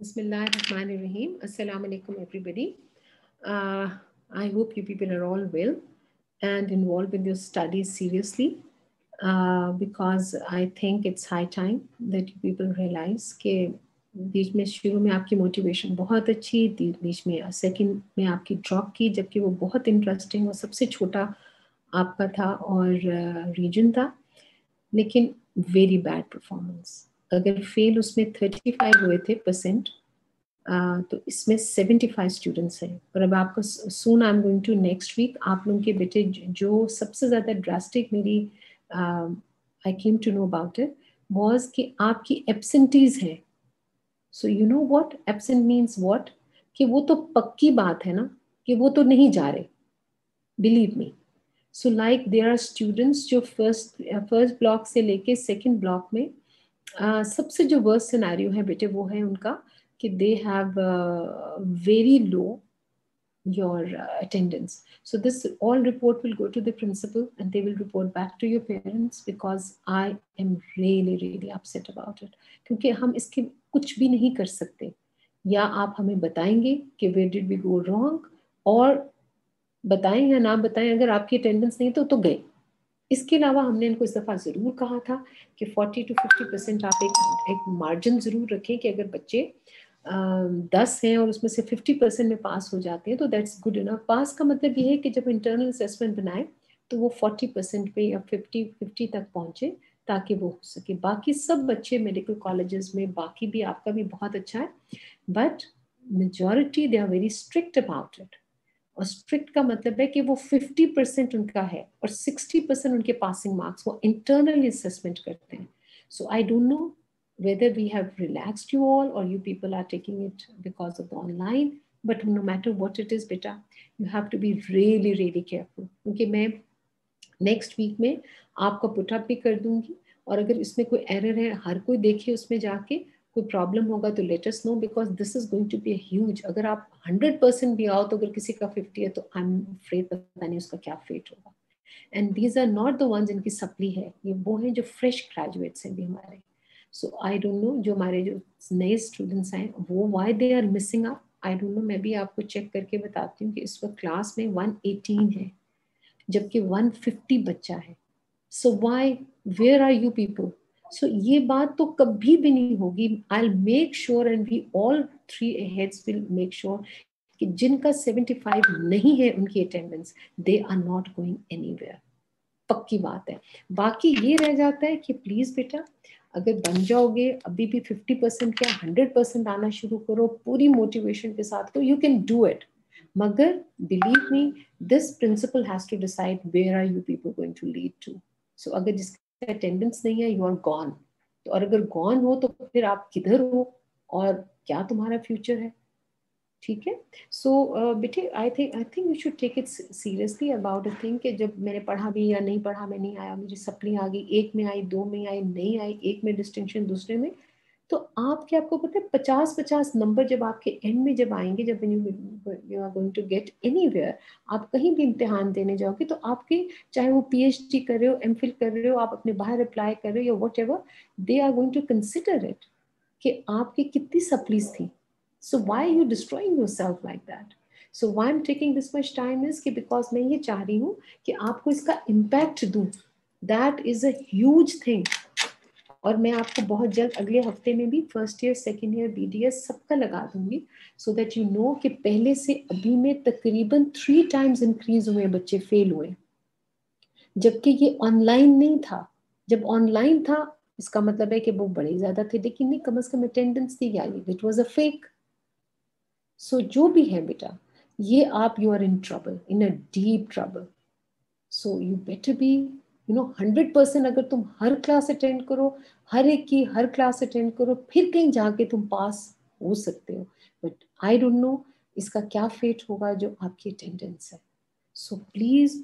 Bismillahirrahmanirrahim. Assalamu alaikum, everybody. I hope you people are all well and involved in your studies seriously, because I think it's high time that you people realize कि बीच में शुरू में आपकी motivation बहुत अच्छी थी, बीच में second में आपकी ड्रॉप की, जबकि वो बहुत इंटरेस्टिंग और सबसे छोटा आपका था और रीजन था, लेकिन वेरी बैड परफॉर्मेंस। अगर फेल उसमें 35 हुए थे परसेंट, तो इसमें 75 स्टूडेंट्स हैं। और अब आपको soon I am going to next week आप लोगों के बेटे जो सबसे ज़्यादा ड्रास्टिक मेरी I came to know about it was कि आपकी एब्सेंटीज है। So you know what absent means what, कि वो तो पक्की बात है ना कि वो तो नहीं जा रहे, believe me. So like there are students जो फर्स्ट ब्लॉक से लेके सेकंड ब्लॉक में सबसे जो वर्स्ट सिनेरियो है बेटे वो है उनका कि they have very low your attendance. So this all report will go to the principal and they will report back to your parents, because I am really upset about it. क्योंकि हम इसके कुछ भी नहीं कर सकते, या आप हमें बताएंगे कि where did we go wrong, और बताएं या ना बताएं, अगर आपकी अटेंडेंस नहीं तो गए। इसके अलावा हमने इनको इस दफ़ा ज़रूर कहा था कि 40 to 50% आप एक मार्जिन ज़रूर रखें कि अगर बच्चे 10 हैं और उसमें से 50% में पास हो जाते हैं तो दैट्स गुड इनफ। पास का मतलब ये है कि जब इंटरनल असेसमेंट बनाए तो वो 40% पे या 50 तक पहुँचे, ताकि वो हो सके। बाकी सब बच्चे मेडिकल कॉलेजेस में, बाकी भी आपका भी बहुत अच्छा है, but majority they are very strict about it. और स्ट्रिक्ट का मतलब है कि वो 50% उनका है और 60% उनके पासिंग मार्क्स वो इंटरनली असेसमेंट करते हैं। So I don't know whether we have relaxed you all or you people are taking it because of the online, but no matter what it is beta, you have to be really careful, क्योंकि मैं next week में आपका put up भी कर दूंगी, और अगर इसमें कोई एरर है हर कोई देखे, उसमें जाके कोई प्रॉब्लम होगा तो let us know, because this is going to be huge. अगर आप 100% भी आओ तो अगर किसी का 50 है तो आई एम अफ्रेड पता नहीं उसका क्या फेट होगा। And these are not the ones जिनकी सप्ली है, ये वो हैं जो फ्रेश ग्रेजुएट्स हैं भी हमारे। सो आई डोंट नो जो हमारे जो नए स्टूडेंट्स हैं वो why they are missing out, I don't know. मैं भी आपको चेक करके बताती हूँ कि इस वक्त क्लास में 118 है जबकि 150 बच्चा है। So why, where are you people? So ये बात तो कभी भी नहीं होगी। I make sure and we all 3 heads will make sure कि जिनका 75 नहीं है उनकी attendance, they are not going anywhere. पक्की बात है। बाकी ये रह जाता है कि प्लीज बेटा अगर बन जाओगे अभी भी 50% क्या 100% आना शुरू करो पूरी मोटिवेशन के साथ, तो यू कैन डू इट। मगर believe me, this principal has to decide where are you people going to lead to. So अगर जिसका अटेंडेंस नहीं है, यू आर गॉन। तो और अगर गॉन हो तो फिर आप किधर हो और क्या तुम्हारा फ्यूचर है? ठीक है। सो बेटे I think you should take it seriously about a thing कि जब मैंने पढ़ा भी या नहीं पढ़ा, मैं नहीं आया, मुझे सप्ली आ गई, एक में आई, दो में आई, नहीं आई, एक में डिस्टिंक्शन, दूसरे में, तो आपको पता है 50-50 नंबर जब आपके एंड में जब आएंगे, जब you are going to get anywhere, आप कहीं भी इम्तिहान देने जाओगे तो आपके, चाहे वो पीएचडी कर रहे हो, एमफिल कर रहे हो, आप अपने बाहर अप्लाई कर रहे हो या whatever, they are going to consider it कि आपकी कितनी सप्लीज थी। So why are you destroying yourself like that? So why I'm taking this much time is कि because मैं ये चाह रही हूँ कि आपको इसका impact दूँ. That is a huge thing. और मैं आपको बहुत जल्द अगले हफ्ते में भी first year, second year, BDS सबका लगा दूंगी, so that you know कि पहले से अभी में तकरीबन 3 times increase हुए बच्चे फेल हुए, जबकि ये ऑनलाइन नहीं था। जब ऑनलाइन था इसका मतलब है कि वो बड़े ज्यादा थे, लेकिन नहीं, कम से कम अटेंडेंस थी, यानी it was a fake. So जो भी है बेटा, ये आप, you are in trouble, in a deep trouble. So you better be 100%। अगर तुम हर क्लास अटेंड करो, हर एक की हर क्लास अटेंड करो, फिर कहीं जाके तुम पास हो सकते हो। बट आई डोंट नो इसका क्या फेट होगा जो आपकी अटेंडेंस है। So please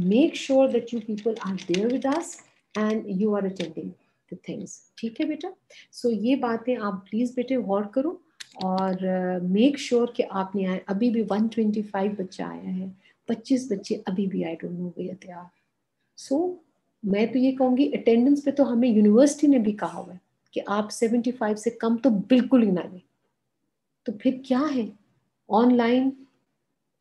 make sure that you people are there with us and you are attending the things. ठीक है बेटा? सो ये बातें आप प्लीज बेटे गौर करो और मेक श्योर कि आप नहीं आए। अभी भी 125 बच्चा आया है, 25 बच्चे अभी भी आई डोंट नो वे तैयार। सो मैं तो ये कहूँगी अटेंडेंस पे तो हमें यूनिवर्सिटी ने भी कहा हुआ है कि आप 75 से कम तो बिल्कुल ही ना लें। तो फिर क्या है, ऑनलाइन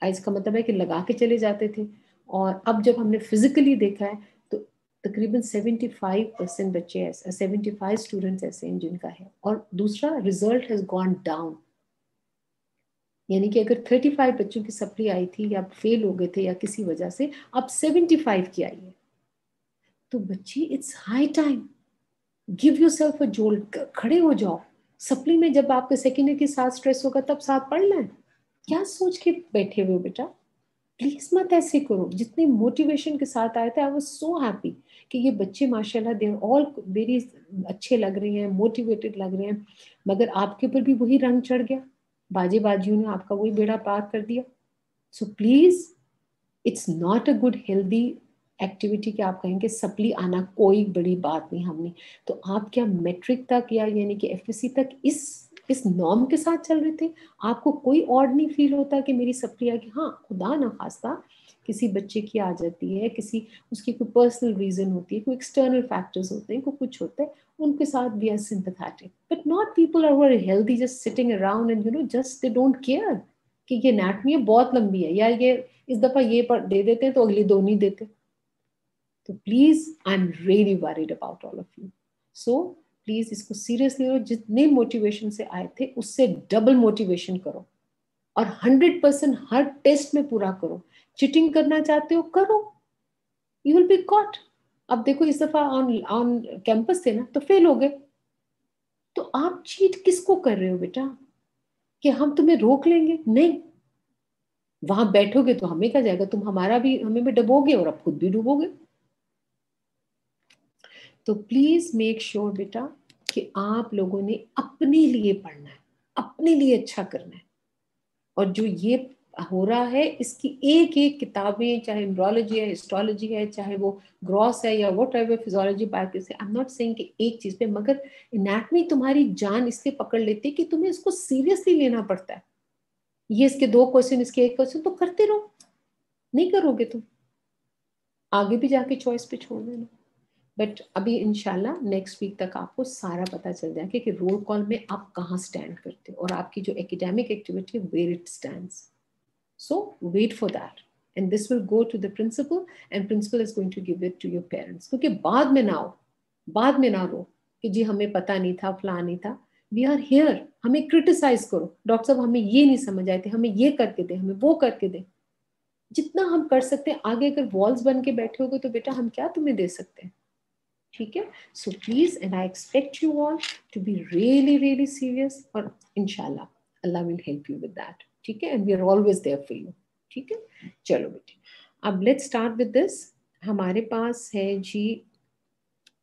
इसका मतलब है कि लगा के चले जाते थे, और अब जब हमने फिजिकली देखा है तो तकरीबन 75% बच्चे ऐसे, 75 स्टूडेंट्स ऐसे हैं जिनका है। और दूसरा, रिजल्ट हैज गॉन डाउन, यानी कि अगर 35 बच्चों की सप्ली आई थी या फेल हो गए थे या किसी वजह से, अब 75 की आई है। तो बच्चे, it's high time, give yourself a jolt, खड़े हो जाओ। सप्ली में जब आपके सेकेंड ईयर के साथ स्ट्रेस होगा तब साथ पढ़ लें। क्या सोच के बैठे हुए हो बेटा, प्लीज मत ऐसे करो। जितने मोटिवेशन के साथ आए थे, आई वाज सो हैप्पी कि ये बच्चे माशाल्लाह दे ऑल वेरी अच्छे लग रहे हैं, मोटिवेटेड लग रहे हैं। मगर आपके ऊपर भी वही रंग चढ़ गया, बाजे बाजियों ने आपका वही बेड़ा पार कर दिया। So please, it's not a good healthy activity कि आप कहेंगे सप्ली आना कोई बड़ी बात नहीं हमने। तो आप क्या मैट्रिक तक या यानी कि एफएससी तक इस नॉर्म के साथ चल रहे थे? आपको कोई ऑड नहीं फील होता कि मेरी सप्ली आ गई? हाँ, खुदा ना खास्ता किसी बच्चे की आ जाती है, किसी उसकी कोई पर्सनल रीजन होती है, कोई एक्सटर्नल फैक्टर्स होते हैं, कोई कुछ होता है, उनके साथ भी are sympathetic, but not people are very healthy just sitting around and just they don't care कि ये एनाटमी है बहुत लंबी है, या ये इस दफा ये पर दे देते हैं तो अगली दो नहीं देते। तो please, I am really worried about all of you. So please इसको सीरियसली लो, जितने मोटिवेशन से आए थे उससे डबल मोटिवेशन करो, और 100% हर टेस्ट में पूरा करो। चिटिंग करना चाहते हो करो, यू विल बी कॉट। अब देखो, इस दफा ऑन ऑन कैंपस थे ना तो फेल हो गए, तो आप चीट किसको कर रहे हो बेटा? कि हम तुम्हें रोक लेंगे? नहीं, वहां बैठोगे तो हमें क्या जाएगा, तुम हमें भी डुबोगे और अब खुद भी डूबोगे। तो प्लीज मेक श्योर बेटा कि आप लोगों ने अपने लिए पढ़ना है, अपने लिए अच्छा करना है। और जो ये हो रहा है, इसकी एक एक किताबें, चाहे न्यूरोलॉजी है, हिस्टोलॉजी है, चाहे वो ग्रॉस है या what ever physiology biochemistry, I am not saying कि एक चीज पे, मगर एनाटमी तुम्हारी जान इसलिए पकड़ लेती है कि तुम्हें इसको सीरियसली लेना पड़ता है। ये इसके 2 क्वेश्चन, इसके 1 क्वेश्चन तो करते रहो, नहीं करोगे तो आगे भी जाके चॉइस पे छोड़ देना। बट अभी इंशाल्लाह नेक्स्ट वीक तक आपको सारा पता चल जाएगा कि रोल कॉल में आप कहाँ स्टैंड करते हो और आपकी जो academic activity where it stands. So wait for that, and this will go to the principal, and principal is going to give it to your parents. क्योंकि बाद में ना हो, बाद में ना रो कि जी हमें पता नहीं था, फलां नहीं था। वी आर हियर, हमें क्रिटिसाइज करो, डॉक्टर साहब हमें ये नहीं समझ आए थे, हमें ये करके दे, हमें वो करके दे। जितना हम कर सकते हैं, आगे अगर वॉल्स बन के बैठे होगे तो बेटा हम क्या तुम्हें दे सकते हैं? ठीक है? So please, and I expect you all to be really really serious, और इंशाल्लाह Allah will help you with that. ठीक है? And we are always there for you. ठीक है? चलो बेटे, अब लेट्स स्टार्ट विद दिस। हमारे पास है जी,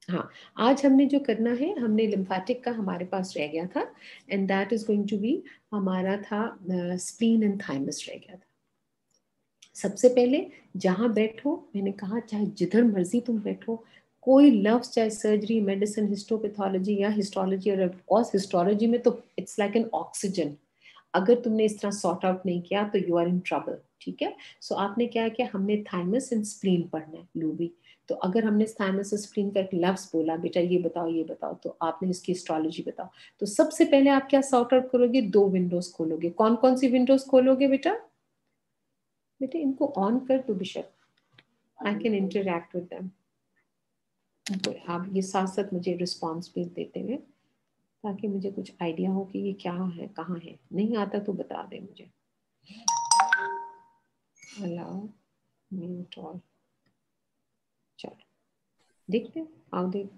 हाँ, आज हमने जो करना है, हमने लिम्फेटिक का हमारे पास रह गया था, and that is going to be, हमारा था स्प्लीन एंड थाइमस रह गया था। सबसे पहले जहां बैठो, मैंने कहा चाहे जिधर मर्जी तुम बैठो, कोई लफ्ज, चाहे सर्जरी, मेडिसिन, हिस्टोपैथोलॉजी या हिस्टोलॉजी, और ऑफ कोर्स हिस्टोलॉजी में तो इट्स लाइक एन ऑक्सीजन। अगर तुमने इस तरह सॉर्ट आउट नहीं किया तो यू आर इन ट्रबल। ठीक है? सो आपने क्या किया, हमने थाइमस एंड स्प्लीन पढ़ना है, लूबी। तो अगर हमने थाइमस और स्प्लीन का एक लफ्ज बोला, बेटा ये बताओ ये बताओ, तो आपने इसकी हिस्टोलॉजी बताओ। तो सबसे पहले आप क्या सॉर्ट आउट करोगे, 2 विंडोज खोलोगे। कौन कौन सी विंडोज खोलोगे बेटा? बेटे इनको ऑन कर दो bishop, I can interact with them. आप ये साथ साथ मुझे रिस्पॉन्स भी देते हुए, ताकि मुझे कुछ आइडिया हो कि ये क्या है, कहाँ है। नहीं आता तो बता दे मुझे। Allow mute all. चलो देखते हैं, आओ देख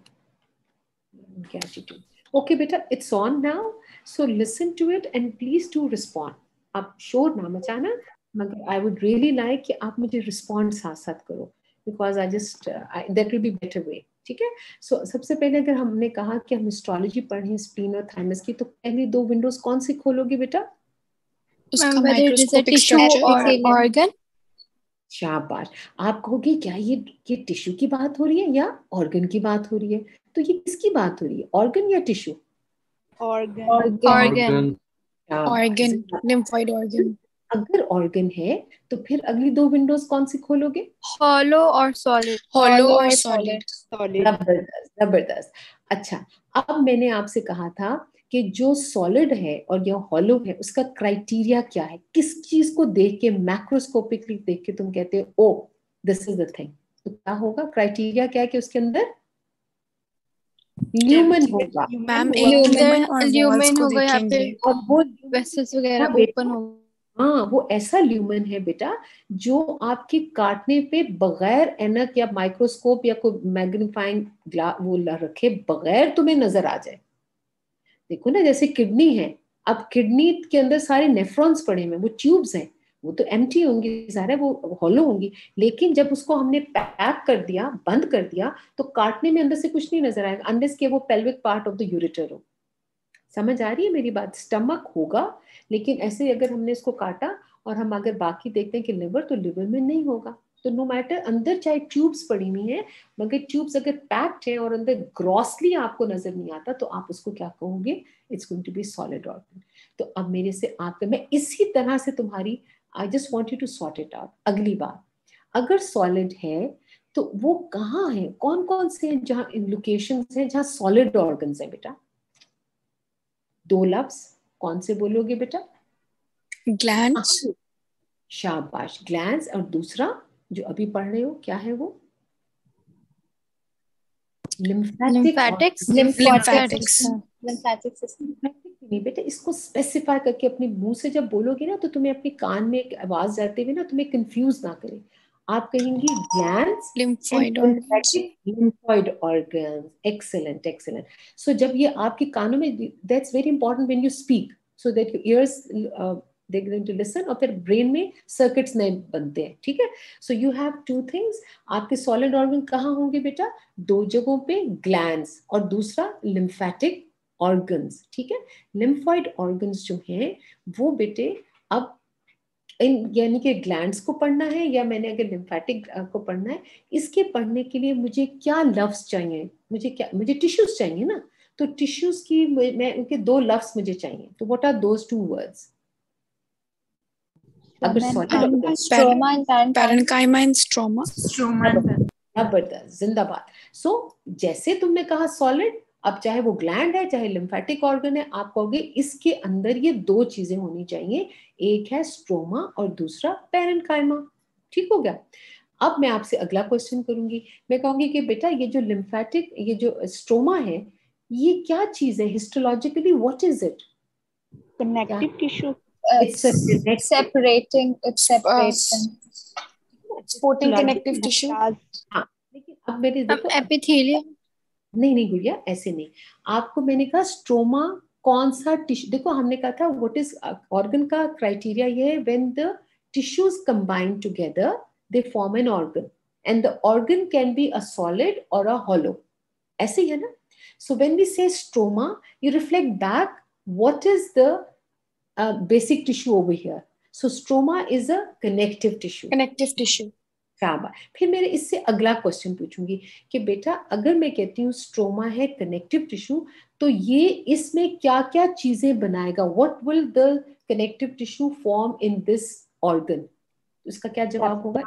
gratitude. Okay बेटा, it's on now, so listen to it and please do respond. आप शोर ना मचाना, मगर I would really like कि आप मुझे respond साथ साथ करो, because I just that will be better way. ठीक है? So सबसे पहले अगर हमने कहा कि हम हिस्टोलॉजी पढ़ें स्प्लीन और थाइमस की, तो पहले 2 विंडोज कौन सी खोलोगे बेटा? उसका माइक्रोस्कोपिक स्ट्रक्चर, ऑर्गन। शाबाश। आप कहोगे क्या ये टिश्यू की बात हो रही है या ऑर्गन की बात हो रही है? तो ये किसकी बात हो रही है, ऑर्गन या tissue? Organ. Organ, lymphoid organ. अगर ऑर्गन है तो फिर अगली दो विंडोज कौन सी खोलोगे? हॉलो और सॉलिड। हॉलो और सॉलिड। जबरदस्त जबरदस्त। अच्छा, अब मैंने आपसे कहा था कि जो सॉलिड है और जो हॉलो है उसका क्राइटेरिया क्या है? किस चीज को देख के, मैक्रोस्कोपिकली देख के तुम कहते हो ओ दिस इज द थिंग? तो क्या होगा? क्राइटेरिया क्या है कि उसके अंदर ल्यूमेन होगा। मैम एक ल्यूमेन होगा या फिर और वो वेसल्स वगैरह ओपन होगा। हाँ, वो ऐसा ल्यूमेन है बेटा जो आपके काटने पे बगैर एनक या माइक्रोस्कोप या कोई मैग्नीफाइंग वो रखे बगैर तुम्हें नजर आ जाए। देखो ना, जैसे किडनी है, अब किडनी के अंदर सारे नेफ्रॉन्स पड़े हुए, वो ट्यूब्स हैं, वो तो एम्प्टी होंगी सारे, वो हॉलो होंगी, लेकिन जब उसको हमने पैक कर दिया, बंद कर दिया, तो काटने में अंदर से कुछ नहीं नजर आएगा अनलेस कि वो pelvic part of the ureter हो। समझ आ रही है मेरी बात? स्टमक होगा, लेकिन ऐसे अगर हमने इसको काटा और हम अगर बाकी देखते हैं कि लिवर, तो लिवर में नहीं होगा। तो नो मैटर अंदर चाहे ट्यूब्स पड़ी हुई हैं, मगर ट्यूब्स अगर पैक्ड है और अंदर ग्रॉसली आपको नजर नहीं आता, तो आप उसको क्या कहोगे? It's going to be solid organ. तो अब मेरे से आपके, मैं इसी तरह से तुम्हारी, I just want you to sort it out. अगली बार अगर सॉलिड है तो वो कहाँ है, कौन कौन से हैं जहाँ लोकेशन है जहाँ सॉलिड ऑर्गन है बेटा? दो लफ्ज कौन से बोलोगे बेटा? ग्लैंड्स। शाबाश, ग्लैंड्स। और दूसरा जो अभी पढ़ रहे हो क्या है वो? लिम्फैटिक्स। नहीं बेटा, इसको स्पेसिफाई करके अपने मुंह से जब बोलोगे ना, तो तुम्हें अपने कान में एक आवाज जाते हुए ना तुम्हें कंफ्यूज ना करे। आप कहेंगी glands lymphoid organs. Lymphoid organs. Excellent excellent. So जब ये आपके कानों में, that's very important when you speak, so that your ears they going to listen, और फिर ब्रेन में सर्किट्स नए बनते हैं, ठीक है? So you have two things. आपके सॉलिड ऑर्गन कहाँ होंगे बेटा? दो जगहों पे, ग्लैंड्स और दूसरा लिम्फेटिक ऑर्गन्स, ठीक है? लिम्फॉइड ऑर्गन्स जो हैं वो बेटे, अब इन यानी कि ग्लैंड्स को पढ़ना है या मैंने अगर लिम्फेटिक को पढ़ना है, इसके पढ़ने के लिए मुझे क्या लफ्ज चाहिए? मुझे टिश्यूज चाहिए ना, तो टिश्यूज की मैं उनके दो लफ्ज मुझे चाहिए, तो what are those two words? अगर स्ट्रोमा एंड स्ट्रोमा। जबरदस्त, जिंदाबाद। सो जैसे तुमने कहा सॉलिड, अब चाहे वो ग्लैंड है चाहे लिम्फेटिक ऑर्गन है, आप कहोगे इसके अंदर ये दो चीजें होनी चाहिए, एक है स्ट्रोमा और दूसरा पैरेन्काइमा। ठीक हो गया? अब मैं आपसे अगला क्वेश्चन करूंगी। मैं कहूंगी कि बेटा ये जो लिम्फेटिक, ये जो स्ट्रोमा है, ये क्या चीज है histologically? What is it? Connective tissue. separating supporting connective tissue। हाँ, लेकिन अब मेरे देखो, एपिथेलियम। नहीं गुड़िया, ऐसे नहीं। आपको मैंने कहा स्ट्रोमा कौन सा टिश्यू, देखो हमने कहा था व्हाट इज ऑर्गन का क्राइटेरिया, ये है when the tissues combine together they form an organ, and the organ can be a solid or a hollow, ऐसे ही है ना? सो व्हेन वी से stroma, you reflect back what is the basic tissue over here. So stroma is a connective tissue. शाबाश। फिर मेरे इससे अगला question पूछूंगी कि बेटा अगर मैं कहती हूँ स्ट्रोमा है कनेक्टिव टिश्यू, तो ये इसमें क्या क्या चीजें बनाएगा? What will the connective tissue form in this organ? इसका क्या जवाब होगा?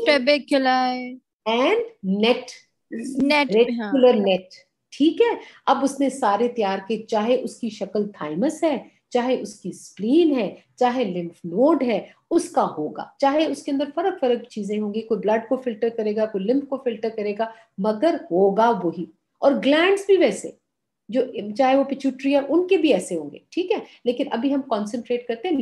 ट्रेबेक्युलाई एंड नेट, रेटिकुलर नेट। ठीक है, अब उसने सारे तैयार के, चाहे उसकी शक्ल थाइमस है, चाहे उसकी स्प्लीन है, चाहे लिम्फ नोड है, उसका होगा, चाहे उसके अंदर फर्क फर्क चीजें होंगी, कोई ब्लड को फिल्टर करेगा, कोई लिम्फ को फिल्टर करेगा, मगर होगा वही। और ग्लैंड्स भी वैसे, जो चाहे वो पिट्यूटरी है, उनके भी ऐसे होंगे, ठीक है? लेकिन अभी हम कॉन्सेंट्रेट करते हैं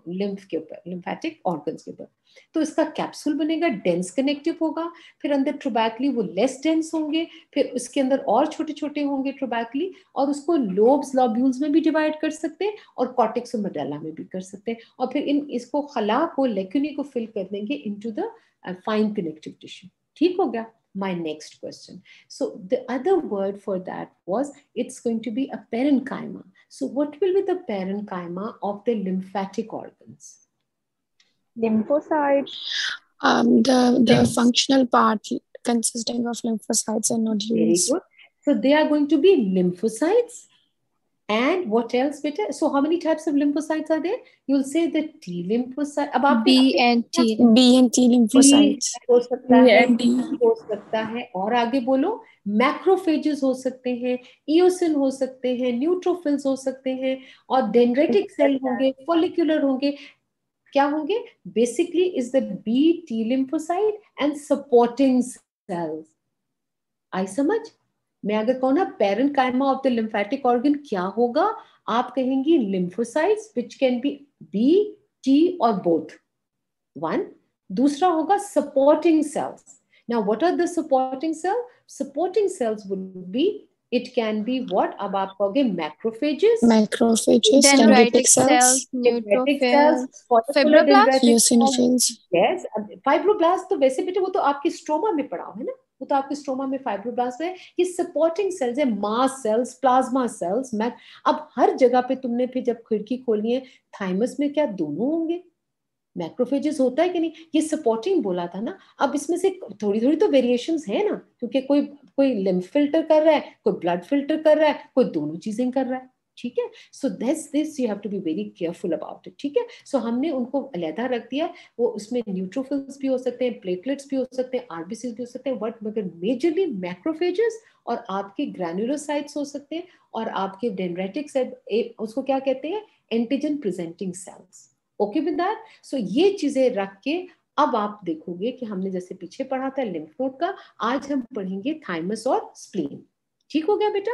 लिम्फ के ऊपर, लिम्फेटिक ऑर्गन्स के ऊपर। तो इसका कैप्सूल बनेगा, डेंस कनेक्टिव होगा, फिर अंदर ट्रोबैकली वो लेस डेंस होंगे, फिर उसके अंदर और छोटे छोटे होंगे ट्रोबैकली, और उसको लोब्स लॉब्यूल्स में भी डिवाइड कर सकते हैं और कॉर्टेक्स और मेडुल्ला में भी कर सकते हैं, और फिर इसको खला को, लेक्यूनी को फिल कर देंगे into the fine connective tissue. ठीक हो गया? My next question. So the other word for that was, it's going to be a parenchyma. So what will be the parenchyma of the lymphatic organs? Lymphocytes. The functional part consisting of lymphocytes and nodules. Very good. So they are going to be lymphocytes And what else, beta? So how many types of lymphocytes are there? You'll say the T lymphocyte. अब आपने B and T. B and T lymphocytes. हो सकता है, D. हो सकता है, और आगे बोलो, मैक्रोफेजेस हो सकते हैं, इओसिन हो सकते हैं, न्यूट्रोफिल्स हो सकते हैं, और डेंड्रेटिक सेल होंगे, फॉलिकुलर होंगे. क्या होंगे? Basically is the B T lymphocyte and supporting cells. आई समझ? मैं अगर कहूँ ना parenchyma of the lymphatic organ क्या होगा, आप कहेंगी lymphocytes which can be B T और बोथ. वन. दूसरा होगा supporting cells. Now what are the supporting cell? Supporting cells would be, it can be what? अब आप कहोगे macrophages, Dendritic cells, dendritic cells, neutrophils, follicular fibroblasts, dendritic eosinophils. yes. Fibroblast तो वैसे बेटे वो तो आपके स्ट्रोमा में पड़ा हुआ है ना, वो तो आपके स्ट्रोमा में फाइब्रोब्लास्ट है. ये सपोर्टिंग सेल्स है, मास सेल्स, प्लाज्मा सेल्स. अब हर जगह पे तुमने फिर जब खिड़की खोली है, थाइमस में क्या दोनों होंगे? मैक्रोफेजेस होता है कि नहीं? ये सपोर्टिंग बोला था ना. अब इसमें से थोड़ी थोड़ी तो वेरिएशंस है ना, क्योंकि कोई कोई लिम्फ फिल्टर कर रहा है, कोई ब्लड फिल्टर कर रहा है, कोई दोनों चीजें कर रहा है. ठीक है. So this you have to be very careful about it. ठीक है. सो हमने उनको अलहदा रख दिया. वो उसमें न्यूट्रोफिल्स भी हो सकते हैं, प्लेटलेट्स भी हो सकते हैं, आरबीसीज भी हो सकते हैं, बट मगर मेजरली मैक्रोफेजेस और आपके ग्रैन्युलोसाइट्स हो सकते हैं, और आपके डेंड्रेटिक सेल, उसको क्या कहते हैं? Antigen presenting cells. Okay with that? So ये चीजें रख के अब आप देखोगे कि हमने जैसे पीछे पढ़ा था लिम्फ नोड का, आज हम पढ़ेंगे थाइमस और स्प्लीन. ठीक हो गया बेटा?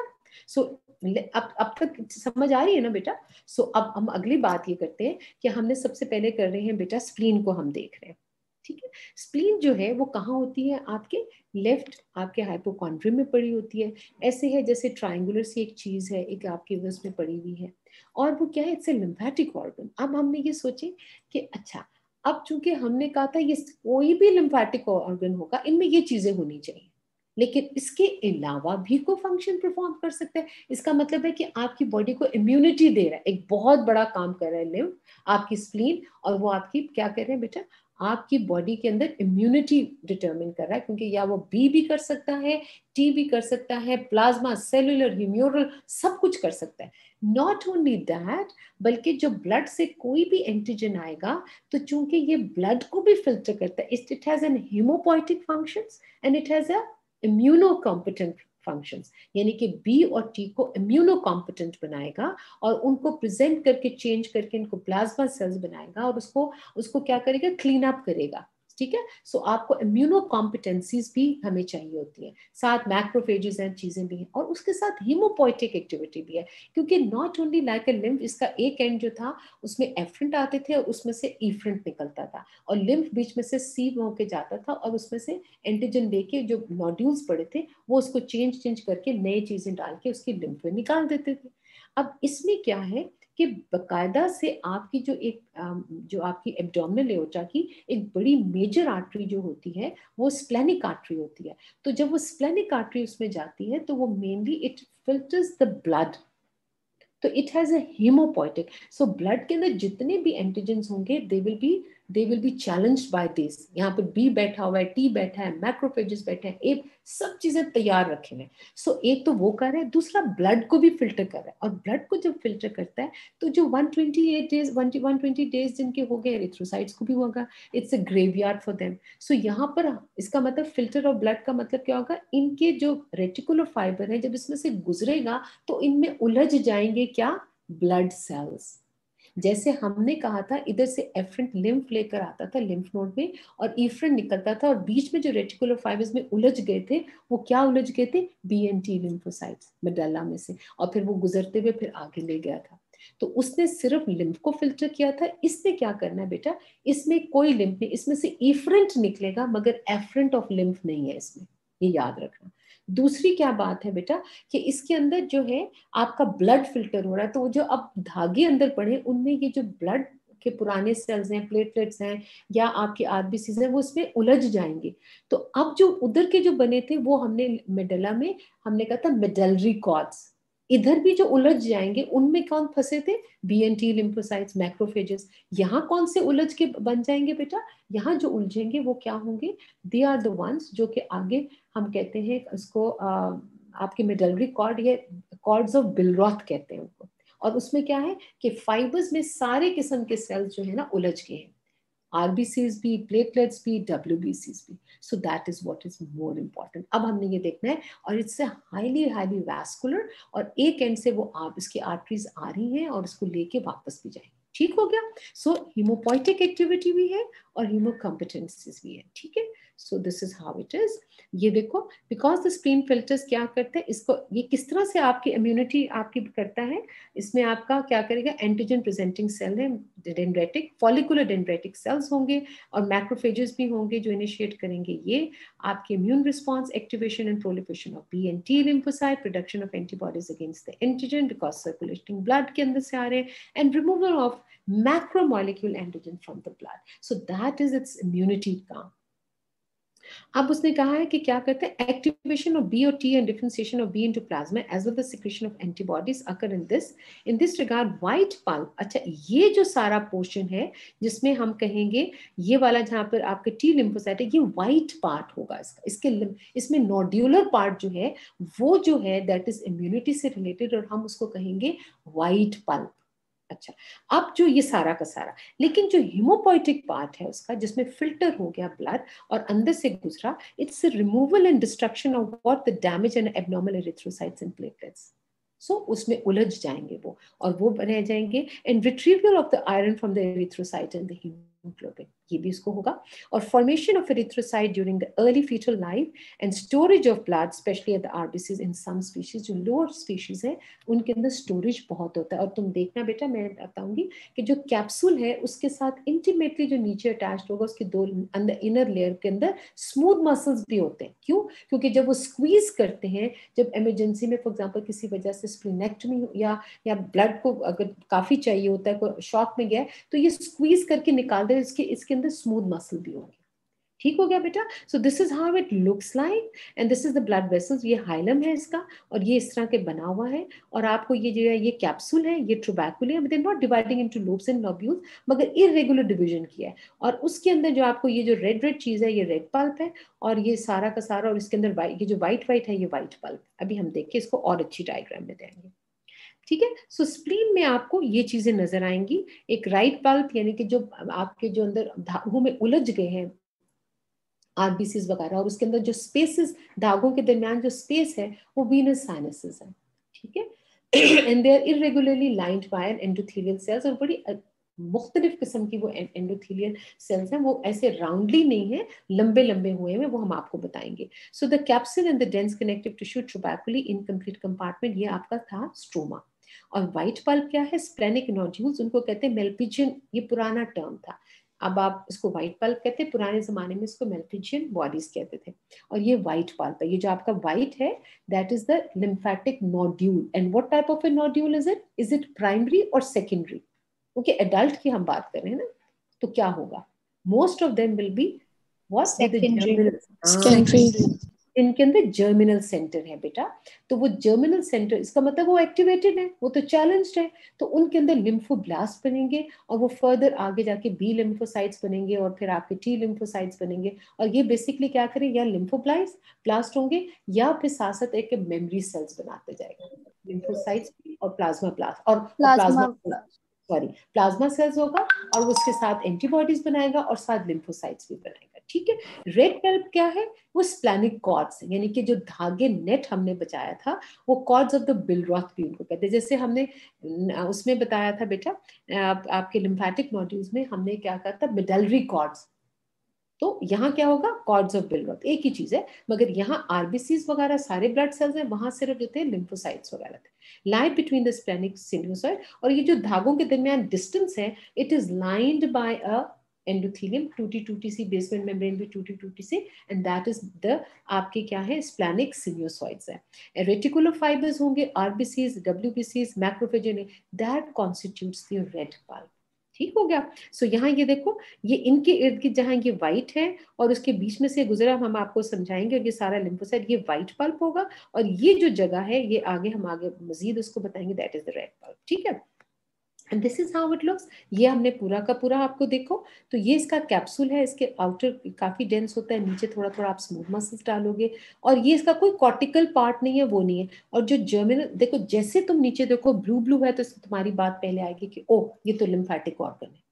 सो अब तक समझ आ रही है ना बेटा? सो अब हम अगली बात ये करते हैं कि हमने सबसे पहले कर रहे हैं बेटा, स्प्लीन को हम देख रहे हैं. ठीक है. स्प्लीन जो है वो कहाँ होती है? आपके लेफ्ट, आपके हाइपोकॉन्ड्रियम में पड़ी होती है. ऐसे है जैसे ट्राइंगुलर सी एक चीज है, एक आपके वस में पड़ी हुई है, और वो क्या है? It's a lymphatic organ. अब हमने ये सोचे कि अच्छा, अब चूंकि हमने कहा था ये कोई भी लिम्फेटिक ऑर्गन होगा, इनमें ये चीजें होनी चाहिए, लेकिन इसके अलावा भी कोई फंक्शन परफॉर्म कर सकते हैं. इसका मतलब है कि आपकी बॉडी को इम्यूनिटी दे रहा है, एक बहुत बड़ा काम कर रहा है लिम्फ, आपकी स्प्लीन, और वो आपकी क्या कर रहे हैं बेटा? आपकी बॉडी के अंदर इम्यूनिटी डिटरमिन कर रहा है, क्योंकि या वो बी भी कर सकता है, टी भी कर सकता है, प्लाज्मा, सेलुलर, ह्यूमरल, सब कुछ कर सकता है. नॉट ओनली दैट, बल्कि जो ब्लड से कोई भी एंटीजन आएगा, तो चूंकि ये ब्लड को भी फिल्टर करता है, it has an haemopoietic functions and it has a immunocompetent functions. यानी कि बी और टी को इम्यूनोकॉम्पिटेंट बनाएगा, और उनको प्रेजेंट करके, चेंज करके इनको प्लाज्मा सेल्स बनाएगा, और उसको उसको क्या करेगा? क्लीन अप करेगा. ठीक है. सो आपको इम्यूनो कॉम्पिटेंसीज भी हमें चाहिए होती है, साथ मैक्रोफेजेस एंड चीजें भी हैं, और उसके साथ हीमोपोइटिक एक्टिविटी भी है, क्योंकि not only like a lymph, इसका एक एंड जो था उसमें एफ्रेंट आते थे और उसमें से इफ्रेंट निकलता था, और लिम्फ बीच में से सी होके जाता था, और उसमें से एंटीजन लेके जो नोड्यूल्स पड़े थे वो उसको चेंज करके नई चीजें डाल के उसकी लिम्फ में निकाल देते थे. अब इसमें क्या है कि बकायदा से आपकी जो आपकी एब्डोमिनल एओर्टा की एक बड़ी मेजर आर्टरी जो होती है, वो स्प्लेनिक आर्टरी होती है. तो जब वो स्प्लेनिक आर्टरी उसमें जाती है, तो वो mainly it filters the blood. तो it has a haemopoietic. So blood के अंदर जितने भी एंटीजेंस होंगे, they will be challenged by this. यहाँ पे बी बैठा हुआ है, टी बैठा है, मैक्रोफेजेस बैठे हैं, ए सब चीजें तैयार रखे हैं. सो एक तो वो कर रहा है, दूसरा ब्लड को भी फिल्टर कर रहा है, और ब्लड को जब फिल्टर करता है, तो जो 120 डेज जिनके हो गए, एरिथ्रोसाइट्स को भी होगा. It's a graveyard for them. So यहाँ पर इसका मतलब फिल्टर और ब्लड का मतलब क्या होगा? इनके जो रेटिकुलर फाइबर है, जब इसमें से गुजरेगा, तो इनमें उलझ जाएंगे क्या? Blood cells. जैसे हमने कहा था, इधर से एफ्रेंट लिम्फ लेकर आता था लिम्फ नोड में, और इफ्रेंट निकलता था, और बीच में जो रेटिकुलर फाइबर्स में उलझ गए थे, वो क्या उलझ गए थे? बी एंड टी लिम्फोसाइट्स मेडल्ला में से, और फिर वो गुजरते हुए फिर आगे ले गया था. तो उसने सिर्फ लिम्फ को फिल्टर किया था. इसने क्या करना है बेटा? इसमें कोई लिम्फ नहीं, इसमें से इफ्रेंट निकलेगा, मगर एफ्रेंट ऑफ लिम्फ नहीं है इसमें, ये याद रखना. दूसरी क्या बात है बेटा, कि इसके अंदर जो है आपका ब्लड फिल्टर हो रहा है, तो जो अब धागे अंदर पड़े, उनमें ये जो ब्लड के पुराने सेल्स हैं, प्लेटलेट्स हैं, या आपके आरबीसीज हैं, वो उसमें उलझ जाएंगे. तो अब जो उधर के जो बने थे, वो हमने मेडल्ला में हमने कहा था मेडलरी कॉर्ड्स. इधर भी जो उलझ जाएंगे, उनमें कौन फंसे थे? B and T lymphocytes, macrophages. यहाँ कौन से उलझ के बन जाएंगे बेटा? यहाँ जो उलझेंगे वो क्या होंगे? दे आर द वंस जो कि आगे हम कहते हैं उसको आपके मेडलरी कॉर्ड, ये कॉर्ड्स ऑफ बिलरॉथ कहते हैं उनको। और उसमें क्या है कि फाइबर्स में सारे किस्म के सेल्स जो है ना उलझ गए हैं, आरबीसीज भी, प्लेटलेट्स भी, डब्ल्यूबीसीज भी। So that is what is more important. अब हमने ये देखना है, और इट्स हाईली हाईली वैस्कुलर, और एक एंड से वो इसकी आर्टरीज आ रही हैं और इसको लेके वापस भी जाएंगे। ठीक हो गया। सो हीमोपोइटिक एक्टिविटी भी है और हीमोकम्पिटेंसीज भी है। ठीक है, so this is how it is. ये देखो, बिकॉज द स्प्लीन फिल्टर्स क्या करते हैं इसको, ये किस तरह से आपकी इम्यूनिटी आपकी करता है, इसमें आपका क्या करेगा, एंटीजन प्रेजेंटिंग सेल है, डेंड्रेटिक फॉलिकुलर डेंड्रेटिक सेल्स होंगे, और मैक्रोफेजेस भी होंगे जो इनिशिएट करेंगे ये आपके immune response, activation and proliferation of B and T lymphocyte, production of antibodies against the antigen because circulating blood के अंदर से आ रहे हैं, and removal of macromolecule antigen from the blood. So that is its immunity काम। अब उसने कहा है कि क्या करते हैं, एक्टिवेशन ऑफ बी और T and differentiation of B into plasma as well the secretion of antibodies occur in this regard white pulp. अच्छा, ये जो सारा पोर्शन है जिसमें हम कहेंगे ये वाला जहां पर आपके टी लिम्फोसाइट है, ये व्हाइट पार्ट होगा इसका, इसमें नोड्यूलर पार्ट जो है वो जो है दैट इज इम्यूनिटी से रिलेटेड, और हम उसको कहेंगे व्हाइट पल्प। अच्छा, अब जो ये सारा का सारा, लेकिन जो हीमोपोइटिक पार्ट है उसका जिसमें फिल्टर हो गया ब्लड और अंदर से गुजरा, it's removal and destruction of what the damage and abnormal erythrocytes and platelets. So उसमें उलझ जाएंगे वो, और वो बने जाएंगे and retrieval of the iron from the erythrocyte and the haemoglobin, ये भी इसको होगा। और formation of erythrocyte during the early foetal life and storage of blood specially at the RBCs in some species, जो लोअर स्पीशीज है उनके अंदर storage बहुत होता है। और तुम देखना बेटा, मैं बताऊंगी कि जो कैप्सूल है उसके साथ इंटीमेटली जो नीचे अटैच्ड होगा उसके दो अंदर इनर लेयर के अंदर स्मूथ मसल्स भी होते हैं। क्यों? क्योंकि जब वो स्क्वीज करते हैं, जब इमरजेंसी में फॉर एग्जांपल किसी वजह से स्प्लीनेक्टमी या ब्लड को अगर काफी चाहिए होता है, कोई शॉक में गया है, तो ये स्क्वीज करके निकाल दे, इसके अंदर स्मूथ मसल भी होंगे। ठीक हो गया बेटा। सो this is how it looks like, and this is the blood vessels. ये हाइलम है इसका, और ये इस तरह के बना हुआ है। और आपको ये जो है ये कैप्सूल है, ये ट्रूबैकुल है, they not dividing into lobes and lobules, मगर इरेगुलर डिवीजन किया है। और उसके अंदर जो आपको ये जो रेड रेड चीज है, ये रेड पल्प है, और ये सारा का सारा, और इसके अंदर ये जो व्हाइट है, ये व्हाइट पल्प। अभी हम देख के इसको और अच्छी डायग्राम में देंगे। ठीक है, सो स्प्लीन में आपको ये चीजें नजर आएंगी, एक राइट पल्प यानी कि जो आपके जो अंदर धागों में उलझ गए हैं आरबीसीज वगैरह, और उसके अंदर जो स्पेसेस, धागों के दरमियान जो स्पेस है वो वीनस साइनसेस है। ठीक है, and they are irregularly lined by endothelial cells, और बड़ी मुख्तलिफ किस्म की वो एंडोथेलियल सेल्स हैं, वो ऐसे राउंडली नहीं है, लंबे लंबे हुए हैं, वो हम आपको बताएंगे। So the capsule and the dense connective tissue trabeculae incomplete compartment, ये आपका था स्ट्रोमा। और व्हाइट पल्प क्या है, स्प्लेनिक नोड्यूल्स, उनको कहते हैं मेल्पिजियन, ये पुराना टर्म था, अब आप इसको व्हाइट पल्प कहते हैं, पुराने जमाने में इसको मेल्पिजियन बॉडीज कहते थे। और ये व्हाइट पल्प है, ये जो आपका व्हाइट है that is the lymphatic nodule. And what type of A nodule is it primary और सेकेंडरी? ओके, एडल्ट की हम बात कर रहे हैं ना, तो क्या होगा, most of them will be Secondary. इनके अंदर जर्मिनल सेंटर है बेटा। तो वो जर्मिनल सेंटर, इसका मतलब वो एक्टिवेटेड है, वो तो चैलेंज्ड है, तो उनके अंदर लिम्फोब्लास्ट बनेंगे, और वो फर्दर आगे जाके बी लिम्फोसाइट्स बनेंगे, और फिर आपके टी लिम्फोसाइट्स बनेंगे। और ये बेसिकली क्या करें, या लिम्फोब्लास्ट होंगे, या फिर साथ साथ एक मेमोरी सेल्स बनाते जाएगा, लिम्फोसाइट्स और प्लाज्मा सेल्स होगा, और उसके साथ एंटीबॉडीज बनाएगा और साथ लिम्फोसाइट्स भी बनाएगा। ठीक है, रेड पल्प क्या है, वो स्प्लैनिक कॉर्ड्स, यानी कि जो धागे नेट हमने बचाया था, वो कॉर्ड्स ऑफ द बिलरॉथ भी उनको कहते हैं। जैसे हमने उसमें बताया था बेटा, आपके लिम्फेटिक नोड्यूल्स में हमने क्या कहा था, मेडलरी कॉर्ड्स, तो यहाँ क्या होगा, कॉर्ड्स ऑफ बिलरॉथ, एक ही चीज है, मगर यहाँ आरबीसीज वगैरह सारे ब्लड सेल्स हैं, वहां सिर्फ जो थे लिम्फोसाइट्स वगैरह थे। Lie between the splenic sinusoid, और ये जो धागों के दरमियान डिस्टेंस है, it is lined by a endothelium, टूटी सी, बेसमेंट मेम्ब्रेन भी टूटी सी, एंड दैट इज द आपके क्या है, स्प्लेनिक सिन्यूसॉइड्स है। रेटिकुलर फाइबर्स होंगे, आरबीसीज, डब्ल्यूबीसीज, macrophage, that constitutes the red pulp. ठीक हो गया। सो यहाँ ये देखो, ये इनके इर्द गिर्द जहाँ ये व्हाइट है और उसके बीच में से गुजरा, हम आपको समझाएंगे, और ये सारा लिम्फोसाइट, ये व्हाइट पल्प होगा, और ये जो जगह है, ये आगे हम आगे मजीद उसको बताएंगे, that is the red pulp. ठीक है, and this is how it looks. ये हमने पूरा का पूरा आपको देखो, तो ये इसका कैप्सूल है, इसके आउटर काफी डेंस होता है, नीचे थोड़ा थोड़ा आप स्मूथ मसल्स डालोगे, और ये इसका कोई कॉर्टिकल पार्ट नहीं है, वो नहीं है। और जो जर्मिनल देखो, जैसे तुम नीचे देखो ब्लू ब्लू है, तो तुम्हारी बात पहले आएगी कि ओ ये तो लिम्फेटिक ऑर्गन है।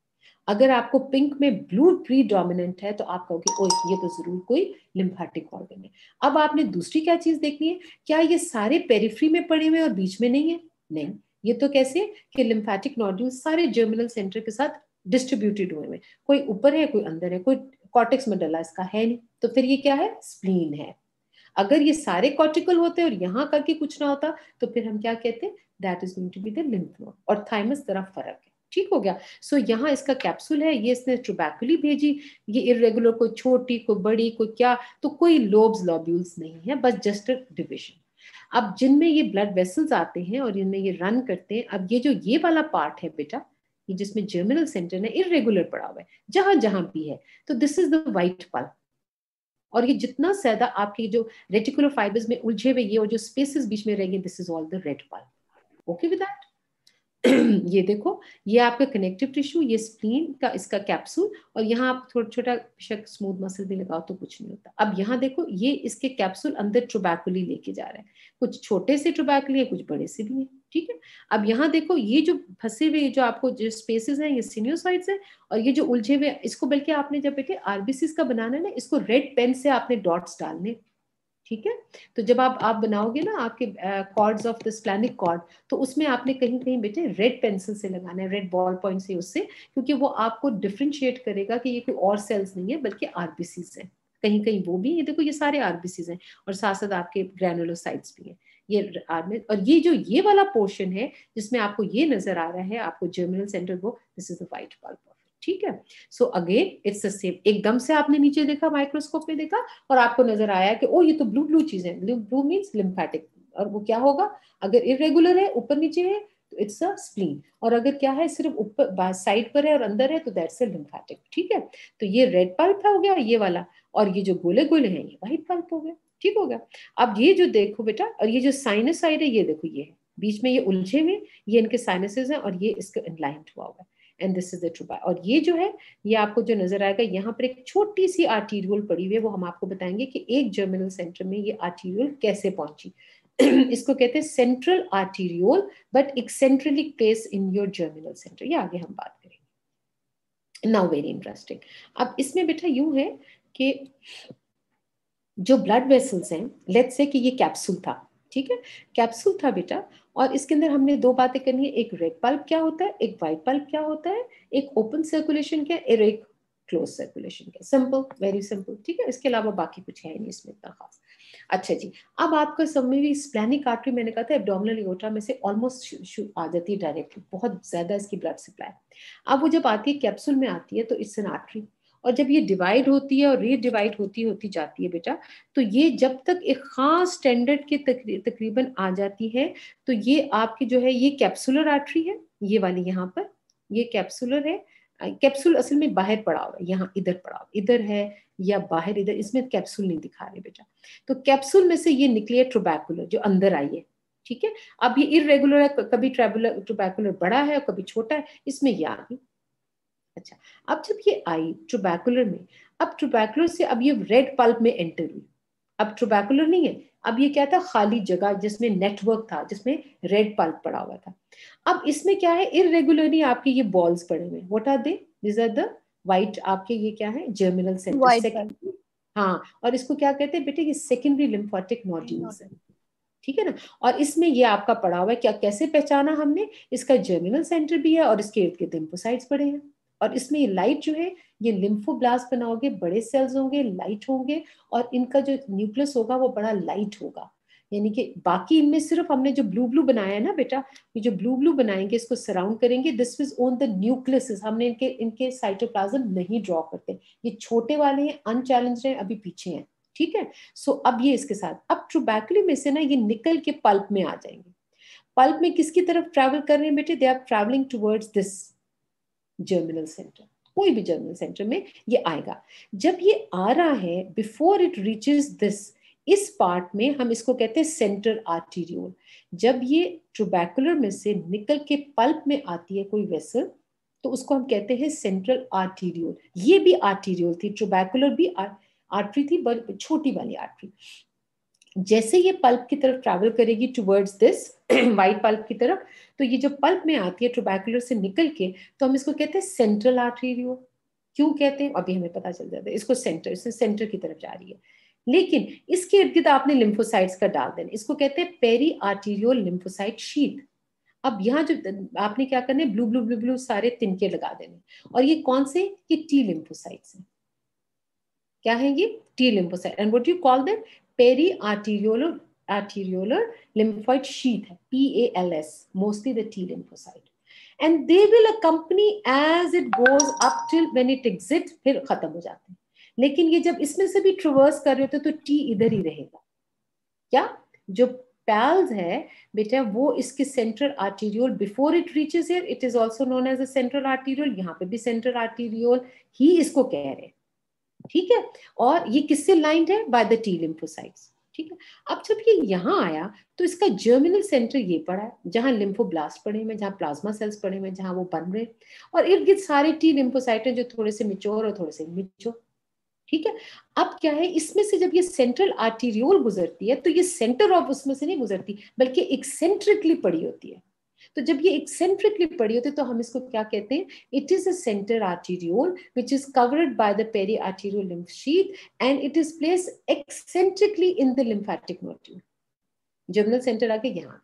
अगर आपको पिंक में ब्लू प्री डोमिनेंट है, तो आप कहोगे ओ ये तो जरूर कोई लिम्फेटिक ऑर्गन है। अब आपने दूसरी क्या चीज देखनी है, क्या ये सारे पेरिफ्री में पड़े हुए और बीच में नहीं है? नहीं, ये तो कैसे कि लिम्फेटिक नोड्यूल सारे जर्मिनल सेंटर के साथ डिस्ट्रीब्यूटेड हुए हैं, कोई ऊपर है कोई अंदर है, कोई कॉर्टेक्स मेडुला इसका है नहीं, तो फिर ये क्या है? स्प्लीन है। अगर ये सारे कॉर्टिकल होते और यहाँ करके कुछ ना होता, तो फिर हम क्या कहते हैं? That is going to be the lymph node. और थाइमस तरफ फर्क है, ठीक हो गया। सो यहाँ इसका कैप्सूल है, ये इसने ट्रूबैकुली भेजी, ये इरेगुलर, कोई छोटी कोई बड़ी कोई क्या, तो कोई लोब्स लॉब्यूल्स नहीं है, बस जस्ट अ डिविजन। अब जिनमें ये ब्लड वेसल्स आते हैं और इनमें ये रन करते हैं, अब ये जो ये वाला पार्ट है बेटा, ये जिसमें जर्मिनल सेंटर है इरेगुलर पड़ा हुआ है जहां जहां भी है, तो this is the white pulp. और ये जितना ज्यादा आपके जो रेटिकुलर फाइबर्स में उलझे हुए ये और जो स्पेसेस बीच में रहेंगे, this is all the red pulp. Okay with that? ये देखो, ये आपका कनेक्टिव टिश्यू, ये स्प्लीन का इसका कैप्सूल, और यहाँ आप थोड़ा छोटा शक स्मूथ मसल भी लगाओ तो कुछ नहीं होता। अब यहाँ देखो, ये इसके कैप्सूल अंदर ट्रूबैकुली लेके जा रहे हैं, कुछ छोटे से ट्रूबैकुली है, कुछ बड़े से भी है, ठीक है। अब यहाँ देखो, ये जो फंसे हुए जो आपको जो स्पेसेस हैं, ये सिन्यूसाइड्स हैं, और ये जो उलझे हुए, इसको बल्कि आपने जब बेटे आरबीसी का बनाना है ना, इसको रेड पेन से आपने डॉट्स डालने, ठीक है। तो जब आप बनाओगे ना आपके कॉर्ड्स ऑफ द स्प्लैनिक कॉर्ड, तो उसमें आपने कहीं कहीं बेटे रेड पेंसिल से लगाना है, रेड बॉल पॉइंट से, उससे, क्योंकि वो आपको डिफ्रेंशिएट करेगा कि ये कोई और सेल्स नहीं है बल्कि आरबीसीज है। कहीं कहीं वो भी, ये देखो ये सारे आरबीसीज हैं, और साथ साथ आपके ग्रैनुलोसाइट्स भी हैं ये आर्मी। और ये जो ये वाला पोर्शन है जिसमें आपको ये नजर आ रहा है आपको जर्मिनल सेंटर, वो this is the white pulp, ठीक है। So again it's the same, एकदम से आपने नीचे देखा, माइक्रोस्कोप में देखा, और आपको नजर आया कि ओ ये तो ब्लू ब्लू चीज है, ब्लू मीन्स लिम्फेटिक। और वो क्या होगा, अगर इरेगुलर है, ऊपर नीचे है, तो इट्स अ स्प्लीन, और अगर क्या है, सिर्फ ऊपर साइड पर है और अंदर है, तो दैट्स अ लिम्फेटिक, ठीक है। तो ये रेड पल्प हो गया ये वाला, और ये जो गोले गोले हैं ये व्हाइट पल्प हो गया, ठीक हो गया। अब ये जो देखो बेटा, और ये जो साइनसाइड है, ये देखो ये है बीच में, ये उलझे हुए, ये इनके साइनसेस हैं, और ये इसका इनलाइंड हुआ हुआ है, एंड दिस इज द ट्रूबा। और ये जो है, ये आपको जो नजर आएगा, यहाँ पर एक छोटी सी आर्टीरियोल पड़ी हुई है, वो हम आपको बताएंगे कि एक जर्मिनल सेंटर में ये आर्टीरियोल कैसे पहुंची। इसको कहते हैं central arteriole, but eccentrically place in your germinal centre, ये आगे हम बात करेंगे। Now very interesting. अब इसमें बेटा यूं है कि जो ब्लड वेसल्स हैं, लेट्स से कि ये कैप्सूल था, ठीक है, कैप्सूल था बेटा, और इसके अंदर हमने दो बातें करनी है, एक रेड पल्प क्या होता है, एक व्हाइट पल्प क्या होता है, एक ओपन सर्कुलेशन क्या और एक क्लोज सर्कुलेशन क्या, सिंपल, वेरी सिंपल, ठीक है। इसके अलावा बाकी कुछ है नहीं इसमें इतना खास। अच्छा जी, अब आपका समझ में स्प्लैनिक आर्टरी, मैंने कहा था एब्डोमिनल एओर्टा में से ऑलमोस्ट आ जाती है डायरेक्टली, बहुत ज्यादा इसकी ब्लड सप्लाई। अब वो जब आती है कैप्सूल में आती है, तो इट्स एन आर्टरी, और जब ये डिवाइड होती है और रीडिवाइड होती होती जाती है बेटा, तो ये जब तक एक खास स्टैंडर्ड के तकरीबन आ जाती है, तो ये आपकी जो है ये कैप्सुलर आर्टरी है, ये वाली यहाँ पर, ये कैप्सुलर है। कैप्सूल असल में बाहर पड़ा हुआ है, यहाँ इधर पड़ा हुआ, इधर है या बाहर इधर, इसमें कैप्सूल नहीं दिखा रहे बेटा। तो कैप्सूल में से ये निकली है ट्रूबैकुलर, जो अंदर आई है, ठीक है। अब ये इरेगुलर है, कभी ट्रूबैकुलर बड़ा है और कभी छोटा है, इसमें ये आ गई। अच्छा, अब जब ये आई ट्रूबैकुलर में, अब ट्रूबैकुलर से अब ये रेड पल्प में एंटर हुई, अब ट्रूबैकुलर नहीं है, अब ये क्या था, खाली जगह जिसमें नेटवर्क था, जिसमें रेड पल्प पड़ा हुआ था। अब इसमें क्या है, इरेगुलरली आपके ये बॉल्स पड़े हुए, what are they, this are the white, आपके ये क्या है, जर्मिनल सेंटर, सेकेंडरी, हाँ, और इसको क्या कहते हैं बेटे, ये सेकेंडरी लिम्फेटिक नोड्यूल्स है, ठीक है ना। और इसमें ये आपका पड़ा हुआ है, क्या कैसे पहचाना हमने, इसका जर्मिनल सेंटर भी है और इसके इर्द गिर्द लिम्फोसाइट्स पड़े हैं, और इसमें ये लाइट जो है, ये लिम्फोब्लास्ट बनाओगे, बड़े सेल्स होंगे, लाइट होंगे, और इनका जो न्यूक्लियस होगा वो बड़ा लाइट होगा, यानी कि बाकी इनमें सिर्फ हमने जो ब्लू ब्लू बनाया है ना बेटा, ये जो ब्लू ब्लू बनाएंगे, इसको सराउंड करेंगे, this is on the nucleus, हमने इनके इनके साइटोप्लाज्म नहीं ड्रॉ करते, ये छोटे वाले हैं, अनचैलेंज्ड हैं, अभी पीछे हैं, ठीक है। सो अब ये इसके साथ, अब ट्रूबैकुली में से ना ये निकल के पल्प में आ जाएंगे, पल्प में किसकी तरफ ट्रैवल कर रहे हैं बेटे, they are travelling towards this germinal centre, कोई भी जर्मिनल सेंटर में ये आएगा। जब ये आ रहा है, बिफोर इट रीचेस दिस, इस पार्ट में हम इसको कहते हैं सेंट्रल आर्टीरियोल। जब ये ट्यूबैकुलर में से निकल के पल्प में आती है कोई वेसल, तो उसको हम कहते हैं सेंट्रल आर्टीरियोल। ये भी आर्टीरियोल थी, ट्यूबैकुलर भी आर्टरी थी, बट छोटी वाली आर्टरी। जैसे ये पल्प की तरफ ट्रैवल करेगी टुवर्ड्स दिस वाइट पल्प की तरफ, तो ये जो पल्प में आती है ट्यूबैकुलर से निकल के, तो हम इसको कहते हैं सेंट्रल आर्टीरियोल। क्यों कहते हैं अभी हमें पता चल जाता है, इसको सेंटर की तरफ जा रही है। लेकिन इसके इर्द गिर्द आपने लिम्फोसाइट्स का डाल देना, इसको कहते हैं पेरी आर्टीरियोल लिम्फोसाइट शीथ। अब यहाँ जो आपने क्या करना है, ब्लू ब्लू ब्लू ब्लू सारे तिनके लगा देने, और ये कौन से, ये टी लिम्फोसाइट्स हैं। क्या है ये, T lymphocyte, and what you call them, peri arteriolar lymphoid sheath है, PALS, mostly the T lymphocyte, and they will accompany as it goes up till when it exits, फिर खत्म हो जाते हैं। लेकिन ये जब इसमें से भी ट्रेवर्स कर रहे होते तो T इधर ही रहेगा। क्या, जो PALS है बेटा, वो इसके central arteriole, before it reaches here it is also known as a central arteriole, यहाँ पे भी सेंट्रल आर्टीरियोल ही इसको कह रहे हैं, ठीक है। और ये किससे लाइंड है, बाय द टी लिम्फोसाइट्स, ठीक है। अब जब ये यहाँ आया तो इसका जर्मिनल सेंटर ये पड़ा है, जहां लिम्फोब्लास्ट पड़े हुए, जहां प्लाज्मा सेल्स पड़े हुए, जहां वो बन रहे, और इर्द गिर्द सारे टी लिम्फोसाइट हैं जो थोड़े से मिच्योर और थोड़े से इमेच्योर, ठीक है। अब क्या है, इसमें से जब ये सेंट्रल आर्टीरियोल गुजरती है तो ये सेंटर ऑफ उसमें से नहीं गुजरती, बल्कि एक्सेंट्रिकली पड़ी होती है। तो जब ये एक्सेंट्रिकली पड़ी होती है तो हम इसको क्या कहते हैं, it is a centre arteriole which is covered by the peri arteriole lymph sheath and it is placed eccentrically in the lymphatic nodule. Germinal centre आके यहाँ,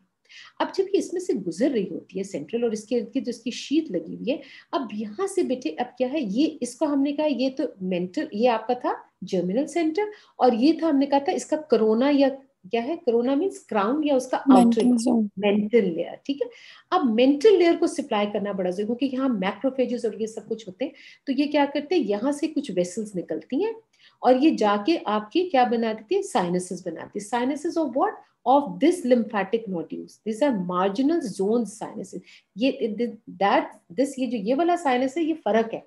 अब जब ये इसमें से गुजर रही होती है सेंट्रल, और इसके जो इसकी शीट लगी हुई है, अब यहाँ से बेटे अब क्या है, ये इसको हमने कहा ये तो मेंटल, ये आपका था जर्मिनल सेंटर, और ये था हमने कहा था इसका कोरोना, या क्या है, कोरोना मीन्स क्राउन या उसका आउटर मेंटल लेयर, ठीक है। अब मेंटल लेयर को सप्लाई करना बड़ा जरूरी, क्योंकि यहाँ मैक्रोफेजेस और ये सब कुछ होते हैं, तो ये क्या करते हैं, यहाँ से कुछ वेसल्स निकलती हैं और ये जाके आपकी क्या बना देती है, साइनसेस बनाती है। Sinuses of what, of this lymphatic nodules, these are marginal zone sinuses। ये ये वाला साइनस है, ये फर्क है।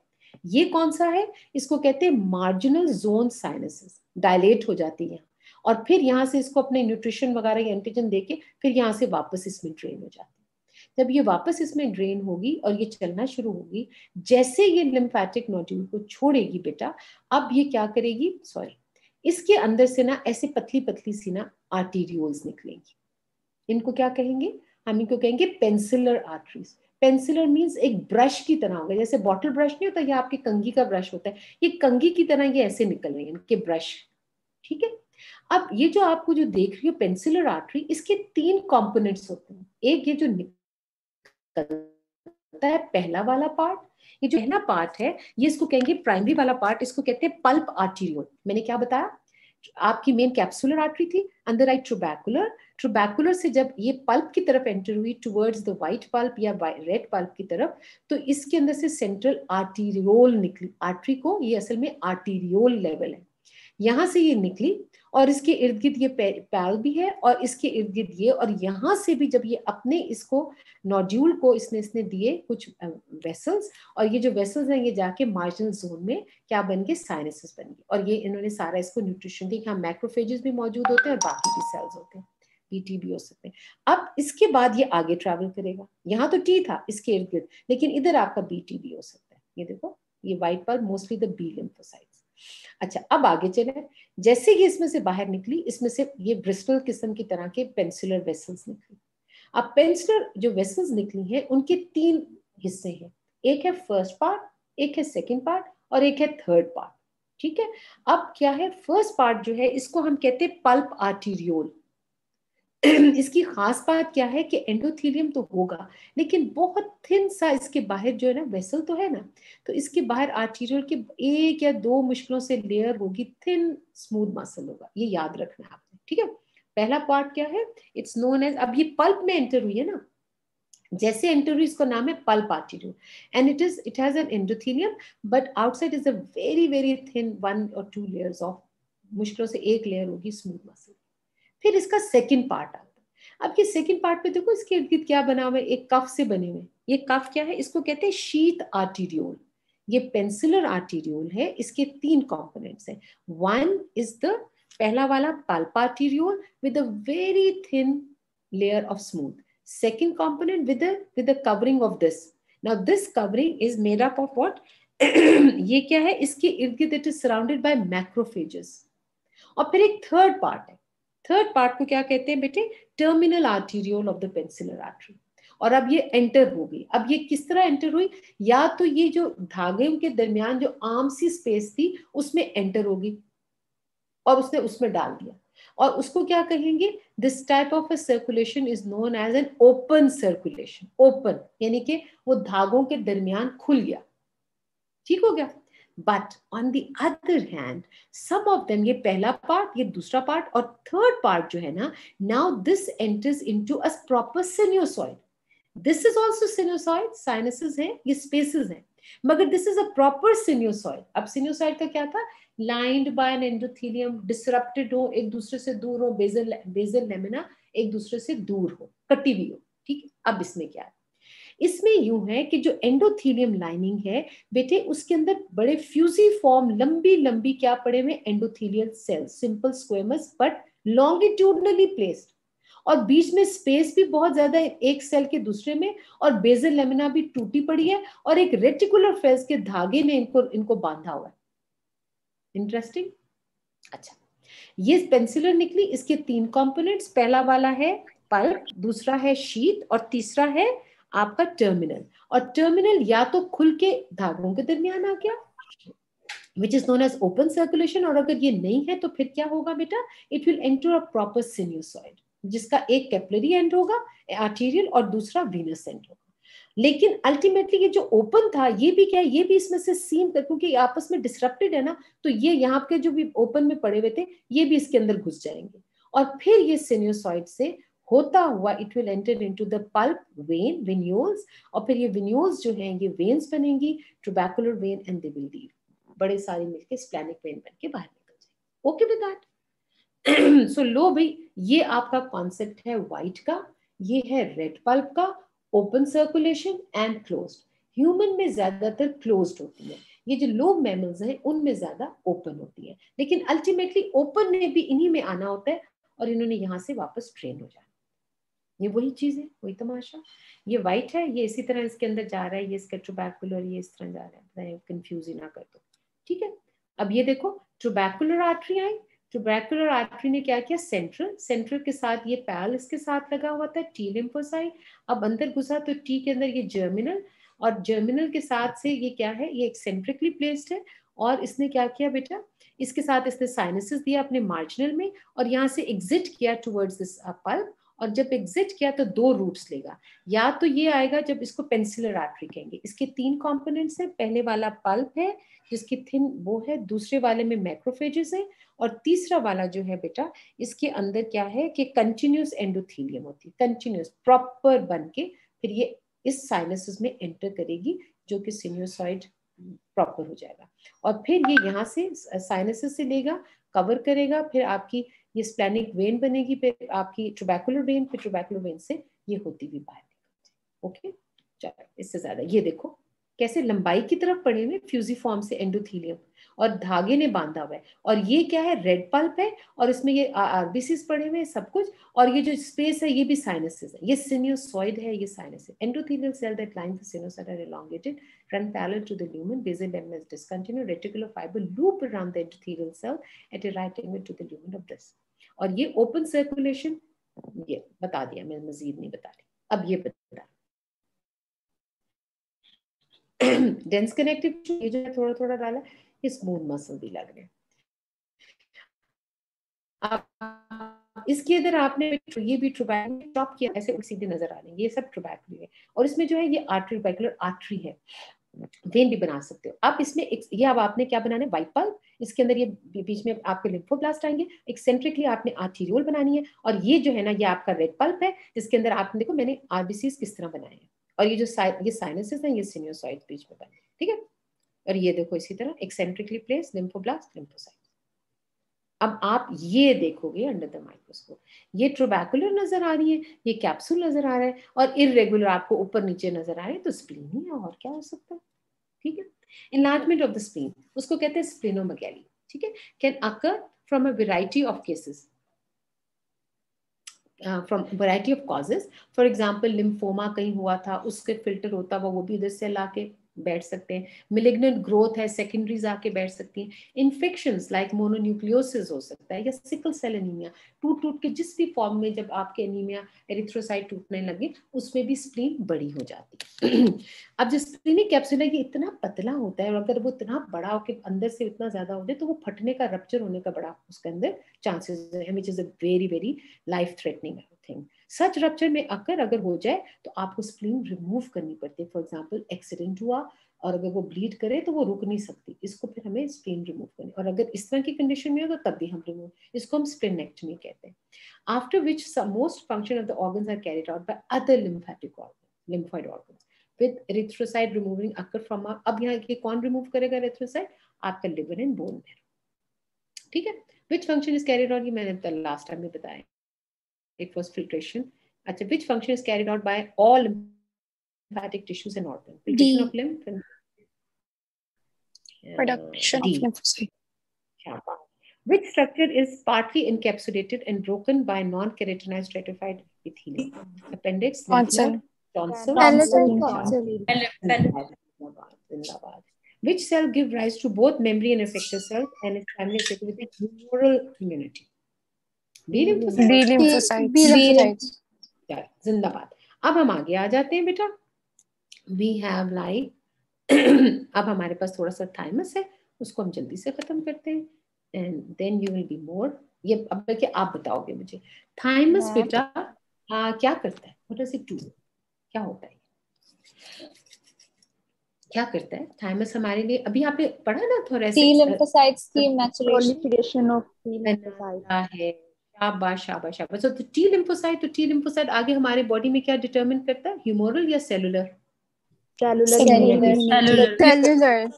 ये कौन सा है, इसको कहते हैं मार्जिनल जोन साइनसेस, डायलेट हो जाती है और फिर यहाँ से इसको अपने न्यूट्रिशन वगैरह एंटीजन देके फिर यहाँ से वापस इसमें ड्रेन हो जाती है। जब ये वापस इसमें ड्रेन होगी और ये चलना शुरू होगी, जैसे ये लिम्फेटिक नोड्यूल को छोड़ेगी बेटा, अब ये क्या करेगी, सॉरी, इसके अंदर से ना ऐसे पतली पतली सी ना आर्टीरियोल्स निकलेंगी। इनको क्या कहेंगे, हम इनको कहेंगे पेंसिलर आर्टरीज। पेंसिलर मींस एक ब्रश की तरह होगा, जैसे बॉटल ब्रश नहीं होता, ये आपके कंघी का ब्रश होता है, ये कंघी की तरह ये ऐसे निकल रहे हैं इनके ब्रश, ठीक है। अब ये जो आपको जो देख रही हो पेंसिलर आर्टरी, इसके 3 कंपोनेंट्स होते हैं। एक ये जो निकलता है पहला वाला पार्ट, ये जो पहला पार्ट है ये इसको कहेंगे प्राइमरी वाला पार्ट, इसको कहते हैं पल्प आर्टीरियोल। मैंने क्या बताया, आपकी मेन कैप्सुलर आर्टरी थी, अंदर आई ट्यूबैकुलर, ट्यूबैकुलर से जब ये पल्प की तरफ एंटर हुई टुवर्ड्स द व्हाइट पल्प या रेड पल्प की तरफ, तो इसके अंदर से सेंट्रल आर्टीरियोल निकली। आर्टरी को ये असल में आर्टीरियोल लेवल है, यहाँ से ये निकली और इसके इर्द गिर्द ये पैल भी है और इसके इर्द गिर्द ये, और यहाँ से भी जब ये अपने इसको नोड्यूल को इसने दिए कुछ वेसल्स, और ये जो वेसल्स हैं ये जाके मार्जिनल जोन में क्या बन गए, साइनसेस बन गए, और ये इन्होंने सारा इसको न्यूट्रिशन दी। यहाँ मैक्रोफेजेस भी मौजूद होते हैं और बाकी भी सेल्स होते हैं, पीटी भी हो सकते हैं। अब इसके बाद ये आगे ट्रैवल करेगा, यहाँ तो टी था इसके इर्द गिर्द, लेकिन इधर आपका बीटी भी हो सकता है। ये देखो ये white pulp mostly the B lymphocytes. अच्छा अब आगे चले, जैसे ये इसमें से बाहर निकली, इसमें से ये ब्रिस्टल किस्म की तरह के पेंसिलर वेसल्स निकली। अब पेंसिलर जो वेसल्स निकली हैं उनके 3 हिस्से हैं, एक है फर्स्ट पार्ट, एक है सेकंड पार्ट और एक है थर्ड पार्ट, ठीक है। अब क्या है, फर्स्ट पार्ट जो है इसको हम कहते हैं पल्प आर्टीरियोल। इसकी खास बात क्या है कि एंडोथेलियम तो होगा लेकिन बहुत थिन सा इसके बाहर जो है ना वेसल तो है ना, तो इसके बाहर आर्टीरियल के 1 या 2 मुश्किलों से लेयर होगी, थिन स्मूथ मसल होगा, ये याद रखना आपने, ठीक है। पहला पार्ट क्या है, इट्स नोन एज, अब ये पल्प में एंटर हुई है ना, जैसे एंटर हुई इसका नाम है pulp arterial and it has N endothelium but outside is a very very thin 1 or 2 layers of, मुश्किलों से 1 लेयर होगी स्मूथ मसल। फिर इसका सेकंड पार्ट आता है। अब ये सेकंड पार्ट पे देखो इसके इर्द गिर्द क्या बना हुआ है, एक कफ से बने हुए, ये कफ क्या है, इसको कहते हैं शीथ आर्टीरियोल। ये पेंसिलर आर्टीरियोल है, इसके 3 कंपोनेंट्स हैं। 1 इज द पहला वाला pulp arteriole with a very thin layer of smooth. Second component with a covering of this. Now this covering is made up of what? ये क्या है? इसके इर्द गिर्द it is surrounded by macrophages. और फिर एक थर्ड पार्ट है. थर्ड पार्ट को क्या कहते हैं बेटे? Terminal arteriole of the penicillar artery. और अब ये एंटर हो गई. अब ये किस तरह एंटर हुई? या तो ये जो धागे के दरमियान जो आर्म सी स्पेस थी उसमें एंटर होगी और उसने उसमें डाल दिया. और उसको क्या कहेंगे? This type of a circulation is known as an open circulation. Open यानी कि वो धागों के दरमियान खुल गया. ठीक हो गया. But on the other hand some of them, ये पहला पार्ट, ये दूसरा पार्ट और थर्ड पार्ट जो है ना, now this enters into a proper sinusoid. This is also sinusoid. Sinuses है, ये स्पेसेस हैं, मगर this is a proper sinusoid. अब सिन्यूसॉइड का क्या था? Lined by an endothelium, disrupted हो, एक दूसरे से दूर हो, बेजल लेमिना एक दूसरे से दूर हो, कटी हुई हो. ठीक है. अब इसमें क्या है? इसमें यूं है कि जो एंडोथेलियम लाइनिंग है बेटे, उसके अंदर बड़े फ्यूजिफॉर्म लंबी लंबी क्या पड़े हुए? Endothelial cells, simple squamous but longitudinally placed. और बीच में स्पेस भी बहुत ज्यादा है एक सेल के दूसरे में, और बेजल लेमिना भी टूटी पड़ी है, और एक रेटिकुलर फेल्स के धागे ने इनको बांधा हुआ है. इंटरेस्टिंग. अच्छा, ये पेंसिलर निकली. इसके 3 कंपोनेंट्स. पहला वाला है पल्प, दूसरा है शीट और तीसरा है आपका टर्मिनल. और टर्मिनल या तो खुल के धागों के दरमियान आ गया, which is known as open circulation. और अगर ये नहीं है तो फिर क्या होगा बेटा? It will enter a proper sinusoid, जिसका एक कैपिलरी एंड होगा आर्टीरियल और दूसरा वीनस एंड होगा. लेकिन अल्टीमेटली ये जो ओपन था, ये भी क्या है? ये भी इसमें से सीम कर, क्योंकि आपस में डिसरप्टेड है ना, तो ये यहाँ के जो भी ओपन में पड़े हुए थे ये भी इसके अंदर घुस जाएंगे. और फिर ये सिन्यूसॉइड से होता हुआ it will enter into the pulp vein, venules. और फिर ये वेन्यूल्स जो हैं ये वेन्स बनेंगी, trabecular vein, and they will leave. बड़े सारे मिलके स्प्लैनिक वेन बन के बाहर निकल जाए. Okay with that? सो लो भाई, ये आपका कॉन्सेप्ट है व्हाइट का, ये है रेड पल्प का. Open circulation and closed. Human में ज्यादातर क्लोज्ड होती है, ये जो लोब मैमल्स हैं उनमें ज्यादा ओपन होती है. लेकिन अल्टीमेटली ओपन ने भी इन्हीं में आना होता है, और इन्होंने यहाँ से वापस ट्रेन हो जाना. ये वही चीज है, वही तमाशा. ये व्हाइट है, ये इसी तरह इसके अंदर जा रहा है, ये इसका ट्यूबैकुलर, ये इस तरह जा रहा है. कंफ्यूज ही ना कर दो. ठीक है. अब ये देखो, ट्यूबैकुलर आर्टरी आई. ट्यूबैकुलर आर्टरी ने क्या किया? सेंट्रल के साथ ये पैल इसके साथ लगा हुआ था, टी लिम्फोसाइट. अब अंदर घुसा तो टी के अंदर ये जर्मिनल, और जर्मिनल के साथ से ये क्या है? ये एक्सेंट्रिकली प्लेस्ड है. और इसने क्या किया बेटा? इसके साथ इसने साइनसेस दिया अपने मार्जिनल में, और यहाँ से एग्जिट किया टुवर्ड्स दिस पल्प. और जब एग्जिट किया तो 2 रूट्स लेगा. या तो ये आएगा, जब इसको पेंसिलर आर्टरी कहेंगे. इसके 3 कंपोनेंट्स हैं. पहले वाला पल्प है जिसकी थिन वो है, दूसरे वाले में मैक्रोफेजेस है, और तीसरा वाला जो है बेटा, इसके अंदर क्या है कि कंटिन्यूस एंडोथेलियम होती है, कंटिन्यूस प्रॉपर बन के फिर ये इस साइनसेस में एंटर करेगी, जो कि सिन्यूसॉइड प्रॉपर हो जाएगा. और फिर ये यहाँ से साइनसेस से लेगा, कवर करेगा, फिर आपकी ये स्प्लैनिक वेन बनेगी, फिर आपकी ट्यूबैकुलर वेन, फिर ट्यूबैकुलर वेन से ये होती हुई बाहर निकलती. ओके, चलो इससे ज्यादा ये देखो कैसे लंबाई की तरफ पड़े हुए फ्यूजिफॉर्म से एंडोथेलियम, और धागे ने बांधा हुआ है. और ये क्या है? रेड पल्प है, और इसमें ये आरबीसीज पड़े हुए हैं सब कुछ. और ये जो स्पेस है ये भी साइनसेस है, ये सिन्यूसॉइड है, ये साइनस है. Endothelial cell that line the sinusoid are elongated, run parallel to the lumen, basal lemma is discontinuous, reticular fiber loop around the endothelial cell at a right angle to the lumen of this. और ये open circulation ये बता दिया, मैं मजीद नहीं बता रही. अब ये बता डेंस कनेक्टिव टिश्यू, ये जो है थोड़ा थोड़ा डाला, ये स्मूथ मसल भी लग रहे हैं. आप इसके अंदर आपने ये भी ट्यूबैकुलर टॉप किया, ऐसे सीधे नजर आ रहे हैं, ये सब ट्यूबैकुलर है. और इसमें जो है ये आर्टरी, ट्यूबैकुलर आर्टरी है. वेन भी बना सकते हो आप इसमें. ये अब आपने क्या बनाना है? White pulp. इसके अंदर ये बीच में आपके लिम्फोब्लास्ट आएंगे. एक्सेंट्रिकली आपने आर्टीरियोल बनानी है. और ये जो है ना, ये आपका रेड पल्प है, जिसके अंदर आपने देखो मैंने आरबीसीज किस तरह बनाए हैं. और ये जो ये साइनसेस हैं, ये सिन्यूसॉइड बीच में बने. ठीक है. और ये देखो इसी तरह एक्सेंट्रिकली प्लेस लिम्फोब्लास्ट, लिम्फोसाइट. अब आप ये देखोगे अंडर द माइक्रोस्कोप, ये ट्यूबैकुलर नजर आ रही है, ये कैप्सूल नजर आ रहा है, और इररेगुलर आपको ऊपर नीचे नजर आ रहे हैं. तो स्प्लीन ही है, और क्या हो सकता है. ठीक है. enlargement of the spleen, उसको कहते हैं स्प्लीनोमेगैली. ठीक है. Can occur from a variety of cases, from variety of causes. For example, lymphoma कहीं हुआ था, उसके फिल्टर होता हुआ वो भी उधर से लाके बैठ सकते हैं. मिलिग्नेंट ग्रोथ है, सेकेंडरीज आके बैठ सकती हैं. इन्फेक्शंस लाइक मोनोन्यूक्लियोसिस हो सकता है, या सिकल सेल एनीमिया, टूट के जिस भी फॉर्म में जब आपके एनीमिया एरिथ्रोसाइट टूटने लगे उसमें भी स्प्लीन बड़ी हो जाती है. अब जो स्प्लीनिक कैप्सूल है ये इतना पतला होता है, और अगर वो इतना बड़ा होकर अंदर से इतना ज्यादा हो जाए तो वो फटने का, रप्चर होने का बड़ा उसके अंदर चांसेस है, which is a very very life threatening thing. Such rupture में अगर हो जाए तो आपको स्प्लीन रिमूव करनी पड़ती है. फॉर एग्जांपल एक्सीडेंट हुआ और अगर वो ब्लीड करे तो वो रुक नहीं सकती, इसको फिर हमें स्प्लीन रिमूव करनी. और अगर इस तरह की कंडीशन में हो तो तब भी हम रिमूव, इसको हम स्प्लीनेक्टमी कहते हैं. After which most function of the organs are carried out by other lymphatic organ, lymphoid organs with erythrocyte removing occur from. अब यहाँ ये कौन रिमूव करेगा एरिथ्रोसाइट? आपका लिवर एंड बोन मैरो. ठीक है. Which function is carried out, ये मैंने लास्ट टाइम में बताया. It was filtration. अच्छा, which function is carried out by all lymphatic tissues and organs? Filtration of lymph and production of lymphocyte. Which structure is partly encapsulated and broken by non-keratinized ratified epithelium? Appendix, Tonsil. Which cell give rise to both memory and effector cells and is primarily associated with the humoral immunity? B lymphocytes. जिंदाबाद. अब हम आगे आ जाते हैं बेटा. We have like अब हमारे पास थोड़ा सा थाइमस है, उसको हम जल्दी से खत्म करते हैं. And then you will be more. ये अब बल्कि आप बताओगे मुझे. थाइमस बेटा क्या करता है? What does it do? क्या होता है? क्या करता है थाइमस हमारे लिए? अभी आपने पढ़ा ना थोड़ा T lymphocytes की maturation of T lymphocytes है. शाबाश शाबाश शाबाश. तो टी लिम्फोसाइट आगे हमारे बॉडी में क्या डिटरमिन करता है? ह्यूमोरल या सेलुलर? cellular.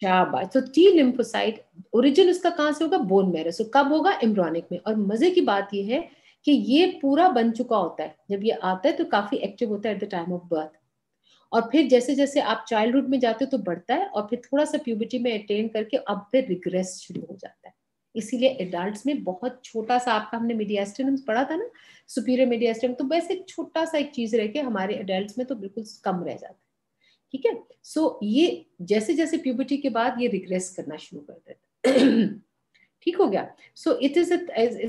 शाबाश. तो टी लिम्फोसाइट ओरिजिन उसका कहां से होगा? Bone marrow. सो कब होगा? एम्ब्रियोनिक में. और मजे की बात ये है कि ये पूरा बन चुका होता है. जब ये आता है तो काफी एक्टिव होता है at the time of birth, और फिर जैसे जैसे आप चाइल्डहुड में जाते हो तो बढ़ता है, और फिर थोड़ा सा प्यूबर्टी में अटेन करके अब फिर रिग्रेस शुरू हो जाता है. इसीलिए एडल्ट्स में बहुत छोटा सा, आपका हमने मीडियास्टिनम पढ़ा था ना, सुपीरियर मीडियास्टिनम, तो वैसे छोटा सा एक चीज रह के हमारे एडल्ट्स में तो बिल्कुल कम रह जाता है. ठीक है. सो ये जैसे जैसे प्यूबर्टी के बाद ये रिग्रेस करना शुरू कर देता है. ठीक हो गया. So it is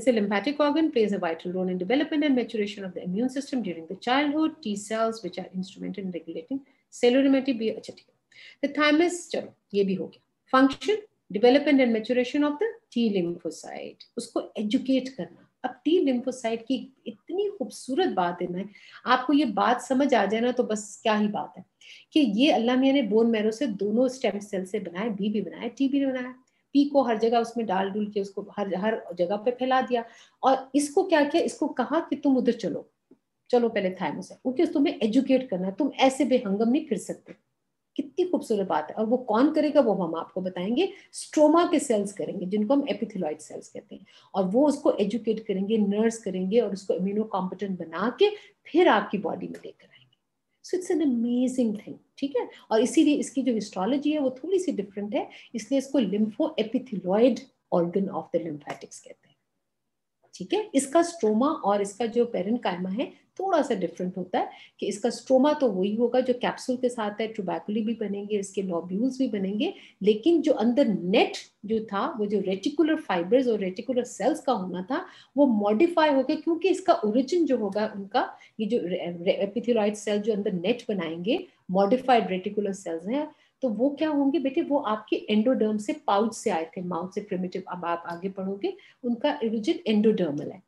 a lymphatic organ, plays a vital role in development and maturation of the immune system during the childhood. T cells which are instrumental in regulating cellular immunity भी. अच्छा ठीक है. The thymus, चलो ये भी हो गया. Function, development and maturation of the T lymphocyte, उसको educate करना. अब T lymphocyte की इतनी खूबसूरत बात है ना, आपको ये बात समझ आ जाए ना तो बस क्या ही बात है कि ये अल्लाह मियां ने बोन मैरो से दोनों स्टेम सेल से बनाया, बी भी बनाया, टी भी बनाया. पी को हर जगह उसमें डाल डूल के उसको हर जगह पे फैला दिया, और इसको क्या किया? इसको कहा कि तुम उधर चलो पहले थाइमस है, क्योंकि तुम्हें एजुकेट करना है, तुम ऐसे बेहंगम नहीं फिर सकते. कितनी खूबसूरत बात है. और वो कौन करेगा? वो हम आपको बताएंगे. स्ट्रोमा के सेल्स करेंगे, जिनको हम एपिथेलॉइड सेल्स कहते हैं, और वो उसको एजुकेट करेंगे, नर्स करेंगे, और उसको इम्यूनो कॉम्पिटेंट बना के फिर आपकी बॉडी में लेकर आएंगे. So it's an amazing thing. ठीक है. और इसीलिए इसकी जो हिस्टोलॉजी है वो थोड़ी सी डिफरेंट है, इसलिए इसको lympho epithelioid organ of the lymphatics कहते हैं. ठीक है. इसका स्ट्रोमा और इसका जो पेरेन्काइमा है थोड़ा सा डिफरेंट होता है, कि इसका स्ट्रोमा तो वही होगा जो कैप्सूल के साथ है, ट्यूबैकुली भी बनेंगे, इसके लॉब्यूल्स भी बनेंगे, लेकिन जो अंदर नेट जो था, वो जो रेटिकुलर फाइबर्स और रेटिकुलर सेल्स का होना था, वो मॉडिफाई हो गया, क्योंकि इसका ओरिजिन जो होगा उनका, ये जो एपिथेलॉइड सेल जो अंदर नेट बनाएंगे, मॉडिफाइड रेटिकुलर सेल्स हैं, तो वो क्या होंगे बेटे? वो आपके एंडोडर्म से, पाउच से आए थे, माउथ से प्रिमिटिव. अब आप आगे पढ़ोगे उनका ओरिजिन एंडोडर्मल है,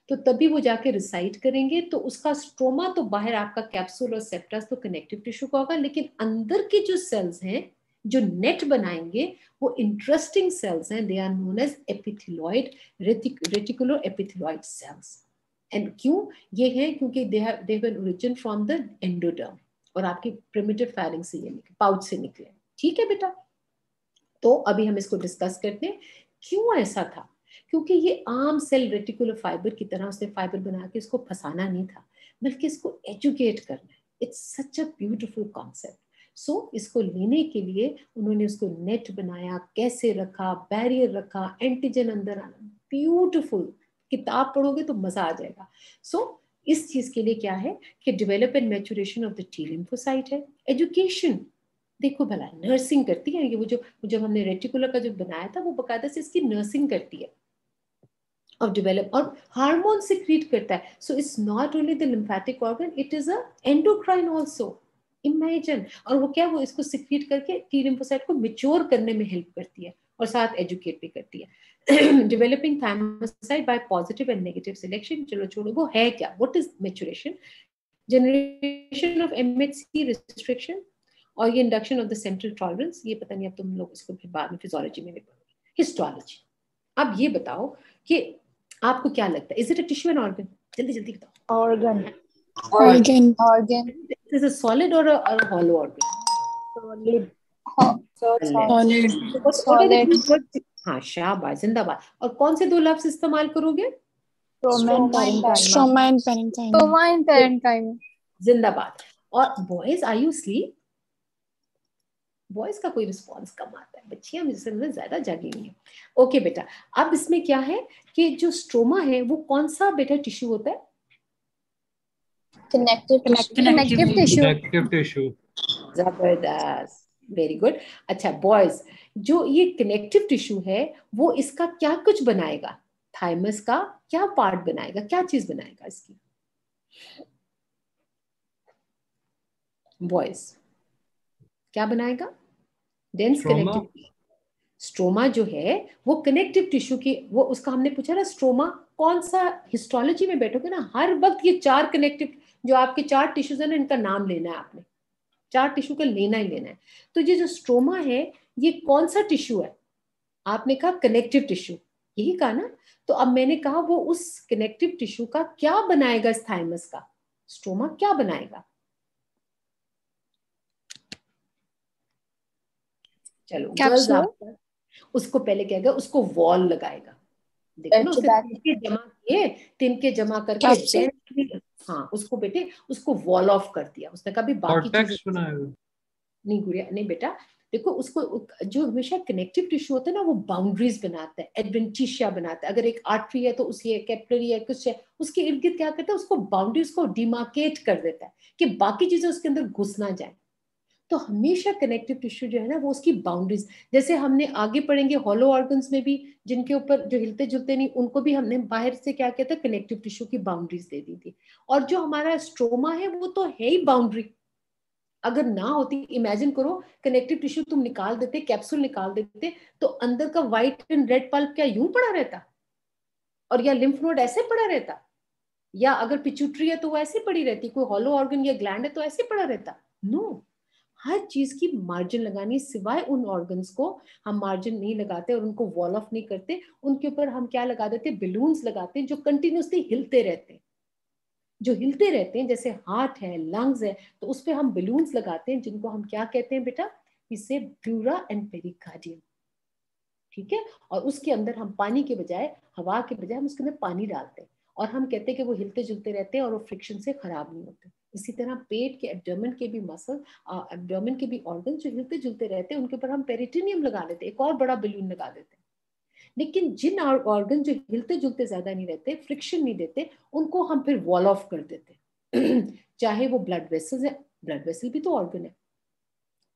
तो तभी वो जाके रिसाइड करेंगे. तो उसका स्ट्रोमा तो बाहर आपका कैप्सूल और सेप्टस तो कनेक्टिव टिश्यू का होगा, लेकिन अंदर के जो सेल्स हैं जो नेट बनाएंगे वो इंटरेस्टिंग सेल्स हैं. They are known as epithelioid, reticular epithelioid cells. And क्यों ये है? क्योंकि they have an origin from the endoderm, और आपकी प्रिमिटिव फायरिंग से ये निकले, पाउच से निकले. ठीक है बेटा. तो अभी हम इसको डिस्कस करते हैं क्यों ऐसा था. क्योंकि ये आम सेल रेटिकुलर फाइबर की तरह उसने फाइबर बना के इसको फंसाना नहीं था, बल्कि इसको एजुकेट करना है. It's such a beautiful concept. So इसको लेने के लिए उन्होंने उसको नेट बनाया, कैसे रखा, बैरियर रखा, एंटीजन अंदर आना, ब्यूटीफुल, किताब पढ़ोगे तो मजा आ जाएगा। सो इस चीज के लिए क्या है कि develop and maturation of the T lymphocyte है। एजुकेशन, देखो भला नर्सिंग करती है ये, वो जो जब हमने रेटिकुलर का जो बनाया था वो बकायदा से इसकी नर्सिंग करती है और डेवलप, और हार्मोन सिक्रीट करता है। So it's not only the lymphatic organ, it is a endocrine also, imagine. और वो क्या, वो इसको सिक्रीट करके टी लिम्फोसाइट को मैच्योर करने में हेल्प करती है और साथ एजुकेट भी करती है। Developing thymocyte by positive and negative selection, चलो छोड़ो वो है क्या, what is maturation, generation of MHC restriction और ये induction of the central tolerance, ये पता नहीं अब तुम लोग इसको फिर बाद में फिजियोलॉजी में भी पढ़ोगे। हिस्टोलॉजी, अब ये बताओ कि आपको क्या लगता है, is it a tissue and organ, जल्दी जल्दी बताओ। Organ. Organ. Is it a solid or a hollow organ? Solid. Solid. हाँ शाबाश, जिंदाबाद। और कौन से दो लफ्ज इस्तेमाल करोगे? Stroma and parenchyma. Stroma and parenchyma. Stoma and parenchyma. जिंदाबाद। और boys, are you sleep? Boys का कोई रिस्पॉन्स कम आता है, बच्चियां मुझसे ज्यादा जागी हुई है। ओके बेटा, अब इसमें क्या है कि जो स्ट्रोमा है वो कौन सा बेटा टिश्यू होता है? Connective tissue. जबरदस्त, वेरी गुड। अच्छा बॉयज, जो ये कनेक्टिव टिश्यू है वो इसका क्या कुछ बनाएगा, थाइमस का क्या पार्ट बनाएगा, क्या चीज बनाएगा इसकी? बॉयज क्या बनाएगा? डेंस कनेक्टिव स्ट्रोमा जो है वो कनेक्टिव टिश्यू की, वो उसका हमने पूछा ना स्ट्रोमा कौन सा, हिस्टोलॉजी में बैठोगे ना हर वक्त ये चार कनेक्टिव जो आपके चार टिश्यूज है ना, इनका नाम लेना है आपने, चार टिश्यू का लेना ही लेना है। तो ये जो स्ट्रोमा है ये कौन सा टिश्यू है? आपने कहा कनेक्टिव टिश्यू, यही कहा ना। तो अब मैंने कहा वो उस कनेक्टिव टिश्यू का क्या बनाएगा, इस थाइमस का स्ट्रोमा क्या बनाएगा? चलो गर्ल्स, आप उसको पहले क्या, उसको वॉल लगाएगा, देखो ना उसने तिनके जमा करके हाँ उसको बेटे उसको वॉल ऑफ कर दिया उसने, कभी बाकी नहीं गुड़िया नहीं बेटा, देखो उसको जो हमेशा कनेक्टिव टिश्यू होता है ना वो बाउंड्रीज बनाता है, एडवेंटिशिया बनाता है। अगर एक आर्टरी है तो उसी कैपिलरी है कुछ है, उसके इर्द गिर्द क्या करता है, उसको बाउंड्रीज को डिमार्केट कर देता है कि बाकी चीजें उसके अंदर घुस ना जाए। तो हमेशा कनेक्टिव टिश्यू जो है ना वो उसकी बाउंड्रीज, जैसे हमने आगे पढ़ेंगे हॉलो ऑर्गन्स में भी जिनके ऊपर जो हिलते जुलते नहीं, उनको भी हमने बाहर से क्या कहते हैं कनेक्टिव टिश्यू की बाउंड्रीज दे दी थी। और जो हमारा स्ट्रोमा है वो तो है ही बाउंड्री, अगर ना होती, इमेजिन करो कनेक्टिव टिश्यू तुम निकाल देते, कैप्सूल निकाल देते, तो अंदर का व्हाइट एंड रेड पल्प क्या यूं पड़ा रहता, और या लिम्फ नोड ऐसे पड़ा रहता, या अगर पिट्यूटरी है तो वो ऐसे पड़ी रहती, कोई हॉलो ऑर्गन या ग्लैंड है तो ऐसे पड़ा रहता? नो, हर चीज की मार्जिन लगानी, सिवाय उन ऑर्गन्स को हम मार्जिन नहीं लगाते और उनको वॉल ऑफ नहीं करते, उनके ऊपर हम क्या लगा देते, बलून्स लगाते हैं जो कंटिन्यूसली हिलते रहते हैं, जो हिलते रहते हैं, जैसे हार्ट है, लंग्स है, तो उस पर हम बलून्स लगाते हैं जिनको हम क्या कहते हैं बेटा, इसे प्लूरा एंड पेरिकार्डियम, ठीक है। और उसके अंदर हम पानी के बजाय, हवा के बजाय हम उसके अंदर पानी डालते हैं और हम कहते हैं कि वो हिलते जुलते रहते हैं और वो फ्रिक्शन से खराब नहीं होते। इसी तरह पेट के एब्डोमेन के भी मसल, एब्डोमेन के भी ऑर्गन जो हिलते जुलते रहते हैं उनके ऊपर हम पेरिटोनियम लगा लेते हैं, एक और बड़ा बलून लगा देते हैं। लेकिन जिन ऑर्गन जो हिलते जुलते ज्यादा नहीं रहते, फ्रिक्शन नहीं देते, उनको हम फिर वॉल ऑफ कर देते। चाहे वो ब्लड वेसल्स है, ब्लड वेसल भी तो ऑर्गन है,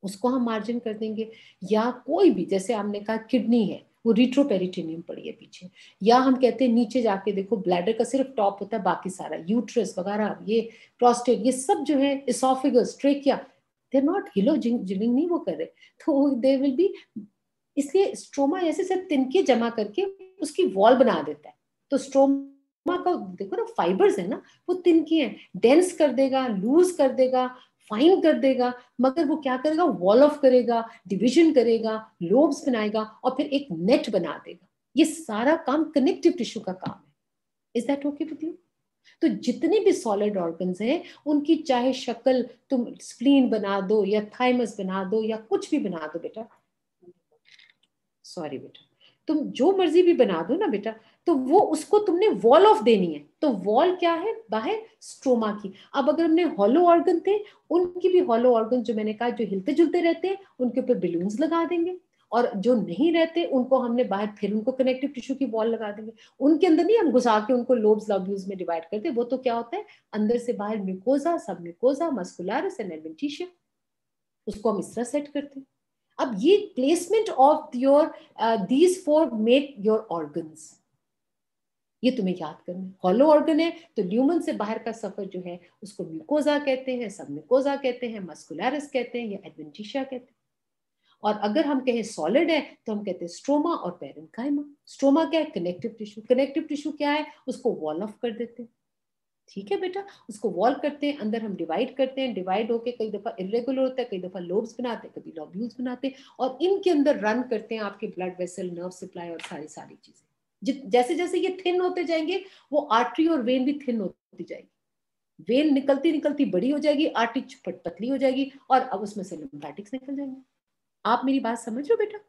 उसको हम मार्जिन कर देंगे, या कोई भी, जैसे हमने कहा किडनी है वो रिट्रोपेरिटोनियम पड़ी है पीछे, या हम कहते हैं नीचे जाके देखो ब्लैडर का सिर्फ टॉप होता है, बाकी सारा यूट्रस वगैरह, ये प्रोस्टेट, ये सब जो है, oesophagus, trachea, they are not हिलो जिलिंग नहीं वो कर रहे, तो दे विल बी, इसलिए स्ट्रोमा ऐसे से तिनके जमा करके उसकी वॉल बना देता है। तो स्ट्रोमा का देखो ना फाइबर्स है ना वो तिनके हैं, डेंस कर देगा, लूज कर देगा, फाइन कर देगा, मगर वो क्या करेगा, वॉल ऑफ करेगा, डिवीजन करेगा, लोब्स बनाएगा और फिर एक नेट बना देगा। ये सारा काम कनेक्टिव टिश्यू का काम है। Is that okay with you? तो जितने भी सॉलिड ऑर्गन्स हैं उनकी चाहे शक्ल तुम स्प्लीन बना दो या थाइमस बना दो या कुछ भी बना दो बेटा, सॉरी बेटा, तुम जो मर्जी भी बना दो ना बेटा, तो वो उसको तुमने वॉल ऑफ देनी है। तो वॉल क्या है? बाहर स्ट्रोमा की। अब अगर हमने हॉलो ऑर्गन थे, उनकी भी हॉलो ऑर्गन जो मैंने कहा जो हिलते जुलते रहते हैं, उनके ऊपर बलून्स लगा देंगे, और जो नहीं रहते उनको हमने बाहर फिर उनको कनेक्टिव टिश्यू की वॉल लगा देंगे। उनके अंदर नहीं हम घुसा के उनको लोब्स लॉब्यूल्स में डिवाइड करते, वो तो क्या होता है, अंदर से बाहर म्यूकोजा, सब म्यूकोजा, मस्कुलरिस एंड एडवेंटिशिया, उसको हम इस तरह सेट करते हैं। अब ये placement of your these four make your organs, ये तुम्हें याद करना है। हॉलो ऑर्गन है तो ल्यूमन से बाहर का सफर जो है उसको म्यूकोजा कहते हैं, सब म्यूकोजा कहते हैं, मस्कुलरिस कहते हैं या एडवेंटिशिया कहते हैं। और अगर हम कहें सॉलिड है तो हम कहते हैं स्ट्रोमा और पेरेन्काइमा। स्ट्रोमा क्या है? Connective tissue. कनेक्टिव टिश्यू क्या है? उसको वॉल ऑफ कर देते हैं, ठीक है बेटा, उसको वॉल करते हैं, अंदर हम डिवाइड करते हैं, डिवाइड होके कई दफा इरेगुलर होता है, कई दफा लोब्स बनाते हैं, कभी लॉब्यूल्स बनाते हैं, और इनके अंदर रन करते हैं आपके ब्लड वेसल, नर्व सप्लाई और सारी सारी चीजें। जैसे जैसे ये थिन होते जाएंगे, वो आर्टरी और वेन भी थिन होती जाएगी। वेन निकलती निकलती बड़ी हो जाएगी, आर्टरी पतली हो जाएगी, और अब उसमें से लिम्फेटिक्स निकल जाएंगे। आप मेरी बात समझ रहे हो बेटा?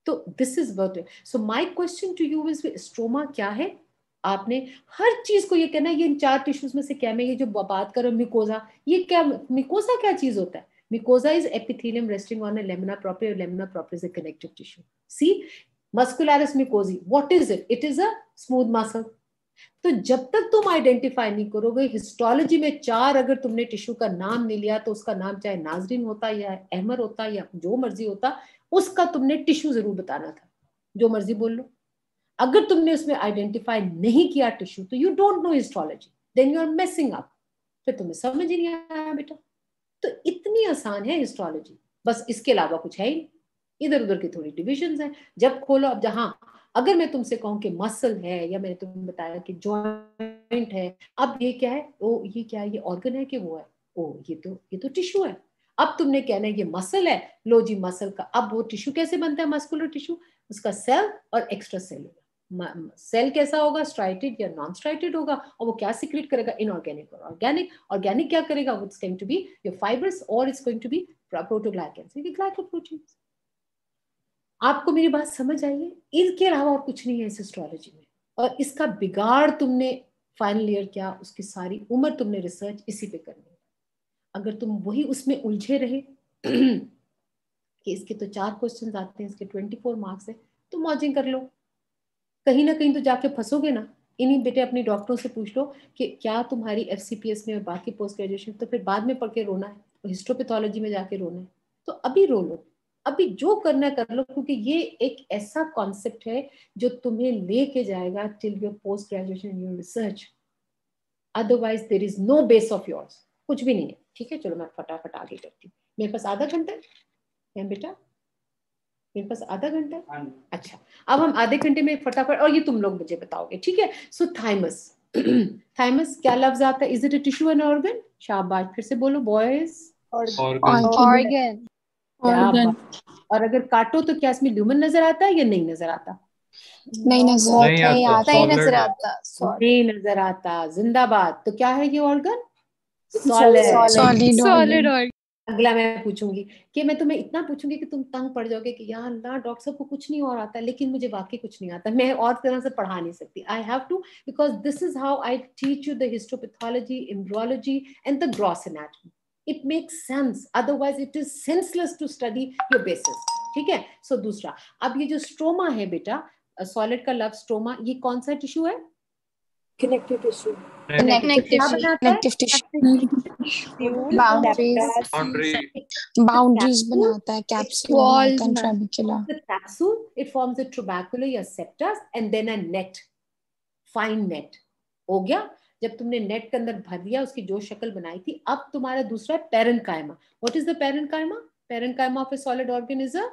तो this is what, so my question to you is stroma क्या है? आपने हर चीज को ये कहना है, ये इन 4 टिश्यूज में से क्या, मैं ये जो बात कर रहा हूं म्यूकोजा, ये क्या, म्यूकोजा क्या चीज होता है? Mucosa is epithelium resting on a lamina propria, lamina propria is a connective tissue. See, muscularis mucosae, what is it? It is a smooth muscle. तो जब तक तुम आइडेंटिफाई नहीं करोगे, हिस्टोलॉजी में 4 अगर तुमने टिश्यू का नाम नहीं लिया, तो उसका नाम चाहे नाजरीन होता या अहमर होता या जो मर्जी होता, उसका तुमने टिश्यू जरूर बताना था, जो मर्जी बोल लो। अगर तुमने उसमें आइडेंटिफाई नहीं किया टिश्यू, तो you don't know histology, then you are messing up, फिर तुम्हें समझ ही नहीं आया बेटा। तो इतनी आसान है हिस्टोलॉजी, बस इसके अलावा कुछ है ही। इधर उधर की थोड़ी डिविजन्स हैं, जब खोलो। अब जहां अगर मैं तुमसे कहूं कि मसल है, या मैंने तुम्हें बताया कि जॉइंट है, अब ये क्या है? ओ ये क्या है? ये ऑर्गन है कि वो है? ओ ये तो टिश्यू है। अब तुमने कहना है ये मसल है, लो जी मसल का। अब वो टिश्यू कैसे बनता है? मस्कुलर टिश्यू, उसका सेल और एक्स्ट्रा सेलुलर। सेल कैसा होगा? स्ट्राइटेड या नॉन स्ट्राइटेड होगा, और वो क्या सिक्रेट करेगा? इनऑर्गेनिक और ऑर्गेनिक। ऑर्गेनिक क्या करेगा? It's going to be your fibres, और it's going to be proteoglycans, ये ग्लाइकोप्रोटीन्स। आपको मेरी बात समझ आई है? इसके अलावा और कुछ नहीं है इस एस्ट्रोलॉजी में, और इसका बिगाड़ तुमने फाइनल ईयर क्या, उसकी सारी उम्र तुमने रिसर्च इसी पे करनी है। अगर तुम वही उसमें उलझे रहे कि इसके तो 4 क्वेश्चन आते हैं, इसके 24 मार्क्स है, तो मौजिंग कर लो, कहीं ना कहीं तो जाके फंसोगे ना। इन्हीं बेटे अपने डॉक्टरों से पूछ लो कि क्या तुम्हारी FCPS में और बाकी पोस्ट ग्रेजुएशन, तो फिर बाद में पढ़ के रोना है, तो हिस्टोपैथोलॉजी में जाके रोना है, तो अभी रो लो, अभी जो करना है कर लो, क्योंकि ये एक ऐसा कॉन्सेप्ट है जो तुम्हें लेके जाएगा till your post graduation your research. Otherwise there is no base of yours, कुछ भी नहीं है। ठीक है, चलो मैं फटाफट आगे करती हूँ। मेरे पास आधा घंटा है बेटा, मेरे पास आधा घंटा है। अच्छा, अब हम आधे घंटे में फटाफट, और ये तुम लोग मुझे बताओगे, ठीक है? सो थाइमस, थाइमस क्या लफ्ज आता है? Is it a tissue and organ? शाबाश, फिर से बोलो बॉयज। ऑर्गन। ऑर्गन। और अगर काटो तो क्या इसमें ल्यूमन नजर आता है या नहीं नजर आता? नहीं नजर नहीं आता, नहीं नजर सॉलिड है। आता। नहीं नजर आता, जिंदाबाद। तो क्या है ये organ? Solid. Solid solid organ. Organ. अगला मैं पूछूंगी कि मैं तुम्हें इतना पूछूंगी कि तुम तंग पड़ जाओगे कि यार अल्लाह डॉक्टर साहब को कुछ नहीं और आता, लेकिन मुझे वाकई कुछ नहीं आता, मैं और तरह से पढ़ा नहीं सकती। I have to, because this is how I teach you the histopathology, embryology and the gross anatomy. It makes sense, otherwise it is senseless to study your basis. ठीक है, सो दूसरा, अब ये जो स्ट्रोमा है बेटा, सॉलिड का लव स्ट्रोमा, ये कौन सा टिश्यू है? Connective tissue. कनेक्टिव। क्या tissue. बनाता है? Connective tissue Boundaries. Boundary. Boundaries बनाता है, कैप्सूल Walls बनाता है, में। ट्राबेक्युला। The capsule, it forms a tubercular या septus and then a net, fine net। हो गया? जब तुमने नेट के अंदर भर दिया, उसकी जो शक्ल बनाई थी, अब तुम्हारा दूसरा parenchyma. What is the parenchyma? Parenchyma of a solid organ is a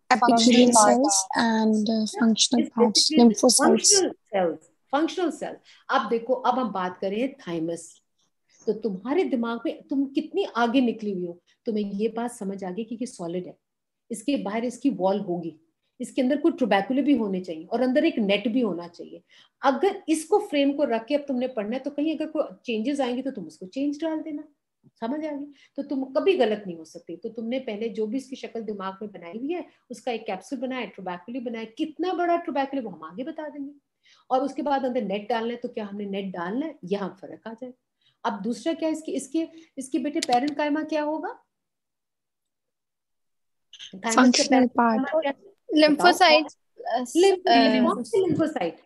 epithelial Functional cells and functional it's parts, basically the lymphocytes. functional cells, functional cell। अब देखो, अब हम बात करें थाइमस। तो तुम्हारे दिमाग में तुम कितनी आगे निकली हुई हो, तुम्हें ये बात समझ आ गई कि ये सॉलिड है, इसके बाहर इसकी वॉल होगी, इसके अंदर कोई ट्यूबैकुलर भी होने चाहिए, और अंदर एक नेट भी होना चाहिए। अगर इसको फ्रेम को रख के अब तुमने पढ़ना है, तो कहीं अगर कोई चेंजेस आएंगे तो तुम उसको चेंज डाल देना। समझ आ गई? तो तुम कभी गलत नहीं हो सकती। तो तुमने पहले जो भी इसकी शक्ल दिमाग में बनाई हुई है उसका एक कैप्सूल बनाया, ट्रोबैकुली बनाया, कितना बड़ा ट्रोबैकुली वो हम आगे बता देंगे। और उसके बाद अंदर नेट डालना है, तो क्या हमने नेट डालना है, यहाँ फर्क आ जाए। अब दूसरा क्या इसकी इसके इसके बेटे पैरेन्काइमा क्या होगा? Functional part lymphocytes. Lymphocyte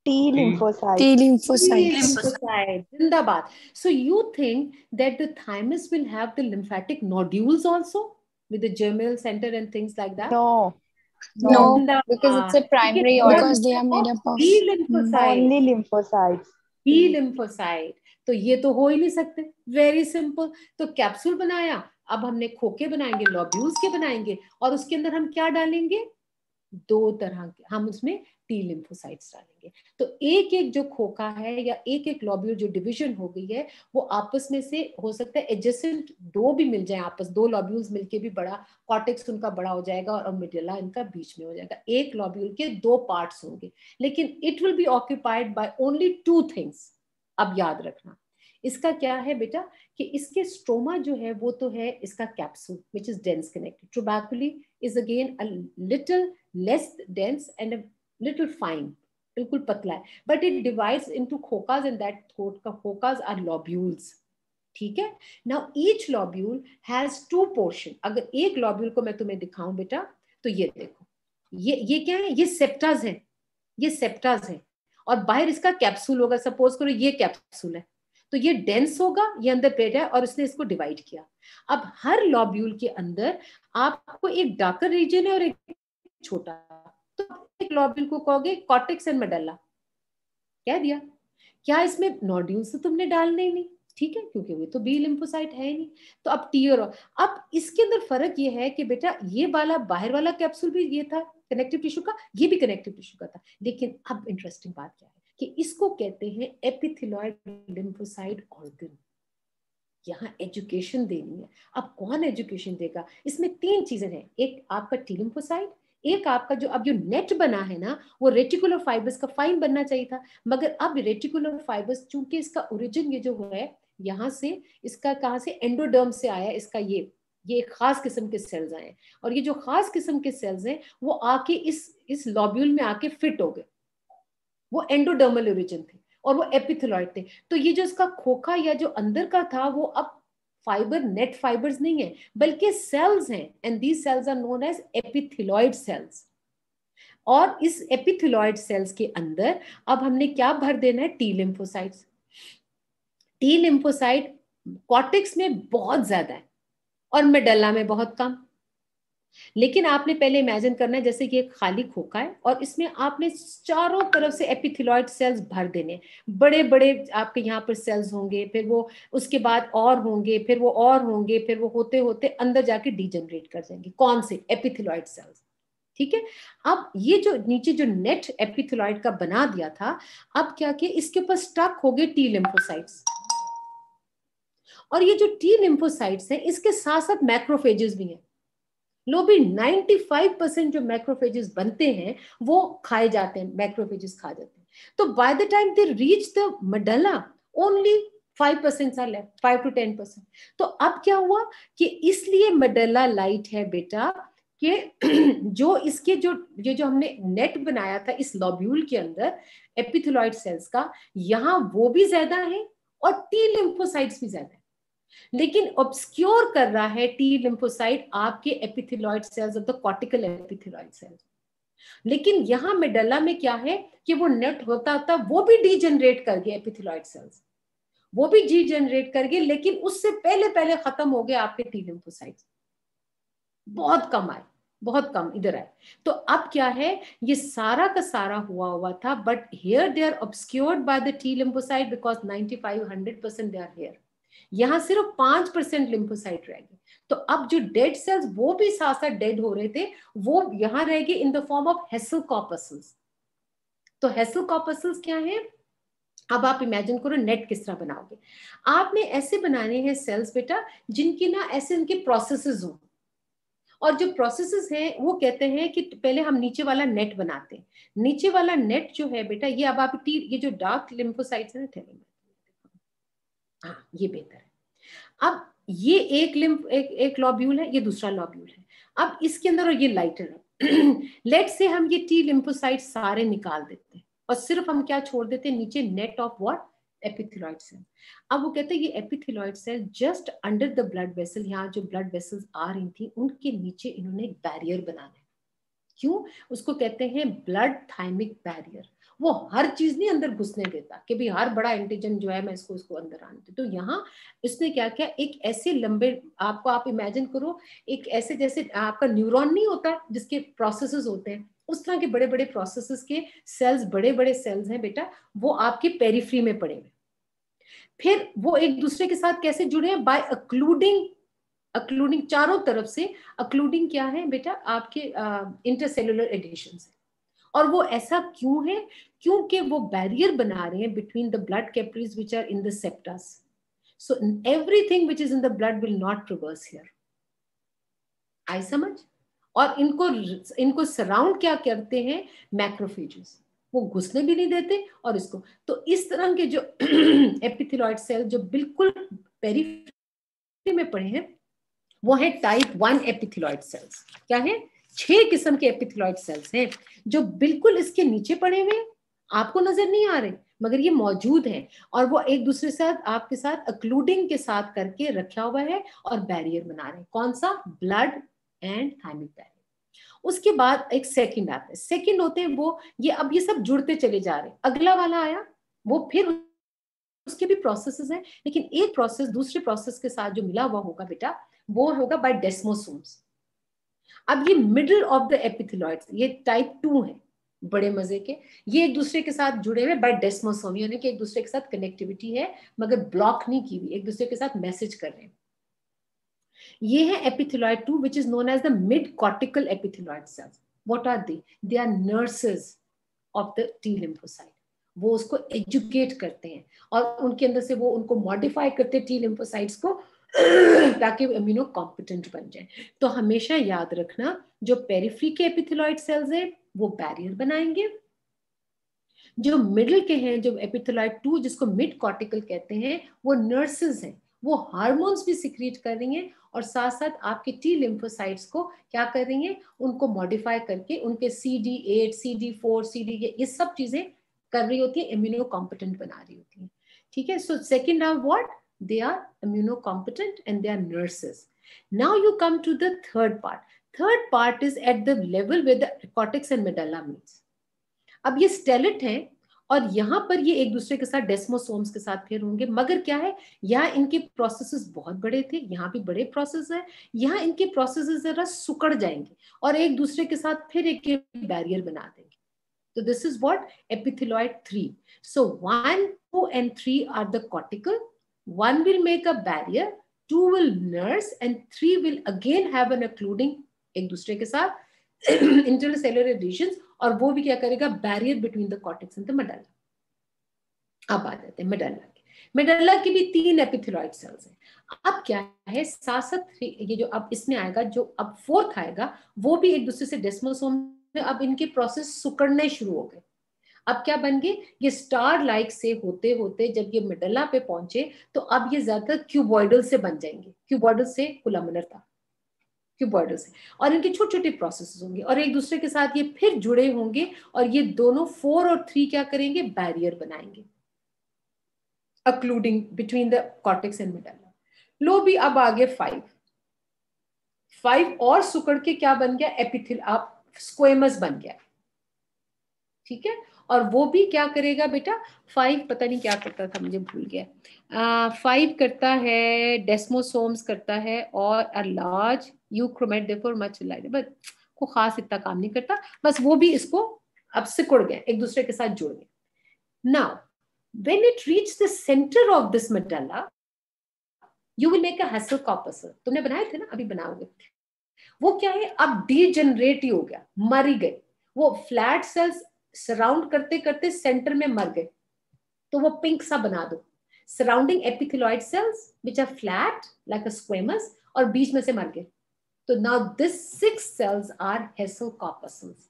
T lymphocyte. T lymphocytes. lymphocyte. Zindabad. So you think that the thymus will have the lymphatic nodules also with the germinal center and things like that? No. No, Zindabad. because it's a primary Because organ. they are made up of B lymphocyte. Only lymphocytes. B lymphocyte. तो ये तो हो ही नहीं सकते। Very simple. तो capsule बनाया, अब हमने खोखे बनाएंगे, लॉब्यूल्स के बनाएंगे, और उसके अंदर हम क्या डालेंगे? दो तरह के, हम उसमें टी लिम्फोसाइट्स डालेंगे। तो एक एक जो खोखा है या एक एक लॉब्यूल जो डिवीजन हो गई है, वो आपस में से हो सकता है एडजेसेंट दो भी मिल जाए, आपस दो लॉब्यूल्स मिलके भी बड़ा, कॉर्टेक्स उनका बड़ा हो जाएगा और मेडुला इनका बीच में हो जाएगा। एक लॉब्यूल के दो पार्ट्स होंगे, लेकिन it will be occupied by only two things. अब याद रखना इसका क्या है बेटा, कि इसके स्ट्रोमा जो है वो तो है इसका capsule which is dense connected. Trabeculae is again a little less dense and a little fine, बिल्कुल पतला है, बट इट डिवाइड्स इनटू खोकास एंड दैट खोकास आर लॉब्यूल्स। ठीक है, now each lobule has two portion. अगर एक लॉब्यूल को मैं तुम्हें दिखाऊं बेटा, तो ये देखो, ये क्या है, ये सेप्टाज है, ये सेप्टाज है, और बाहर इसका कैप्सूल होगा। सपोज करो ये कैप्सूल है, तो ये डेंस होगा, ये अंदर पेट है और इसने इसको डिवाइड किया। अब हर लॉब्यूल के अंदर आपको एक डार्कर रीजन है और एक छोटा, तो एक लॉब्यूल को कहोगे कॉर्टेक्स एंड मेडुला, कह दिया। क्या इसमें नोड्यूल्स तो तुमने डालने ही नहीं, ठीक है, क्योंकि वो तो बी लिम्फोसाइट है ही नहीं। तो अब टी और अब इसके अंदर फर्क ये है कि बेटा ये वाला बाहर वाला कैप्सूल भी ये था कनेक्टिव टिश्यू का, ये भी कनेक्टिव टिश्यू का था। लेकिन अब इंटरेस्टिंग बात क्या है कि इसको कहते हैं एपिथेलॉइड लिम्फोसाइट ऑर्गन। यहाँ एजुकेशन देनी है। अब कौन एजुकेशन देगा? इसमें तीन चीजें हैं, एक आपका टी लिम्फोसाइट, एक आपका जो अब जो नेट बना है ना, वो रेटिकुलर फाइबर्स का फाइन बनना चाहिए था, मगर अब रेटिकुलर फाइबर्स चूंकि इसका ओरिजिन ये जो है यहाँ से, इसका कहाँ से, एंडोडर्म से आया, इसका ये एक खास किस्म के सेल्स आए, और ये जो खास किस्म के सेल्स हैं वो आके इस लॉब्यूल में आके फिट हो गए। वो एंडोडर्मल ओरिजिन थे और वो एपिथेलॉइड थे। तो ये जो इसका खोखा या जो अंदर का था वो अब फाइबर, नेट फाइबर्स नहीं है, बल्कि सेल्स हैं, and these cells are known as epithelioid cells. और इस एपिथेलॉइड सेल्स के अंदर अब हमने क्या भर देना है? T lymphocytes. T lymphocyte cortex में बहुत ज्यादा है और मेडुला में बहुत कम। लेकिन आपने पहले इमेजिन करना है जैसे कि एक खाली खोखा है और इसमें आपने चारों तरफ से एपिथेलॉइड सेल्स भर देने, बड़े बड़े आपके यहाँ पर सेल्स होंगे, फिर वो उसके बाद और होंगे, फिर वो और होंगे, फिर वो होते होते अंदर जाके डीजनरेट कर जाएंगे। कौन से? Epithelioid cells. ठीक है, अब ये जो नीचे जो नेट एपिथेलॉइड का बना दिया था, अब क्या किया, इसके ऊपर स्टक हो गए टी लिम्फोसाइट्स। और ये जो टी लिम्फोसाइट्स हैं इसके साथ साथ मैक्रोफेजेस भी हैं। लो भी 95% जो मैक्रोफेजेस बनते हैं वो खाए जाते हैं, मैक्रोफेजेस खा जाते हैं। तो by the time they reach the medulla only 5% are left, 5 to 10%। तो अब क्या हुआ कि इसलिए मेडुला लाइट है बेटा कि जो इसके जो ये जो हमने नेट बनाया था इस लॉब्यूल के अंदर एपिथेलॉइड सेल्स का, यहाँ वो भी ज्यादा है और टी लिम्फोसाइट्स भी ज्यादा है। लेकिन ऑब्स्क्योर कर रहा है टी लिम्फोसाइट आपके epithelioid cells of the cortical epithelioid cells. लेकिन यहां मेडुला में क्या है कि वो नेट होता था वो भी डीजनरेट कर गए, एपिथेलॉइड सेल्स वो भी डीजनरेट कर गए, लेकिन उससे पहले पहले खत्म हो गए आपके टी लिम्फोसाइट्स। बहुत कम आए, बहुत कम इधर आए। तो अब क्या है, ये सारा का सारा हुआ था, but here they are obscured by the T lymphocyte because 95-100% they are here. यहाँ सिर्फ 5% लिम्फोसाइट रह गए। तो अब जो डेड सेल्स वो भी साथ साथ डेड हो रहे थे, वो यहाँ रह गए in the form of Hassall corpuscles. तो हेसल कॉर्पस्कल्स क्या है? अब आप इमेजिन करो नेट किस तरह बनाओगे। आपने ऐसे बनाने हैं सेल्स बेटा जिनकी ना ऐसे उनके प्रोसेसेस हो, और जो प्रोसेसेस हैं वो कहते हैं कि पहले हम नीचे वाला नेट बनाते हैं। नीचे वाला नेट जो है बेटा, ये अब आप ये जो डार्क लिम्फोसाइट्स है ना, हाँ ये बेहतर है। अब ये एक लॉब्यूल है, ये दूसरा लॉब्यूल है। अब इसके अंदर, और ये लाइटर है, लेट से हम ये टी लिम्फोसाइट सारे निकाल देते हैं और सिर्फ हम क्या छोड़ देते हैं नीचे, net of what, epithelioid cell. अब वो कहते हैं ये epithelioid cell just under the blood vessel, यहाँ जो ब्लड वेसल्स आ रही थी उनके नीचे इन्होंने एक बैरियर बनाना है। क्यों? उसको कहते हैं ब्लड थाइमिक बैरियर। वो हर चीज नहीं अंदर घुसने देता कि भी हर बड़ा एंटीजन जो है मैं इसको अंदर आने दूं। तो यहाँ इसने क्या किया, एक ऐसे लंबे, आप इमेजिन करो, एक ऐसे जैसे आपका न्यूरॉन नहीं होता जिसके प्रोसेसेस होते हैं, उस तरह के बड़े बड़े प्रोसेसेस के सेल्स, बड़े बड़े सेल्स हैं बेटा, वो आपके पेरिफ्री में पड़े हुए। फिर वो एक दूसरे के साथ कैसे जुड़े हैं, बाय अक्लूडिंग चारों तरफ से। अक्लूडिंग क्या है बेटा, आपके इंटरसेलुलर एडिशन है। और वो ऐसा क्यों है? क्योंकि वो बैरियर बना रहे हैं between the blood capillaries which are in the septas, so everything which is in the blood will not traverse here. आई समझ? और इनको सराउंड क्या करते हैं, मैक्रोफेजेस, वो घुसने भी नहीं देते। और इसको, तो इस तरह के जो एपिथेलॉइड सेल जो बिल्कुल पेरिफेरी में पड़े हैं, वो है टाइप 1 एपिथेलॉइड सेल्स। क्या है? 6 किस्म के एपिथेलॉइड सेल्स हैं जो बिल्कुल इसके नीचे पड़े हुए हैं, आपको नजर नहीं आ रहे मगर ये मौजूद है, और वो एक दूसरे से आपके साथ अक्लूडिंग के साथ करके रखा हुआ है और बैरियर बना रहे हैं। कौन सा? Blood and thymic barrier. उसके बाद एक सेकंड आता है। सेकंड होते हैं वो, ये अब ये सब जुड़ते चले जा रहे हैं। अगला वाला आया, वो फिर उसके भी प्रोसेसेस हैं, लेकिन एक प्रोसेस दूसरे प्रोसेस के साथ जो मिला हुआ होगा बेटा, वो होगा बाय डेस्मोसोम्स। अब ये मिडिल ऑफ द एपिथेलॉइड्स, ये टाइप 2 है, बड़े मजे के। ये एक दूसरे के साथ जुड़े हुए बाय डेस्मोसोम, यानी कि एक दूसरे के साथ कनेक्टिविटी है मगर ब्लॉक नहीं की हुई, एक दूसरे के साथ मैसेज कर रहे हैं। ये है epithelioid 2 which is known as the mid cortical epithelial cells. What are they? They are nurses of the T lymphocyte. वो उसको एजुकेट करते हैं और उनके अंदर से वो उनको मॉडिफाई करते हैं टी लिम्फोसाइट्स को, ताकि इम्यूनो कॉम्पिटेंट बन जाए। तो हमेशा याद रखना, जो पेरिफ्री के एपिथेलॉइड सेल्स हैं वो बैरियर बनाएंगे, जो मिडिल के हैं, जो एपिथेलॉइड 2 जिसको मिड कॉर्टिकल कहते हैं, वो नर्सेस हैं, वो हार्मोन्स भी सिक्रीट कर रही हैं और साथ साथ आपके टी लिम्फोसाइट्स को क्या कर रही हैं, उनको मॉडिफाई करके उनके CD8, CD4, ये सब चीजें कर रही होती है, इम्यूनो कॉम्पिटेंट बना रही होती है। ठीक है, so second are what, they are immunocompetent and they are nurses. Now you come to the third part. Third part is at the level where the cortex and medulla meets. अब ये stellate है और यहाँ पर ये एक दूसरे के साथ डेस्मोसोम्स के साथ फिर होंगे, मगर क्या है, यहाँ इनके प्रोसेसेस बहुत बड़े थे, यहाँ भी बड़े प्रोसेस है, यहाँ इनके प्रोसेसेस जरा सुकड़ जाएंगे और एक दूसरे के साथ फिर एक बैरियर बना देंगे। तो this is what epithelioid 3. So 1, 2 and 3 are the cortical. 1 will make a barrier, 2 will nurse and 3 will again have an occluding एक दूसरे के साथ intercellular adhesions, और वो भी क्या करेगा, barrier between the cortex and the medulla. अब आ जाते हैं मेडल्ला के। मेडल्ला की भी 3 एपिथेलॉइड सेल्स हैं। अब क्या है, साथ साथ ये जो अब इसमें आएगा, जो अब 4th आएगा, वो भी एक दूसरे से डेस्मोसोम में, अब इनके प्रोसेस सुकड़ने शुरू हो गए। अब क्या बन गए, ये स्टार लाइक से होते होते जब ये मेडल्ला पे पहुंचे तो अब ये ज्यादातर क्यूबॉइडल से बन जाएंगे। क्यूबॉइडल से कोलमनर था, क्यूबॉइडल से, और इनके छोटे छोटे प्रोसेस होंगे और एक दूसरे के साथ ये फिर जुड़े होंगे और ये दोनों 4 और 3 क्या करेंगे, बैरियर बनाएंगे, अक्लूडिंग बिटवीन द कॉर्टेक्स एंड मेडल्ला। लो भी अब आगे 5 और सुकड़ के क्या बन गया, एपिथेल, आप स्क्वेमस बन गया। ठीक है, और वो भी क्या करेगा बेटा, 5 पता नहीं क्या करता था, मुझे भूल गया। 5 करता है डेस्मोसोम्स करता है और a large euchromatic, therefore much light, but को खास इतना काम नहीं करता, बस वो भी इसको अब सिकुड़ गए, एक दूसरे के साथ जुड़ गए। Now when it reach the centre of this medulla, you will make a Hassall corpus. तुमने बनाए थे ना, अभी बनाओगे। वो क्या है, अब डीजनरेट ही हो गया, मर ही गए। वो फ्लैट सेल्स सराउंड करते करते सेंटर में मर गए, तो वो पिंक सा बना दो, surrounding epithelioid cells which are flat like a squamous, और बीच में से मर गए। तो now this 6 cells are Hassall corpuscles.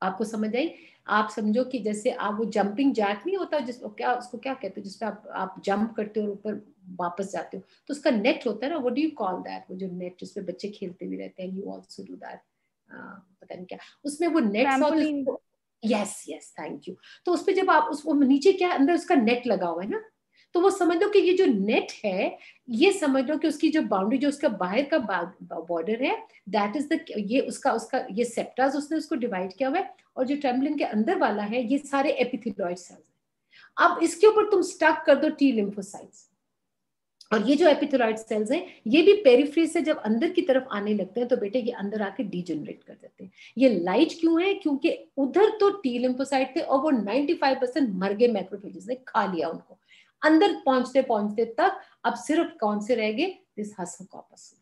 आपको समझ आई? आप समझो कि जैसे आप वो जंपिंग जैक नहीं होता, जिसको क्या, उसको क्या कहते हो, जिसपे आप जंप करते हो और ऊपर वापस जाते हो, तो उसका नेट होता है ना, what do you call that, वो जो नेट जिसपे बच्चे खेलते भी रहते हैं, यू आल्सो डू दैट, पता नहीं क्या उसमें वो नेट सा होता Trampoline. है। Yes yes, thank you. तो उसपे जब आप उसको नीचे क्या अंदर उसका नेट लगा हुआ है ना, तो वो समझ लो कि ये जो नेट है, ये समझ लो कि उसकी जो बाउंड्री, जो उसका बाहर का बॉर्डर है, दैट इज द, ये उसका उसका ये सेप्टास उसने उसको डिवाइड किया हुआ है, और जो ट्रेम्बलिन के अंदर वाला है ये सारे एपिथेलियोइड सेल्स हैं। अब इसके ऊपर तुम स्टक कर दो टी लिम्फोसाइट्स, और ये जो एपिथेलियोइड सेल्स हैं ये भी पेरिफेरी से जब अंदर की तरफ आने लगते हैं तो बेटे ये अंदर आके डीजनरेट कर देते हैं। ये लाइट क्यों है? क्योंकि उधर तो टी लिम्फोसाइट थे और वो 95% मर गए, मैक्रोफेजेस ने खा लिया उनको। अंदर पहुंचते पहुंचते तक अब सिर्फ कौन से रह गए? This hustle corpus.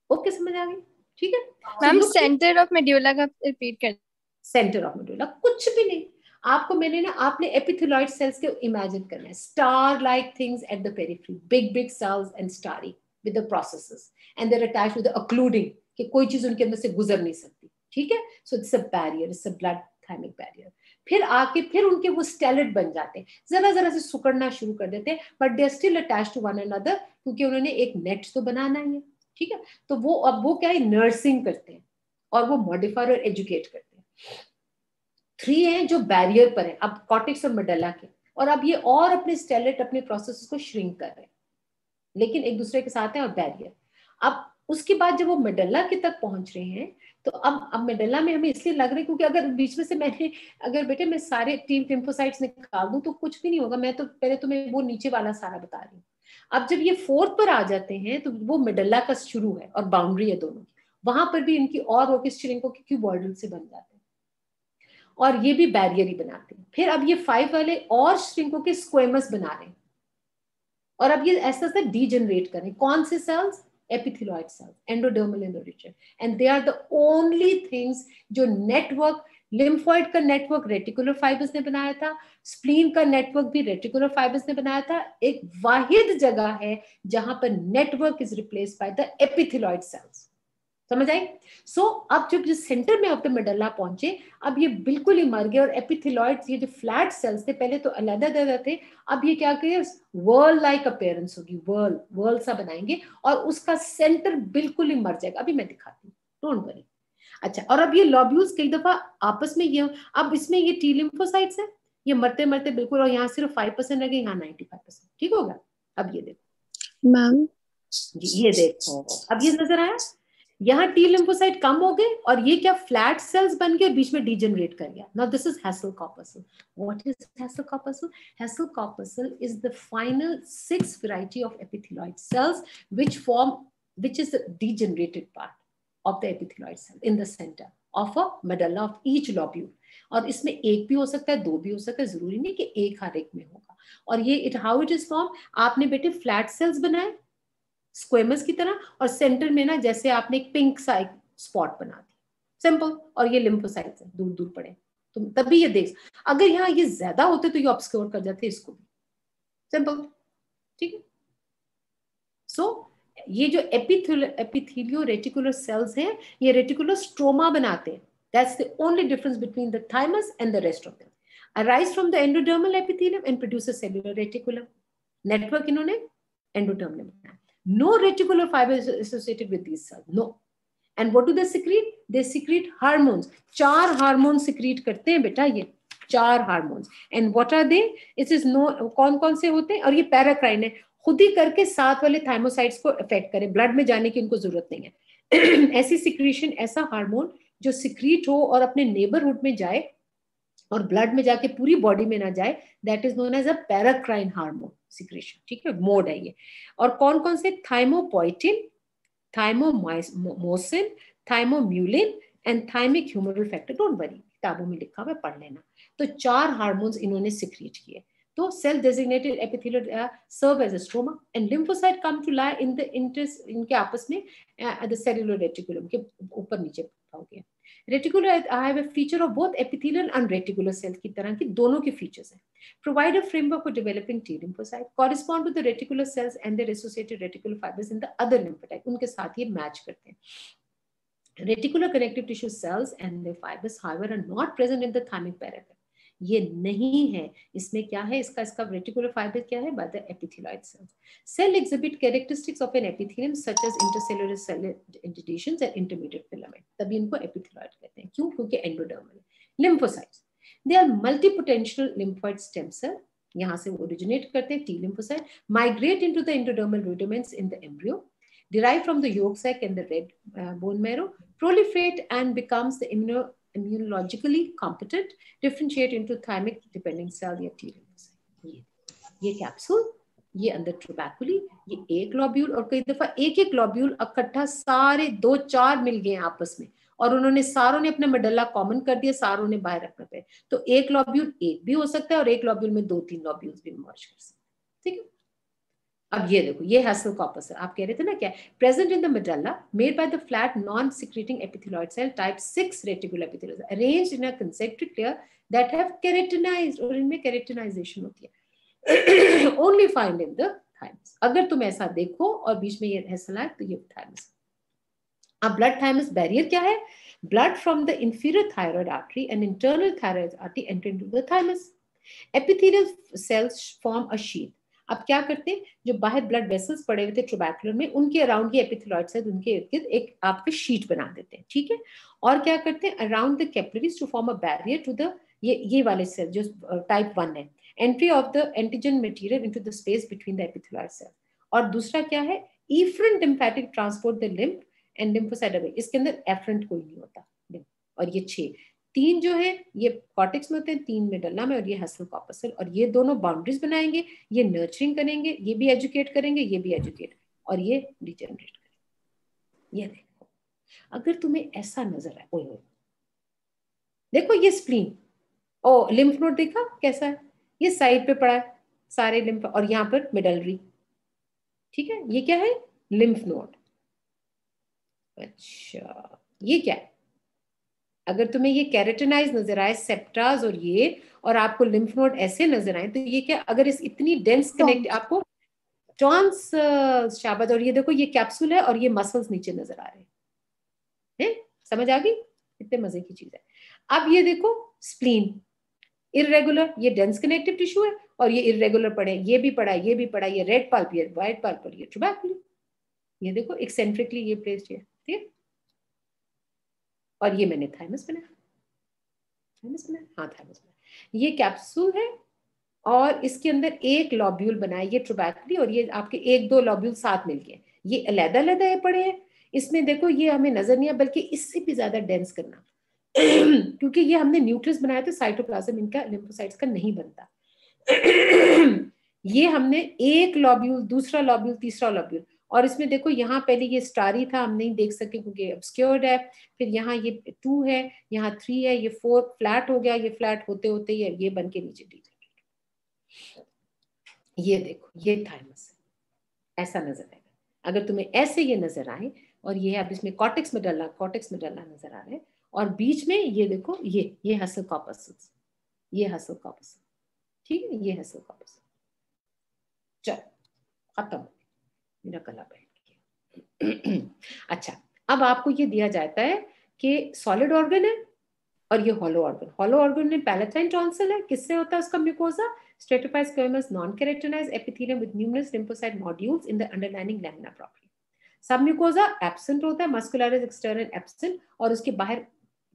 ओके, समझ आ गई? ठीक है मैम सेंटर ऑफ मेड्यूला का रिपीट कर। सेंटर ऑफ मेडुला कुछ भी नहीं, आपको मैंने ना, आपने एपिथेलियोइड सेल्स के इमेजिन करना है, star like things at the periphery, big big cells and starry with the processes and they're attached with the occluding, कि कोई चीज उनके अंदर से गुजर नहीं सकती। ठीक है, so it's a barrier, it's a blood thymic barrier. फिर आके फिर उनके वो स्टेलेट बन जाते हैं, जरा जरा से सिकुड़ना शुरू कर देते हैं, but they are still attached to one another, क्योंकि उन्होंने एक नेट तो बनाना ही है। ठीक है, तो वो अब वो क्या है, नर्सिंग करते हैं और वो मॉडिफायर और एजुकेट करते हैं। 3 हैं जो बैरियर पर है, अब कॉर्टेक्स और मेडुला के, और अब ये और अपने स्टेलेट, अपने प्रोसेस को श्रिंक कर रहे हैं, लेकिन एक दूसरे के साथ है, और बैरियर। अब उसके बाद जब वो मेडुला के तक पहुंच रहे हैं, तो अब मेडुला में हमें इसलिए लग रहा है क्योंकि अगर बीच में से मैंने, अगर बेटे मैं सारे टी लिम्फोसाइट्स निकाल दूं तो कुछ भी नहीं होगा, मैं तो पहले तुम्हें वो नीचे वाला सारा बता रही हूँ। अब जब ये 4th पर आ जाते हैं तो वो मेडुला का शुरू है और बाउंड्री है दोनों की, वहां पर भी इनकी और वो श्रिंक होकर क्यूबॉइडल से बन जाते हैं, और ये भी बैरियर ही बनाते हैं। फिर अब ये 5 वाले और श्रिंक होकर स्क्वेमस बना रहे हैं, और अब ये ऐसा ऐसा डीजनरेट करें, कौन से सेल्स? एपिथेलियोइड सेल्स, एंडोडर्मल एंडोरिचर, and they are the only things जो नेटवर्क, लिम्फॉइड का नेटवर्क रेटिकुलर फाइबर्स ने बनाया था, स्प्लीन का नेटवर्क भी रेटिकुलर फाइबर्स ने बनाया था। एक वाहिद जगह है जहां पर network is replaced by the epithelioid cells. समझ आई? सो अब जब जिस सेंटर में ऑफ द मेडुला पहुंचे, अब ये बिल्कुल ही मर गए, और एपिथेलियोइड्स, ये जो फ्लैट सेल्स थे पहले तो अलग थे, अब ये क्या करें, वर्ल लाइक अपीयरेंस होगी, वर्ल वर्ल सा बनाएंगे, और उसका सेंटर बिल्कुल ही मर जाएगा। अभी मैं दिखाती हूँ, डोंट वरी। अच्छा, और अब ये लॉब्यूल्स कई दफा आपस में ये, अब इसमें ये टी लिम्फोसाइट्स है, ये मरते मरते बिल्कुल, और यहाँ सिर्फ 5% रह गए, यहाँ 95%। ठीक होगा? अब ये देखो मैम जी, ये देखो, अब ये नजर आया, यहाँ टी लिम्फोसाइट कम हो गए और ये क्या फ्लैट सेल्स बन गए, बीच में डीजनरेट कर गया। Now this is hassle corpuscle. What is hassle corpuscle? Hassle corpuscle is the final 6th variety of epithelioid cells which is the degenerated part of the epithelioid cell in the center of a medulla of each lobule। और इसमें एक भी हो सकता है, 2 भी हो सकता है, जरूरी नहीं कि एक हर एक में होगा। और ये हाउ इट इज फॉर्म, आपने बेटे फ्लैट सेल्स बनाए स्क्वेमस की तरह, और सेंटर में ना जैसे आपने एक पिंक सा एक स्पॉट बना दी, सिंपल, और ये लिम्फोसाइट्स है दूर दूर पड़े, तो तभी ये देख, अगर यहाँ ये ज्यादा होते तो ये ऑब्सक्योर कर जाते इसको भी, सिंपल। ठीक है, सो ये जो एपिथेलियो रेटिकुलर सेल्स हैं, ये रेटिकुलर स्ट्रोमा बनाते हैं। That's the only difference between the thymus and the rest of them. Arise from the endodermal epithelium and produce a cellular reticulum. Network इन्होंने एंडोडर्म में बनाया। No reticular fiber is associated with these cells. No. And what do they secrete? They secrete hormones. 4 hormone secrete करते हैं बेटा, ये 4 hormones. And what are they? It is no, कौन कौन से होते हैं? और ये पैराक्राइन है, खुद ही करके 7 वाले थाइमोसाइट्स को अफेक्ट करे, ब्लड में जाने की उनको जरूरत नहीं है। ऐसी सिक्रीशन, ऐसा हार्मोन जो सिक्रीट हो और अपने नेबरहुड में जाए और ब्लड में जाके पूरी बॉडी में ना जाए, that is known as a paracrine hormone secretion. ठीक है, मोड है ये। और कौन कौन से? Thymopoietin, thymosin, thymulin and thymic humoral factor. Don't worry, किताबों में लिखा हुआ है, पढ़ लेना। तो 4 हार्मोन्स इन्होंने सिक्रीट किए। तो cell designated epithelial serve as a stroma and lymphocyte come to lie in the interest, इनके आपस में द सेलुलर रेटिकुलम के ऊपर नीचे हो गया। Reticular I have a feature of both epithelial and reticular cell की तरह की दोनों के फीचर्स हैं। Provide a framework for developing T lymphocyte, correspond to the reticular cells and their associated reticular fibers in the other lymphocyte, उनके साथ ये match करते हैं। Reticular connective tissue cells and their fibers, however, are not present in the thymic parapet. ये नहीं है. इसमें क्या है? इसका रेटिकुलर फाइबर क्या है? By the epithelioid cells. Cell exhibit characteristics of an epithelium such as intercellular cell indentations and intermediate filament. तभी इनको epithelioid कहते हैं. क्यों? क्योंकि endodermal है. Lymphocytes. They are multipotential lymphoid stem cell. यहाँ से originate करते हैं. T lymphocyte migrate into the endodermal rudiments in the embryo, derive from the yolk sac and the red bone marrow, proliferate and becomes the immunologically competent, differentiate into thymic dependent cell या T lymphocyte. ये capsule, ये अंदर ट्यूबैकुली, ये एक globule, और कई दफा एक एक ग्लोब्यूल इकट्ठा सारे 2-4 मिल गए आपस में, और उन्होंने सारों ने अपना मेडल्ला कॉमन कर दिया, सारों ने बाहर रखना पे. तो एक ग्लोब्यूल एक भी हो सकता है और एक ग्लोब्यूल में 2-3 ग्लोब्यूल्स भी मर्ज कर सकते हैं. ठीक है. अब ये देखो, ये हैसल कॉर्पस है. आप कह रहे थे ना क्या? Present in the medulla, made by the flat non secreting epitheloid cell type 6 reticular epithelial, arranged in a concentric layer that have keratinised, और इनमें केराटिनाइजेशन होती है. Only find in the thymus. अगर तुम ऐसा देखो और बीच में ये हैसल आए तो ये थाइमस. अब ब्लड थाइमस बैरियर क्या है? Blood from the inferior thyroid artery and internal thyroid artery enter into the thymus. Epithelial cells form a sheath. अब क्या करते हैं? जो बाहर ब्लड वेसल्स पड़े हुए थे ट्यूबैकुलर में, उनके अराउंड ये एपिथेलॉइड सेल, उनके इर्द गिर्द एक आपके शीट बना देते हैं. ठीक है. और क्या करते हैं? Around the capillaries to form a barrier to the ये वाले सेल जो टाइप 1 है, entry of the antigen material into the space between the epithelioid cell. और दूसरा क्या है? Efferent lymphatic transport the lymph and lymphocyte away. इसके अंदर एफरेंट कोई नहीं होता. और ये 3 जो है ये कॉर्टेक्स में होते हैं, 3 मेडल्ला में, और ये हैसल कॉर्पस सेल. और ये दोनों बाउंड्रीज बनाएंगे, ये नर्चरिंग करेंगे, ये भी एजुकेट करेंगे, ये भी एजुकेट, और ये डिजेनरेट करेंगे. ये देखो, अगर तुम्हें ऐसा नजर आए, ओए देखो ये स्प्लीन, ओ लिम्फ नोड देखा कैसा है? ये साइड पे पड़ा है सारे लिम्फ, और यहाँ पर मेडलरी. ठीक है. ये क्या है? Lymph node. अच्छा, ये क्या है? अगर तुम्हें ये कैरेटिनाइज नजर आए सेप्टाज और ये, और आपको लिम्फ नोड ऐसे नजर आए, तो ये क्या? अगर इस इतनी डेंस कनेक्ट आपको टॉन्स शाबाद. और ये देखो, ये कैप्सूल है और ये मसल्स नीचे नजर आ रहे हैं. समझ आ गई? इतने मजे की चीज है. अब ये देखो स्प्लीन इररेगुलर, ये डेंस कनेक्टिव टिश्यू है, और ये इररेगुलर पड़े, ये भी पड़ा, ये भी पड़ा, ये रेड पल्प, ये व्हाइट पल्प, और ये ट्यूबैकुलर. ये देखो एक्सेंट्रिकली ये प्लेस्ड है. ठीक है. और ये मैंने थाइमस बनाया. हाँ थाइमस बनाया. ये कैप्सूल है और इसके अंदर एक लॉब्यूल बना है, ये ट्यूबैकुली, और ये आपके 1-2 लॉब्यूल साथ मिल गए. ये अलग-अलग ये पड़े हैं. इसमें देखो ये हमें नजर नहीं है, बल्कि इससे भी ज्यादा डेंस करना क्योंकि ये हमने न्यूक्लियस बनाया था, साइटोप्लाज्म इनका लिम्फोसाइट्स का नहीं बनता. ये हमने एक लॉब्यूल, दूसरा लॉब्यूल, तीसरा लॉब्यूल, और इसमें देखो यहाँ पहले ये स्टारी था, हम नहीं देख सके क्योंकि ऑब्स्क्योर्ड है. फिर यहाँ ये 2 है, यहाँ 3 है, ये 4 फ्लैट हो गया. ये फ्लैट होते होते ये बन के नीचे डिजेनरेट. ये देखो ये थाइमस है, ऐसा नजर आएगा. अगर तुम्हें ऐसे ये नजर आए, और ये अब इसमें कॉर्टेक्स मेडल्ला नजर आ रहा है, और बीच में ये देखो ये हैसल कॉर्पस, ये हैसल कॉर्पस. ठीक है. ये हैसल कॉर्पस. चलो खत्म, मेरा गला बैठ गया. अच्छा, अब आपको ये दिया जाता है कि सॉलिड ऑर्गन है और ये हॉलो ऑर्गन. हॉलो ऑर्गन में पैलेटाइन टॉन्सिल है. किससे होता है उसका mucosa? Stratified squamous non keratinised epithelium with numerous lymphocyte nodules in the underlining lamina propria. Submucosa absent होता है, मस्कुलरिस एक्सटर्नल एब्सेंट, और उसके बाहर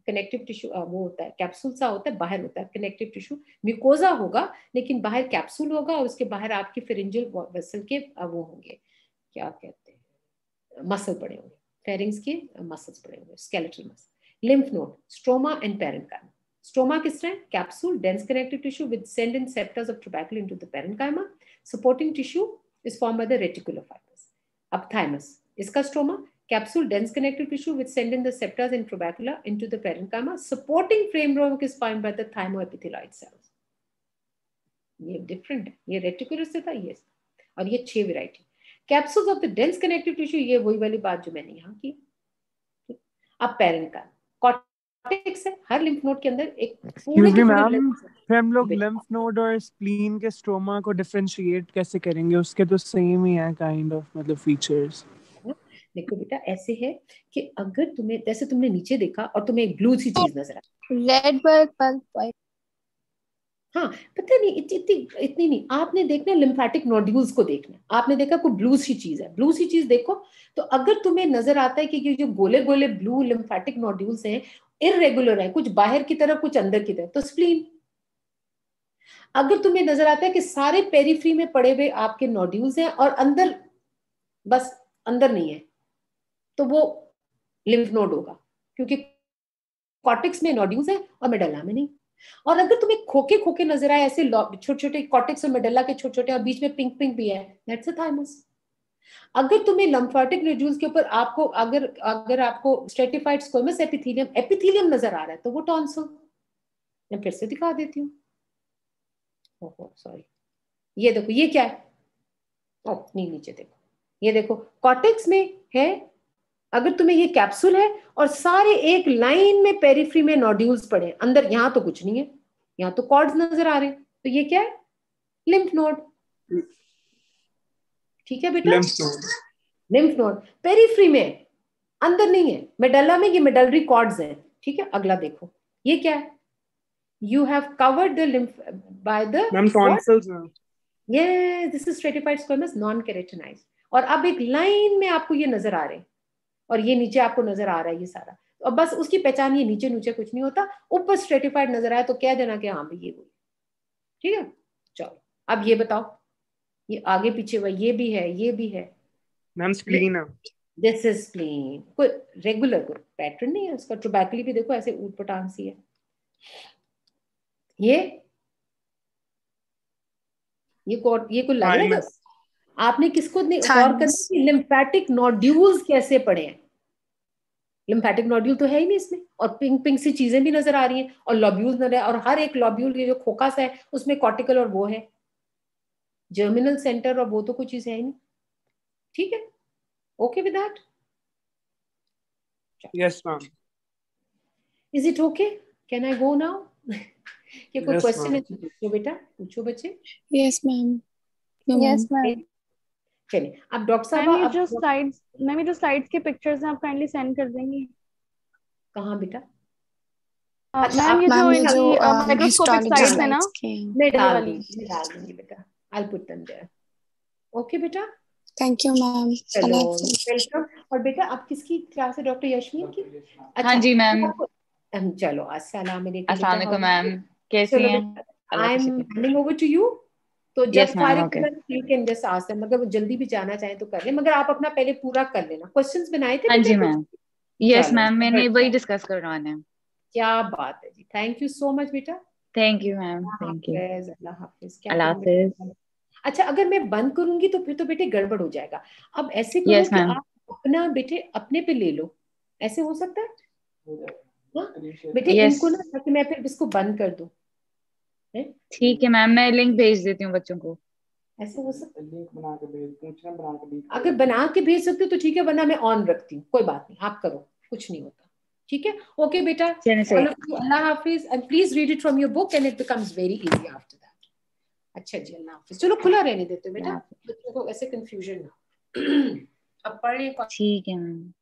कनेक्टिव टिश्यू वो होता है, कैप्सूल सा होता है, बाहर होता है कनेक्टिव टिश्यू. म्यूकोसा होगा लेकिन बाहर कैप्सूल होगा, और उसके बाहर आपकी फेरिंजियल वेसल के वो होंगे, क्या कहते हैं, मसल पड़े होंगे, फेरिंग्स के मसल्स पड़े होंगे, skeletal muscle. Lymph node, stroma and parenchyma. Stroma किस तरह? Capsule, dense connective tissue with descendent septas of trabecular into the parenchyma. Supporting tissue is formed by the reticular fibres. अब thymus, इसका stroma, capsule dense connective tissue which send in the septas and trabecula into the parenchyma. Supporting framework is formed by the thymoepithelioid cells. ये different है, ये reticular से था, ये, और ये 6 variety. Capsules of the dense connective tissue, ये वही वाली बात जो मैंने यहाँ की. अब पेरेन्काइमा, कॉर्टेक्स है, हर लिम्फ नोड के अंदर एक पूरे के पूरे. फिर हम लोग लिम्फ नोड और स्प्लीन के स्ट्रोमा को डिफरेंशिएट कैसे करेंगे? उसके तो सेम ही है काइंड ऑफ, मतलब फीचर्स. देखो बेटा ऐसे है कि अगर तुम्हें, जैसे तुमने नीचे देखा और तुम्हें एक ब्लू सी चीज नजर आई, रेड बल्ब बल्ब व्हाइट। हाँ पता नहीं इतनी इतनी नहीं, आपने देखना लिम्फेटिक नोड्यूल्स को देखना, आपने देखा कोई ब्लू सी चीज है, ब्लू सी चीज देखो, तो अगर तुम्हें नजर आता है कि ये जो गोले गोले ब्लू लिम्फेटिक नोड्यूल्स हैं इरेगुलर है, कुछ बाहर की तरफ कुछ अंदर की तरफ, तो स्प्लीन। अगर तुम्हें नजर आता है कि सारे पेरिफ्री में पड़े हुए आपके नोड्यूल्स हैं और अंदर बस अंदर नहीं है, तो वो लिम्फ नोड होगा, क्योंकि कॉर्टेक्स में नोड्यूल्स है और मेडल्ला में नहीं। और अगर तुम्हें खोखे खोखे नजर आए ऐसे छोटे छोटे कॉर्टेक्स और मेडल्ला के छोटे छोटे और बीच में पिंक पिंक भी है, दैट्स अ थाइमस। अगर तुम्हें लिम्फेटिक नोड्यूल्स के ऊपर आपको अगर अगर आपको स्ट्रेटिफाइड स्क्वेमस एपिथेलियम एपिथेलियम नजर आ रहा है, तो वो टॉन्सिल। मैं फिर से दिखा देती हूँ, ओहो सॉरी, ये देखो ये क्या है, ओह नहीं नीचे देखो, ये देखो कॉर्टेक्स में है, अगर तुम्हें ये कैप्सूल है और सारे एक लाइन में पेरिफ्री में नोड्यूल्स पड़े हैं, अंदर यहां तो कुछ नहीं है, यहां तो कॉर्ड्स नजर आ रहे हैं, तो ये क्या है, लिम्फ नोड। ठीक है बेटा, lymph node. Lymph node periphery में है, अंदर नहीं है, मेडल्ला में ये मेडलरी कॉर्ड्स हैं। ठीक है, अगला देखो, ये क्या है, you have covered the lymph by the ma'am tonsils हैं। ये this is stratified squamous non keratinised, और अब एक लाइन में आपको ये नजर आ रहे हैं, और ये नीचे आपको नजर आ रहा है ये सारा, तो अब बस उसकी पहचान, ये नीचे नीचे कुछ नहीं होता, ऊपर स्ट्रेटिफाइड नजर आया तो कह देना कि हाँ भाई ये वो। ठीक है, चलो अब ये बताओ, ये आगे पीछे हुआ, ये भी है ये भी है, मैम स्प्लीन है। दिस इज स्प्लीन, कोई रेगुलर कोई पैटर्न नहीं है उसका, ट्रोबैकली भी देखो ऐसे ऊट पटांग सी है। ये को लग रहा है कि आपने किसको गौर करना Thymus. कि लिम्फेटिक नोड्यूल्स कैसे पड़े हैं, लिम्फेटिक नोड्यूल तो है ही नहीं इसमें, और पिंक पिंक सी चीजें भी नजर आ रही हैं, और लॉब्यूल्स नजर, और हर एक लॉब्यूल ये जो खोखा सा है उसमें कॉर्टिकल और वो है जर्मिनल सेंटर, और वो तो कोई चीज है ही नहीं। ठीक है, okay with that, yes ma'am. Is it okay, can I go now? ये कोई यस क्वेश्चन है मैम। तो पूछो बेटा, पूछो बच्चे। Yes, ma'am. No, yes ma'am. Ma'am. चलिए अब डॉक्टर साहब, मैम ये अब जो स्लाइड्स मैम ये जो स्लाइड्स के पिक्चर्स हैं आप काइंडली सेंड कर देंगी। कहाँ बेटा? अच्छा मैम आप ये जो Ma'am, ये इनकी जो माइक्रोस्कोपिक histology स्लाइड्स है ना, slides के. मैं ये डाल वाली। दूंगी, मैं डाल दूंगी बेटा, I put them there. Okay बेटा, Thank you, ma'am. चलो Allah Hafiz. वेलकम। और बेटा अब किसकी क्लास है, डॉक्टर यशमीन की? अच्छा हाँ जी मैम। चलो अस्सलाम वालेकुम अस्सलाम बेटा, वालेकुम मैम, कैसी चलो हैं? बेटा अल्लाह आई का एम शुक्र। हैंडिंग ओवर टू यू, तो जब यस मैम, फारिग okay. You can just ask them, अगर वो जल्दी भी जाना चाहें तो कर ले, मगर आप अपना पहले पूरा कर लेना, क्वेश्चंस बनाए थे हाँ बेटा जी कुछ? मैम। यस चलो मैम, मैंने वही जबरदस्त, डिस्कस करवाना है। क्या बात है जी, थैंक यू सो मच बेटा। Thank you ma'am, Allah thank you. हाफिज, अल्लाह हाफिज, क्या अल्लाह करूं हाफिज। बेटा? अच्छा अगर मैं बंद करूंगी तो फिर तो बेटे गड़बड़ हो जाएगा, अब ऐसे करो यस कि मैम। आप अपना बेटे अपने पे ले लो, ऐसे हो सकता है? हाँ बेटे यस इनको ना, ताकि मैं फिर इसको बंद कर दूं, है? ठीक है मैम, मैं लिंक भेज देती हूँ बच्चों को। ऐसे हो सकता है, लिंक बना के भेज दूं, अगर बना के भेज सकते हो तो ठीक है, वरना मैं ऑन रखती हूँ, कोई बात नहीं, आप करो, कुछ नहीं होता। ठीक है, ओके बेटा, चलिए सही। अल्लाह हाफिज, and please read it from your book and it becomes very easy after that. अच्छा जी, अल्लाह हाफिज, चलो खुला रहने देते हो बेटा, बच्चों को ऐसे कंफ्यूजन ना। अब पढ़े ठीक है मैम।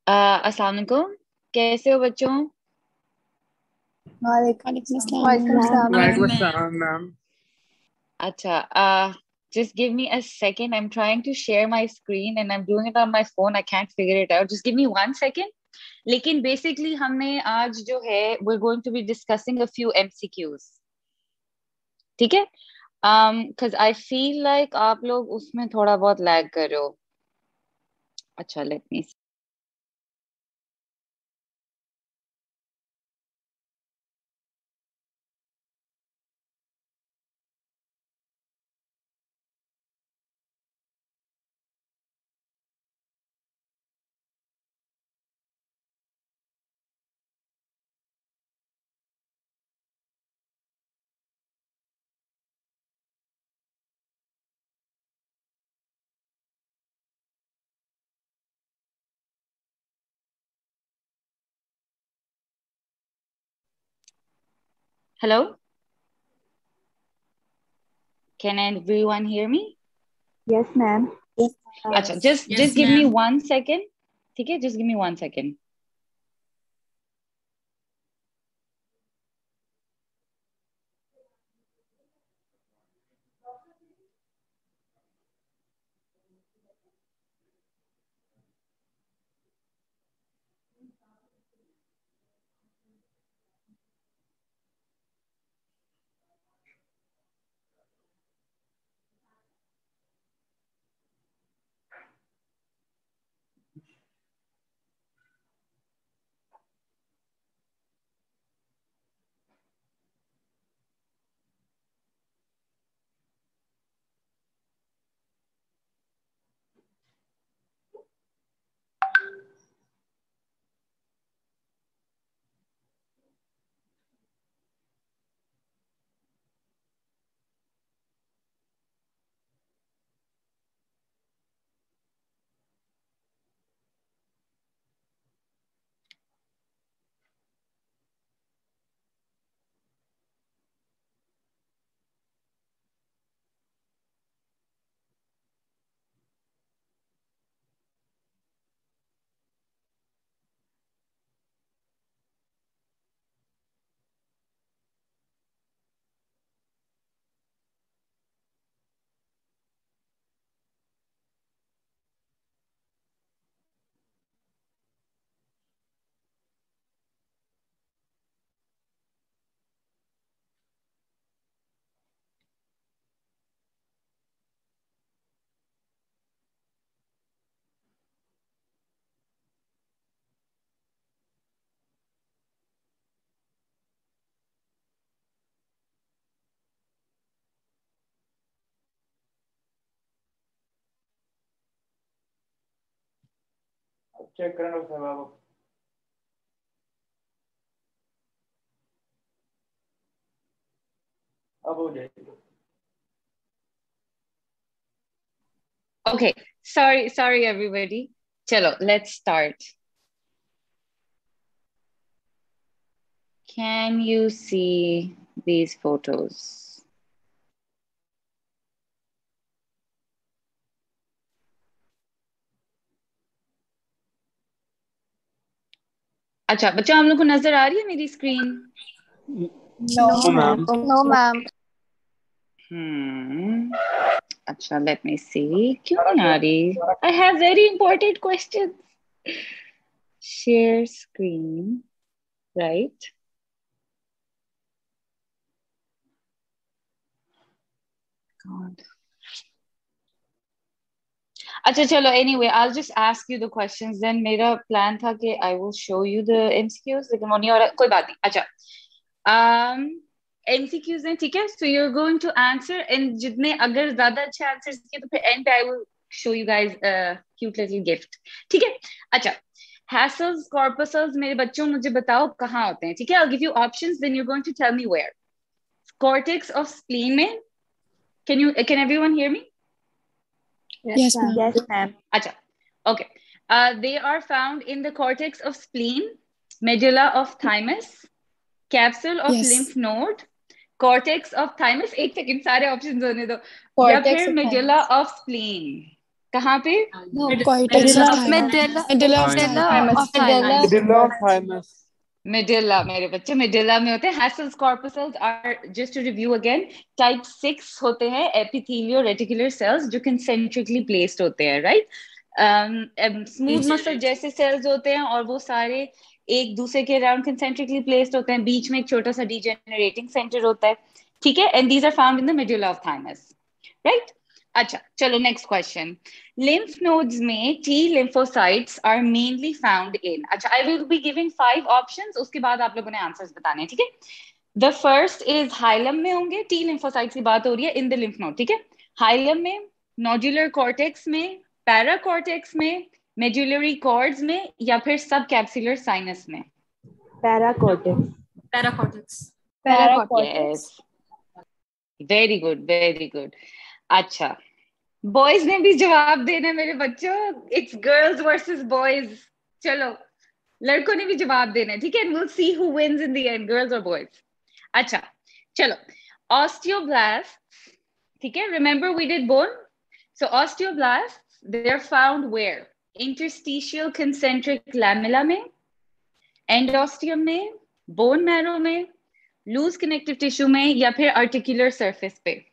अस्सलाम वालेकुम, कैसे हो बच्चों? Walaikum Assalam. वालेकुम सलाम वालेकुम मैम। अस्सलाम मैम। अच्छा, just give me a second. I'm trying to share my screen and I'm doing it on my phone. I can't figure it out. Just give me 1 second. लेकिन basically हमने आज जो है we're going to be discussing a few MCQs. ठीक है? Because I feel like आप लोग उसमें थोड़ा बहुत lag कर रहे हो. अच्छा, let me see. Hello? Can everyone hear me? Yes, ma'am. अच्छा, just give me 1 second. ठीक है, just give me 1 second. Check करना डॉक्टर साहब आप। अब हो जाएगी। Okay, sorry everybody. Chalo, let's start. Can you see these photos? अच्छा बच्चों, हम लोग को नजर आ रही है मेरी screen? No, ma'am. No, ma'am. अच्छा, let me see. क्यों नहीं आ रही? I have very important questions. Share screen, right? God. अच्छा चलो, anyway, I'll just ask you the questions then. मेरा plan था कि I will show you the MCQs, लेकिन वो नहीं हो रहा, कोई बात नहीं. अच्छा, MCQs हैं, ठीक है? So you're going to answer, and जितने अगर ज़्यादा अच्छे answers किए तो फिर end पे I will show you guys a cute little gift. ठीक है? अच्छा, hassles, corpuscles, मेरे बच्चों मुझे बताओ कहाँ होते हैं, ठीक है? I'll give you options, then you're going to tell me where. Cortex of spleen में, can everyone hear me? Yes, ma'am. Yes, ma'am. Acha. Okay. They are found in the cortex of spleen, medulla of thymus, capsule of Yes. lymph node, cortex of thymus. एक second, सारे options होने दो. या Cortex फिर of medulla of spleen. कहाँ पे? No. Cortex of thymus. Medulla. Medulla of Thymus. thymus. Medulla. Medulla of thymus. Medulla, मेरे बच्चे medulla में होते हैं. Hassles corpuscles are, just to review again, type 6 होते हैं epithelial reticular cells जो concentrically placed होते हैं, right? स्मूथ मसल जैसे सेल्स होते हैं और वो सारे एक दूसरे के अराउंड कंसेंट्रिकली प्लेस्ड होते हैं, बीच में एक छोटा सा डीजेनरेटिंग सेंटर होता है, ठीक है? And these are found in the medulla of thymus, right? अच्छा चलो, नेक्स्ट क्वेश्चन. लिम्फ नोड्स में T lymphocytes are mainly found in. अच्छा, I will be giving 5 options, उसके बाद आप लोगों ने आंसर्स बताने हैं, ठीक है? द फर्स्ट इज हाइलम में होंगे, टी लिम्फोसाइट्स की बात हो रही है इन द लिम्फ नोड, ठीक है? हाइलम में, नोडुलर कॉर्टेक्स में, पैराकॉर्टेक्स में, मेडुलरी कॉर्ड्स में, या फिर सब कैप्सुलर साइनस में? Paracortex. Yes. Very good, very good. अच्छा, बॉयज ने भी जवाब देना मेरे बच्चों. It's girls versus boys. चलो, लड़कों ने भी जवाब देना है, ठीक है? we'll see who wins in the end, girls or boys. अच्छा चलो, osteoblasts, ठीक है? remember we did bone, so osteoblasts they are found where? Interstitial concentric lamella में, एंडोस्टियम में, बोन मैरो में, लूज कनेक्टिव टिश्यू में, या फिर आर्टिकुलर सरफेस पे?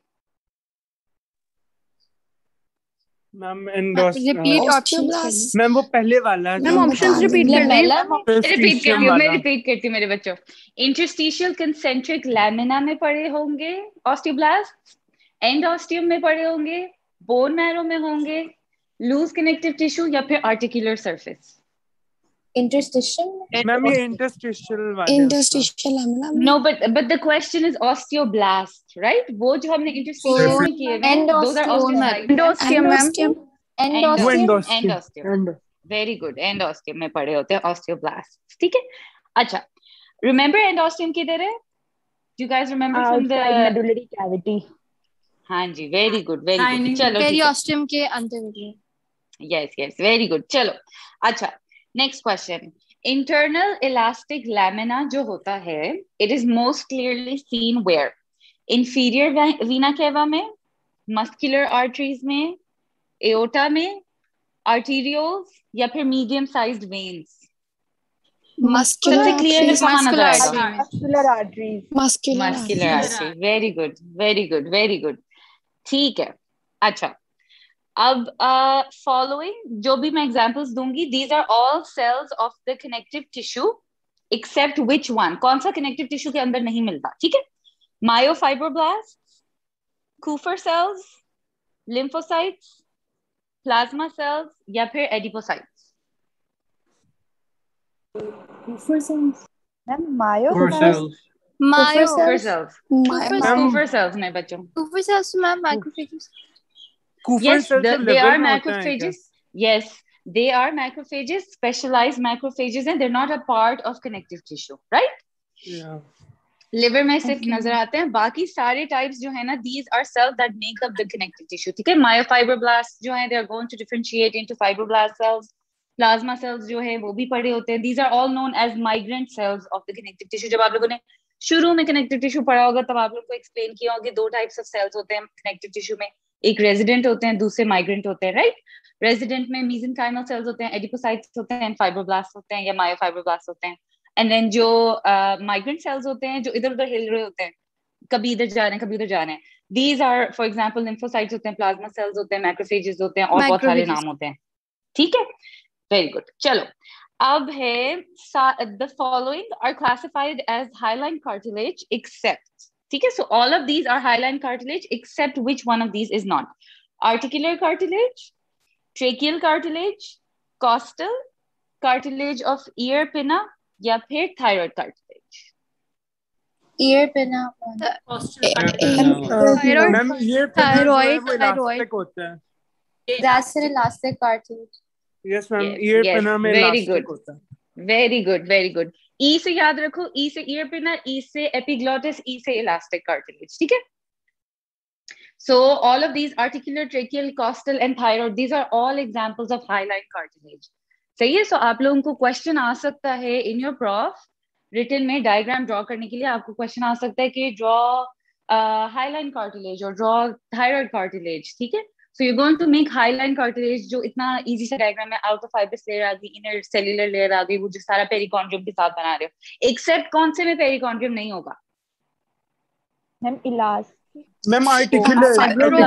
मैम रिपीट ऑप्शंस मैम वो पहले वाला मैम ऑप्शंस रिपीट कर दें। रिपीट करती हूँ, मैं वाला रिपीट करती हूँ मेरे बच्चों। इंटरस्टिशियल कंसेंट्रिक लैमिना में पड़े होंगे ऑस्टियोब्लास्ट, एंडोस्टियम में पड़े होंगे, बोन मैरो में होंगे, लूज कनेक्टिव टिश्यू, या फिर आर्टिकुलर सरफेस? इंटरस्टिशियल मैम ये इंटरस्टिशियल वाला इंटरस्टिशियल लैमिना में No, but the question is osteoblast, right? वो जो हमने interstitial में किए हुए हैं, those are osteocytes. Endosteum ma'am. Endosteum. Endosteum and Very good. Endosteum में पड़े होते हैं osteoblasts. ठीक है? अच्छा. Remember endosteum किधर है? Do you guys remember from the? outside medullary cavity. हाँ जी. Very good. Very good. चलो ठीक है. पेरियोस्टियम के अंदर Yes. Very good. चलो. अच्छा. Next question. Internal elastic lamina जो होता है, it is most clearly seen where? Inferior vena cava में, muscular arteries में, aorta में, arterioles, या फिर medium sized veins? मस्कुलर सबसे clear कहाँ नजर आएगा? Muscular arteries. Muscular artery. Very good. ठीक है. अच्छा. अब following जो भी मैं examples दूंगी, these are all cells of the connective tissue except which one? कौन सा connective tissue के अंदर नहीं मिलता? ठीक है? Myofibroblasts, Kupffer cells, lymphocytes, plasma cells, या फिर adipocytes? Ma'am, Mayo. Kupffer cells. मायो Kupffer cells नहीं बच्चों. कुफर सेल्स मैम माइक्रोफेजेस कुफर Yes, सेल तो they are लिवर में होता है क्या? macrophages. Yes, they are macrophages, specialized macrophages, and they're not a part of connective tissue, right? Yeah. Liver में सिर्फ नजर आते हैं, बाकी सारे टाइप्स जो है ना, these are cells that make up the connective tissue. ठीक है? Myofibroblasts जो हैं, they are going to differentiate into fibroblast cells. Plasma cells जो है वो भी पड़े होते हैं. These are all known as migrant cells of the connective tissue. जब आप लोगों ने शुरू में connective tissue पढ़ा होगा, तब आप लोगों को explain किया होगा, दो types of cells होते हैं connective tissue में. एक resident होते हैं, दूसरे migrant होते हैं, right? Resident में mesenchymal cells होते हैं, adipocytes होते हैं, fibroblasts होते हैं या myofibroblasts होते हैं. And then जो migrant cells होते हैं, जो इधर उधर हिल रहे होते हैं, कभी इधर जा रहे हैं, कभी उधर जा रहे हैं. These are, for example, lymphocytes होते हैं, plasma cells होते हैं, macrophages होते हैं, और बहुत सारे नाम होते हैं. ठीक है? Very good. चलो. अब है the following are classified as hyaline cartilage except. ठीक है? So all of these are hyaline cartilage except which one of these is not? Articular cartilage, tracheal cartilage, costal, cartilage of ear pinna, या फिर thyroid cartilage? Year पिना ma'am ये Thyroid, elastic होता है. That's an elastic cartilage yes ma'am, Yes, year yes, पिना में very elastic good. होता है. Very good. E से याद रखो, E से ear pinna, E से epiglottis, E से elastic cartilage. ठीक है? So all of these articular, tracheal, costal and thyroid, these are all examples of hyaline cartilage. सही है? So आप लोगों को question आ सकता है in your prof written में diagram draw करने के लिए आपको question आ सकता है कि draw hyaline cartilage और draw thyroid cartilage. ठीक है? So you're going to make hyaline cartilage जो इतना easy सा diagram है, outer fibrous layer आ गई, inner cellular layer आ गई, वो जो सारा perichondrium के साथ बना रहे हो. Except कौन से में perichondrium नहीं होगा? Ma'am, elastic. Ma'am articular Articular.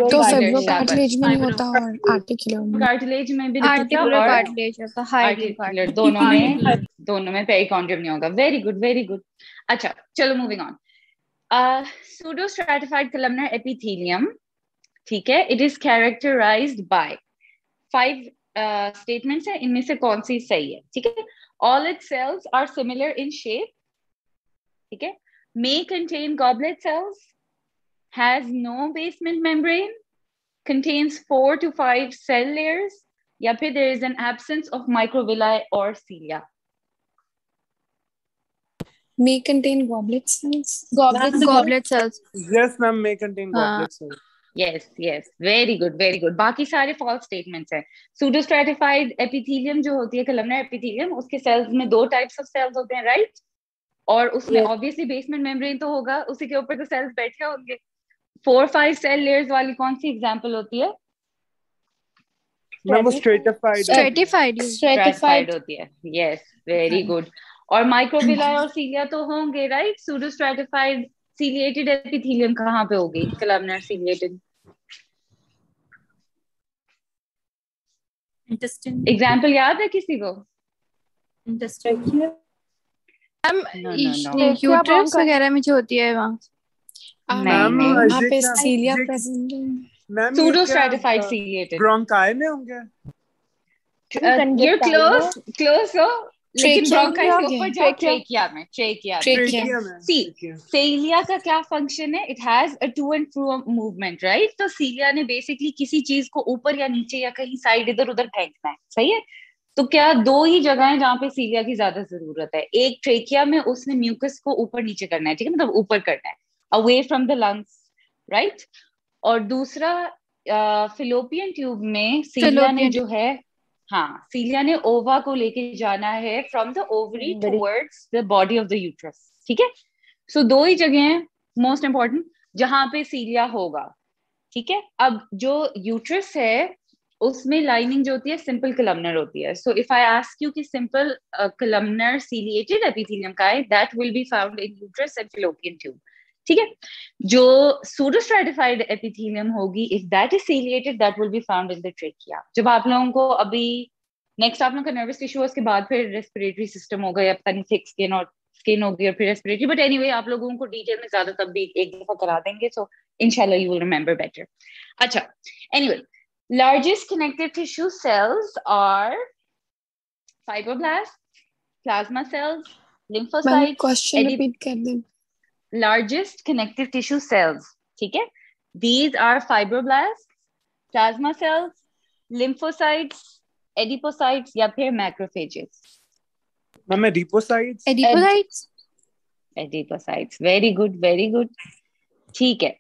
तो फेब्रो शाबाश. कार्टिलेज में नहीं होता और आर्टिकुलर में. कार्टिलेज में भी नहीं होता आर्टिकुलर और कार्टिलेज होता है आर्टिकुलर, दोनों में पेरिकॉन्ड्रियम नहीं होगा. Very good. अच्छा, चलो moving on. Pseudo stratified columnar epithelium, ठीक है, it is characterised by 5 statements है, इनमें से कौन सी सही है? ठीक है? All its cells are similar in shape, ठीक है, may contain goblet cells, has no basement membrane, contains 4 to 5 cell layers, या फिर there is an absence of microvilli or cilia. May contain goblet cells. goblet cells yes ma'am, may contain goblet cells. Yes, very good. बाकी सारे false statements हैं. Pseudostratified epithelium जो होती है, columnar epithelium, उसके cells में 2 types of cells होते हैं, right? और उसमें obviously basement membrane तो होगा, उसी के ऊपर तो cells बैठे होंगे. 4-5 सेल लेयर्स वाली कौन सी एग्जांपल होती है? मैम वो स्ट्रेटिफाइड Stratified. स्ट्रेटिफाइड होती है. Yes, very good. और माइक्रोविलाई और सीलिया तो होंगे, right? Pseudo stratified ciliated epithelium कहाँ पे होगी? Columnar ciliated. इंटेस्टाइन. एग्जांपल याद है किसी को? Intestine. No no no. Uterus वगैरह में जो होती है वहाँ. नहीं नहीं. वहाँ पे सीलिया प्रेजेंट है. Ma'am pseudo stratified ciliated. Bronchi में होंगे. You're close, close हो. लेकिन Trachea ब्रोंकाई में के हो गया. ऊपर जाओ. ट्रेकिया में. ट्रेकिया में. Trachea. See, सीलिया का क्या फंक्शन है? It has a to and fro movement, right? तो सीलिया ने बेसिकली किसी चीज को ऊपर या नीचे या कहीं साइड इधर उधर फेंकना है, सही है? तो क्या दो ही जगह है जहाँ पे सीलिया की ज्यादा जरूरत है. एक ट्रेकिया में उसने म्यूकस को ऊपर नीचे करना है, ठीक है, मतलब ऊपर करना है, away from the lungs, right? और दूसरा फिलोपियन ट्यूब में सीलिया ने जो है, हाँ, सीलिया ने ओवा को लेके जाना है from the ovary towards the body of the uterus, ठीक है? सो दो ही जगह हैं मोस्ट इंपॉर्टेंट जहां पे सीलिया होगा, ठीक है? अब जो यूट्रस है उसमें लाइनिंग जो होती है सिंपल कलमनर होती है. So if I ask you कि सिंपल कलमनर सीलिएटेड एपिथेलियम का है, that will be found in uterus and fallopian tube, ठीक है? जो सूडो स्ट्रेटिफाइड एपिथेलियम होगी, if that is ciliated, that will be found in the trachea. जब आप लोगों को अभी नेक्स्ट आप लोगों का नर्वस टिश्यू, उसके बाद फिर रेस्पिरेटरी सिस्टम होगा या पता नहीं थिक स्किन और स्किन होगी और फिर रेस्पिरेटरी, बट एनीवे आप लोगों को डिटेल में ज्यादा तब भी एक दफा करा देंगे, सो इंशाल्लाह यू विल रिमेंबर बेटर. अच्छा, anyway, largest connective tissue cells are fibroblasts, plasma cells, ma'am lymphocytes. Question repeat कर दें. Largest connective tissue cells, ठीक है? These are fibroblasts, plasma cells, lymphocytes, adipocytes या फिर macrophages. Ma'am adipocytes. Adipocytes. Adipocytes. Very good, very good. ठीक है.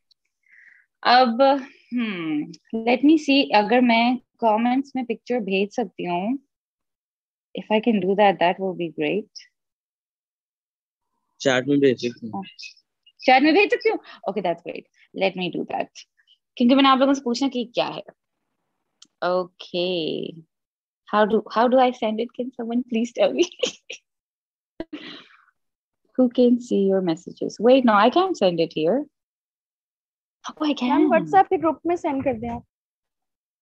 अब let me see, अगर मैं comments में picture भेज सकती हूँ, if I can do that, that will be great. Chat में भेज सकती हूँ. चैट में भेज सकती हूँ? Okay, that's great. Let me do that. क्योंकि मैंने आप लोगों से पूछना कि क्या है. Okay. How do I send it? Can someone please tell me? Who can see your messages? Wait, no, I can't send it here. Oh, I can. Ma'am WhatsApp के ग्रुप में सेंड कर दें आप.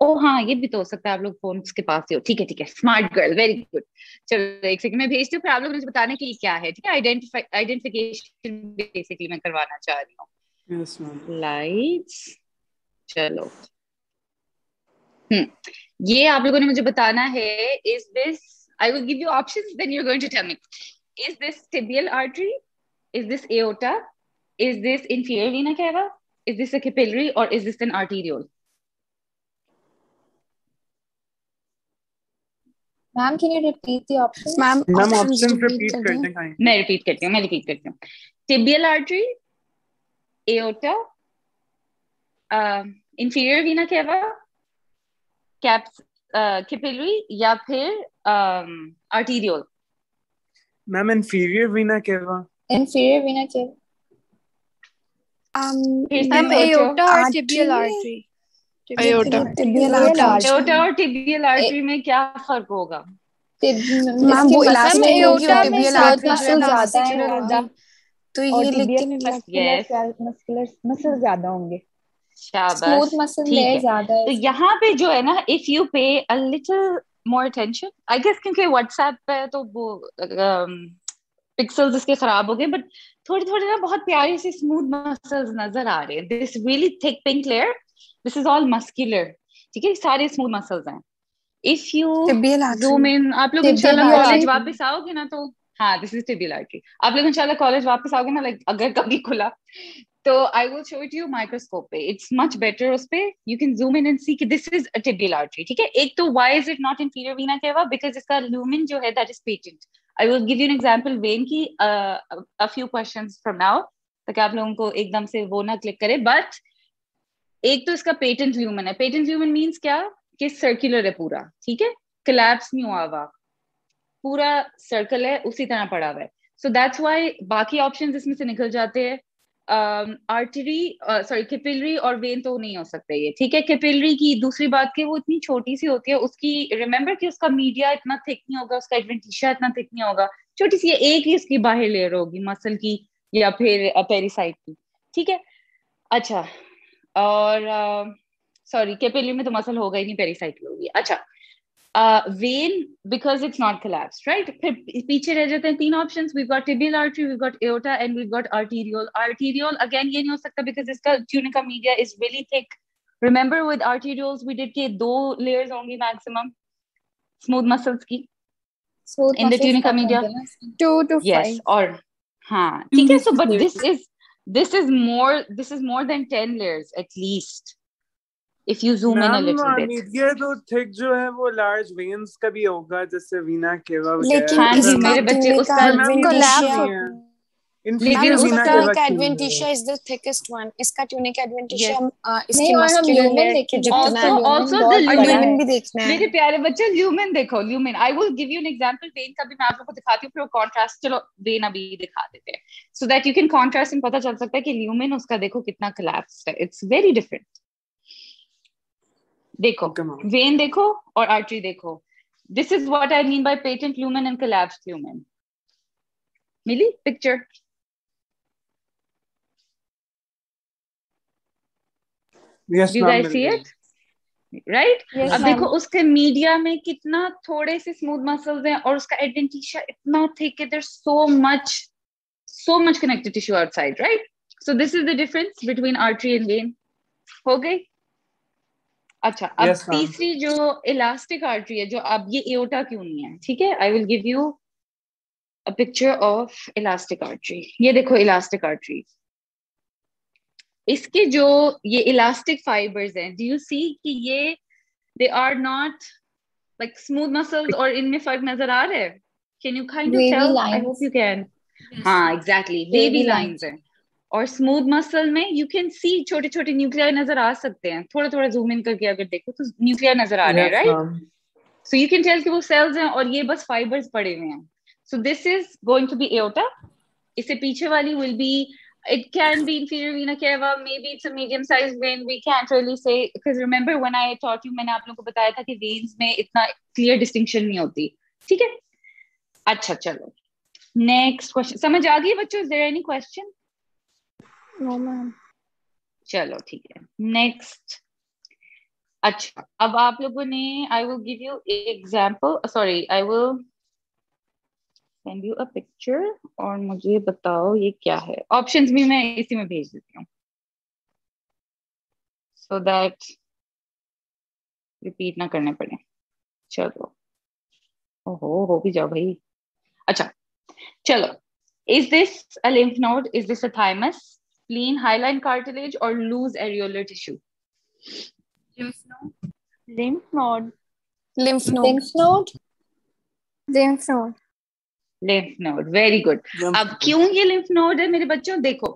ओह हाँ, ये भी तो हो सकता है आप लोग फोन के पास ही हो. ठीक है ठीक है, स्मार्ट गर्ल, वेरी गुड. चलो एक सेकंड मैं भेजती हूँ, फिर आप लोग मुझे बताने कि क्या है, ठीक है? आइडेंटिफिकेशन बेसिकली मैं करवाना चाह रही हूँ. Yes ma'am. लाइट्स, चलो. ये आप लोगों ने मुझे बताना है. Is this, I will give you options, then you are going to tell me. Is this tibial artery? Is this aorta? Is this inferior vena cava? Is this a capillary or is this an arteriole? Ma'am, can you repeat the options? Ma'am ma'am options option repeat repeat कर कर दें. दें कहीं. मैं repeat करती हूँ. Tibial artery, aorta, inferior vena cava, capillary या फिर arteriole. मैम इंफीरियर वीना केवा. Inferior vena cava. Ma'am aorta और tibial artery. Aorta. Tibial Tibial artery. aorta और tibial artery में क्या फर्क होगा? मैम वो इलास्टिक होगी और aorta में tibial blood artery जो है ना ज्यादा muscular है. होगी. तो और ये टिबिया लेकिन में मस्कुलर मसल ज्यादा होंगे. शाबाश, स्मूथ मसल ठीक लेयर है. ज्यादा है. तो यहाँ पे जो है ना, if you pay a little more attention, I guess क्योंकि व्हाट्सएप पे तो वो पिक्सल्स इसके खराब हो गए, बट थोड़ी थोड़ी ना बहुत प्यारी सी स्मूथ मसल्स नजर आ रहे हैं. This really thick pink layer, this is all muscular, ठीक है? सारे स्मूथ मसल्स हैं. If you tibial zoom artery. इन, आप लोग Tibial इंशाल्लाह कॉलेज artery. वापस आओगे ना, तो हाँ, दिस इज टिबियल आर्टरी. आप लोग इंशाल्लाह कॉलेज वापस आओगे ना, लाइक अगर कभी खुला, तो I will show it you microscope पे. It's much better. उस पे you can zoom in and see कि this is a tibial artery, ठीक है? एक तो why is it not inferior vena cava? Because इसका लुमेन जो है that is patent. I will give you an example when की a few questions from now, ताकि आप लोगों को एकदम से वो ना क्लिक करे. बट एक तो इसका पेटेंट ल्यूमन है. पेटेंट ल्यूमन मीन्स क्या? कि सर्कुलर है पूरा, ठीक है? कोलैप्स नहीं हुआ हुआ, पूरा सर्कल है, उसी तरह पड़ा हुआ है. सो दैट्स व्हाई बाकी ऑप्शंस इसमें से निकल जाते हैं. आर्टरी सॉरी कैपिलरी और वेन तो नहीं हो सकता ये, ठीक है। कैपिलरी की दूसरी बात कि वो इतनी छोटी सी होती है, उसकी रिमेम्बर कि उसका मीडिया इतना थिक नहीं होगा, उसका एडवेंटिशिया इतना थिक नहीं होगा, छोटी सी एक ही इसकी बाहर लेयर होगी मसल की या फिर पेरिसाइट की, ठीक है। अच्छा, और सॉरी कैपिलरी में तो मसल होगा ही नहीं, पेरिसाइट होगी। अच्छा, vein because it's not collapsed, right? फिर पीछे रह जाते हैं तीन options. We've got tibial artery, we've got aorta, and we've got arteriole. Arteriole again ये नहीं हो सकता because इसका tunica media is really thick. Remember with arterioles we did के 2 layers होंगी maximum smooth muscles की in the tunica media. 2 to 5. Yes, और हाँ ठीक है। So but this is more than 10 layers at least. If you zoom in a little bit. Media तो thick जो है वो लार्ज वेन्स का भी होगा, जैसे वीना केवा लेकिन हाँ जी मेरे बच्चे उसका लेकिन उसका adventitia is the thickest one. इसका ट्यूनिक एडवेंटिशिया इसकी नहीं, और हम मस्कुलर ल्यूमेन लेयर देखेंगे। जितना also बहुत the बड़ा ल्यूमेन है। भी देखना है। मेरे प्यारे बच्चे ल्यूमेन देखो, lumen I will give you an example. When का भी मैं आप लोगों को दिखाती हूँ, फिर कॉन्ट्रास्ट, चलो वेन अभी दिखा देते हैं so that you can contrast and पता चल सकता है कि ल्यूमेन उसका देखो कितना कोलैप्स्ड है। It's very different. देखो वेन देखो और आर्टरी देखो। This is what I mean by patent lumen and collapsed lumen. मिली picture? Yes, Do you guys see it? Right? Yes, अब ma'am. देखो उसके मीडिया में कितना थोड़े से स्मूथ मसल्स हैं और उसका एडवेंटिशिया इतना थिक है। There's so much connective tissue outside, right? So this is the difference between artery and vein. हो गई? अच्छा, अब Yes, ma'am. तीसरी जो इलास्टिक आर्टरी है, जो अब ये एओर्टा क्यों नहीं है, ठीक है। I will give you a picture of elastic artery. ये देखो इलास्टिक आर्टरी, इसके जो ये इलास्टिक फाइबर्स हैं, डू यू सी कि ये they are not like smooth muscles, और इनमें फर्क नजर आ रहा है? Can you kind of Wavy tell? I lines. Hope you can. Yes. हाँ एग्जैक्टली, वेवी Wavy लाइंस हैं। और स्मूथ मसल में यू कैन सी छोटे छोटे न्यूक्लियर नजर आ सकते हैं। थोड़ा थोड़ा जूम इन करके अगर देखो तो न्यूक्लियर नजर आ रहे हैं, right? So you can tell कि वो सेल्स हैं और ये बस फाइबर्स पड़े हुए हैं। So this is going to be aorta. इससे पीछे वाली will be, it can be inferior vena cava, maybe it's a medium sized vein, we can't really say because remember when I taught you, मैंने आप लोगों को बताया था कि veins में इतना clear distinction नहीं होती, ठीक है। अच्छा चलो नेक्स्ट क्वेश्चन। समझ आ गई बच्चों? is there any question? No, ma'am. चलो ठीक है नेक्स्ट। अच्छा, अब आप लोगों ने, I will give you example, sorry I will send you a picture और मुझे बताओ ये क्या है। ऑप्शंस भी मैं इसी में भेज देती हूँ so that रिपीट ना करने पड़े। चलो ओहो हो भी जाओ भाई। अच्छा चलो, is this a lymph node, is this a thymus, spleen, hyaline cartilage or loose areolar tissue? Lymph node. lymph node. lymph node Lymph node. lymph node lymph node, very good। अब क्यों ये lymph node है मेरे बच्चों? देखो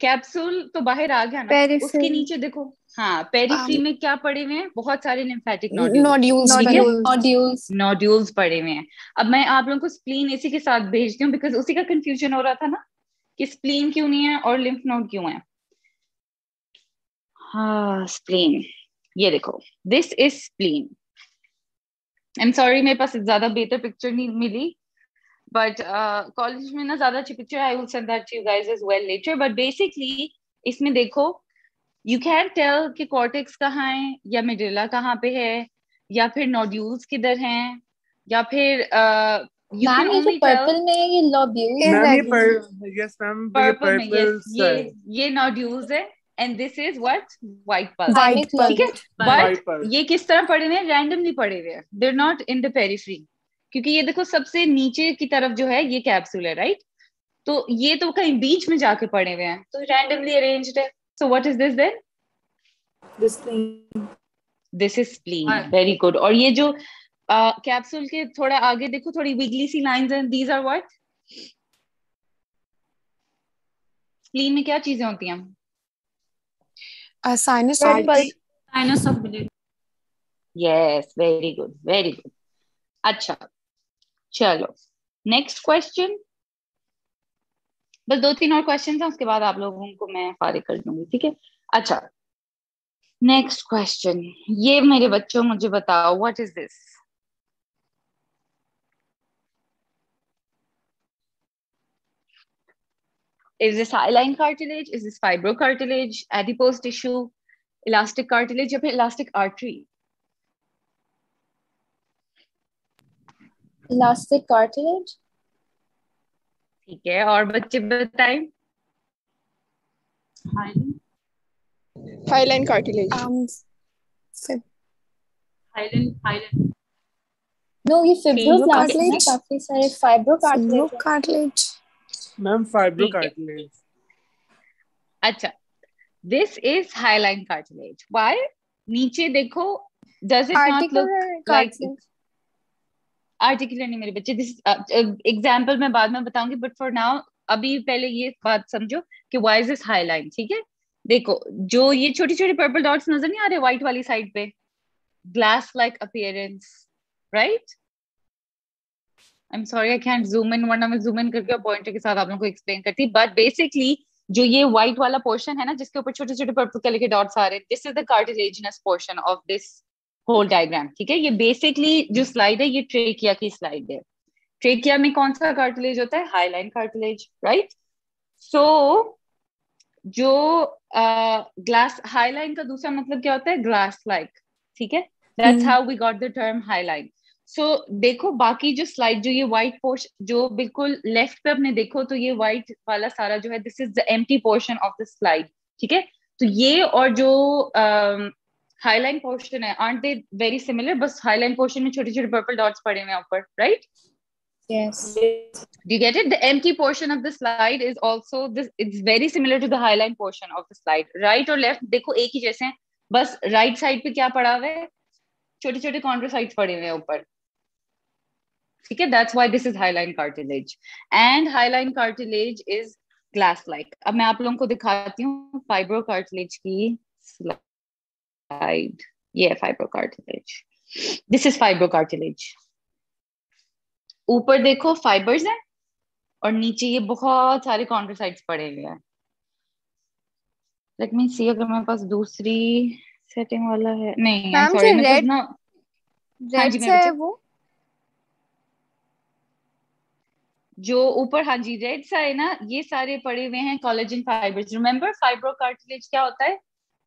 capsule तो बाहर आ गया ना, Periphery. उसके नीचे देखो, हाँ पेरिफ्री में क्या पड़े हुए हैं? बहुत सारे लिम्फेटिक nodules Nodules. नोड्यूल्स पड़े हुए हैं। अब मैं आप लोगों को स्प्लीन इसी के साथ भेजती हूँ बिकॉज उसी का कंफ्यूजन हो रहा था ना कि स्प्लीन क्यों नहीं है और लिम्फ नोड क्यों है। हाँ स्प्लीन, ये देखो this is spleen. I am sorry मेरे पास ज्यादा बेहतर पिक्चर नहीं मिली, बट कॉलेज में ना ज्यादा अच्छी picture, I will send that to you guys as well later. But basically इसमें देखो यू कैन टेल कि कॉर्टेक्स कहाँ है या मिडिला कहाँ पे है या फिर नोड्यूल्स किधर हैं या फिर you Ma'am, can ये जो only tell पर्पल में है ये lobules. Yes, ma'am. पर्पल में, purple yes, ये नोड्यूल्स है and this is what white pulp, white ठीक है। pulp White but pulp. ये किस तरह पड़े हुए हैं? रैंडमली पड़े हुए हैं, they're not in the periphery, क्योंकि ये देखो सबसे नीचे की तरफ जो है ये कैप्सूल है, राइट? तो ये तो कहीं बीच में जाके पड़े हुए हैं, तो रैंडमली अरेंज्ड है। So what is this then? This thing. This is spleen, very good. और ये जो कैप्सूल के थोड़ा आगे देखो थोड़ी विगली सी लाइंस हैं, दीज आर व्हाट? स्प्लीन में क्या चीजें होती हैं? sinus Red pulp. Sinus of blood. Yes very good very good. अच्छा चलो नेक्स्ट क्वेश्चन। बस 2-3 और क्वेश्चन हैं, उसके बाद आप लोगों को मैं फारिग कर दूंगी, ठीक है? अच्छा, नेक्स्ट क्वेश्चन, ये मेरे बच्चों मुझे बताओ, what is this? Is this hyaline cartilage? Is this fibrocartilage, adipose tissue, elastic cartilage या फिर elastic artery? Elastic cartilage. ठीक है, और बच्चे बताएं। hyaline cartilage. Hyaline. No, ये fibroblasts cartilage. हैं, काफी सारे fibrocartilage हैं। cartilage. Ma'am fibrocartilage. अच्छा, this is hyaline cartilage. Why? नीचे देखो, does it not look Articular like cartilage. Articular नहीं मेरे बच्चे, दिस एग्जाम्पल मैं बाद में बताऊंगी, बट फॉर नाउ अभी पहले ये बात समझो कि व्हाई इज दिस हाईलाइन, ठीक है? देखो, जो ये छोटी छोटी पर्पल डॉट्स नजर नहीं आ रहे व्हाइट वाली साइड पे, glass like appearance, right? I am sorry I can't zoom in, वरना मैं जूम इन करके और पॉइंटर के साथ आप लोगों को एक्सप्लेन करती, बट बेसिकली जो ये व्हाइट वाला पोर्शन है ना, जिसके ऊपर छोटे छोटे पर्पल कलर के डॉट्स आ रहे हैं, this is the cartilaginous portion of this whole diagram, ठीक है? ये बेसिकली जो स्लाइड है, ये ट्रेकिया की स्लाइड है। ट्रेकिया में कौन सा कार्टिलेज होता है? Highline cartilage, right? सो जो ग्लास, हाईलाइन का दूसरा मतलब क्या होता है? ग्लास लाइक, ठीक है? That's how we got the term hyaline. So देखो, बाकी जो स्लाइड, जो ये व्हाइट पोर्शन जो बिल्कुल लेफ्ट पे अपने देखो, तो ये व्हाइट वाला सारा जो है, this is the empty portion of the slide, ठीक है? तो ये और जो हाईलाइन पोर्शन है, aren't they very similar? बस हाईलाइन पोर्शन में छोटे छोटे पर्पल डॉट्स पड़े हुए हैं ऊपर, right? Yes. Do you get it? The empty portion of the slide is also this. It's very similar to the highline portion of the slide. Right और left देखो एक ही जैसे हैं, बस right side पे क्या पड़ा हुआ है? छोटे छोटे chondrocytes पड़े हुए हैं ऊपर, ठीक है? That's why this is hyaline cartilage, and hyaline cartilage is glass-like. अब मैं आप लोगों को दिखाती हूँ fibrocartilage की slide. Yeah, fibrocartilage. This is fibrocartilage. ऊपर देखो फाइबर्स हैं और नीचे ये बहुत सारे कॉन्ड्रोसाइट्स पड़े हुए हैं। Let me see अगर मेरे पास दूसरी सेटिंग वाला है। नहीं, I'm sorry, मेरे पास ना रेड से है वो जो ऊपर, हाँ जी, रेड सा है ना, ये सारे पड़े हुए हैं कोलेजन फाइबर्स। रिमेम्बर फाइब्रोकार्टिलेज क्या होता है?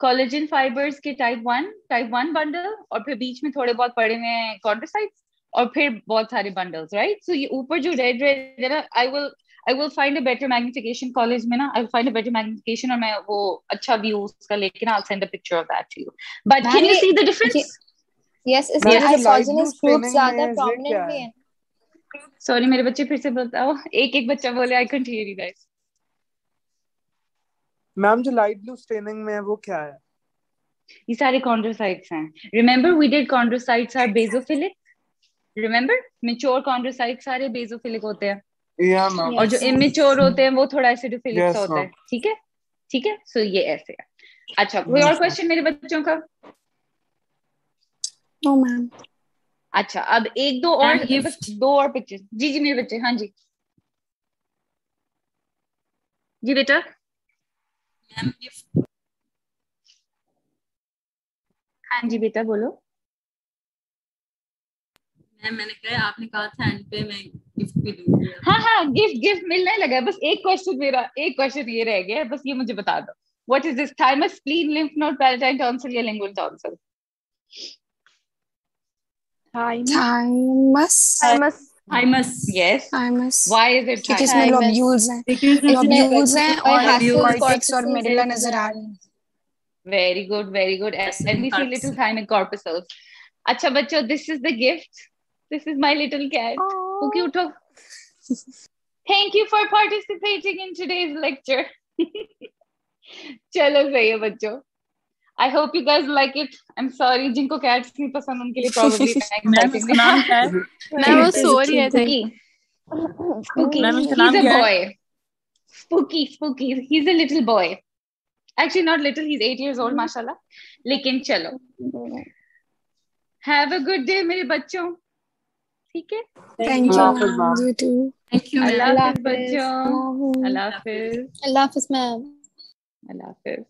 कोलेजन फाइबर्स के टाइप 1 बंडल, और फिर बीच में थोड़े बहुत पड़े हुए हैं कॉन्ड्रोसाइट्स, और फिर बहुत सारे बंडल्स, राइट? सो ये ऊपर जो रेड है ना, I will find a better magnification college में ना, I will find a better magnification, और मैं वो अच्छा व्यू उसका लेके ना, I will send a picture of that to you. But can you see the difference? Yes, इसमें isogenic groups ज्यादा prominently हैं। सॉरी मेरे बच्चे, फिर से बताओ, एक एक बच्चा बोले, I can't hear you guys. Ma'am जो लाइट ब्लू स्टेनिंग में है वो क्या है? ये सारे कॉन्ड्रोसाइट्स हैं। Remember we did chondrocytes are basophilic, remember mature chondrocytes सारे बेसोफिलिक होते हैं, और जो इमेच्योर होते हैं वो थोड़ा एसिडोफिलिक होता है, ठीक है? ठीक है, सो ये ऐसे है। अच्छा, कोई और क्वेश्चन मेरे बच्चों का? No ma'am. अच्छा, अब एक दो और, बस दो और पिक्चर्स। जी जी मेरे बच्चे, हाँ जी जी बेटा। हाँ जी बेटा बोलो। मैंने कहा, आपने कहा था एंड पे मैं गिफ्ट भी दूंगी। हाँ, गिफ्ट मिलने लगा है। बस एक क्वेश्चन ये रह गया है, बस ये मुझे बता दो, what is this? Thymus, spleen, lymph node, palatine tonsil या lingual tonsil? Thymus. Yes. Thymus. Why is it क्योंकि thymus? इसमें lobules हैं। Lobules हैं और cortex और medulla नजर आ रही हैं। Very good, very good. Let me see little thymic corpuscles. अच्छा बच्चों, this is the gift. This is my little cat. Pookie उठो. Thank you for participating in today's lecture. चलो सही है बच्चों। I hope you guys like it. I'm sorry जिनको cats नहीं पसंद उनके लिए probably मैं वो सो रही थे। Spooky. He's a boy. Spooky. He's a little boy. Actually not little, he's 8 years old, mashallah. लेकिन चलो, have a good day मेरे बच्चों, ठीक है, thank you ma'am, you too. Thank you Allah ma'am. हाफिज बच्चों, अल्लाह हाफिज, अल्लाह हाफिज मैम। अल्लाह हाफिज।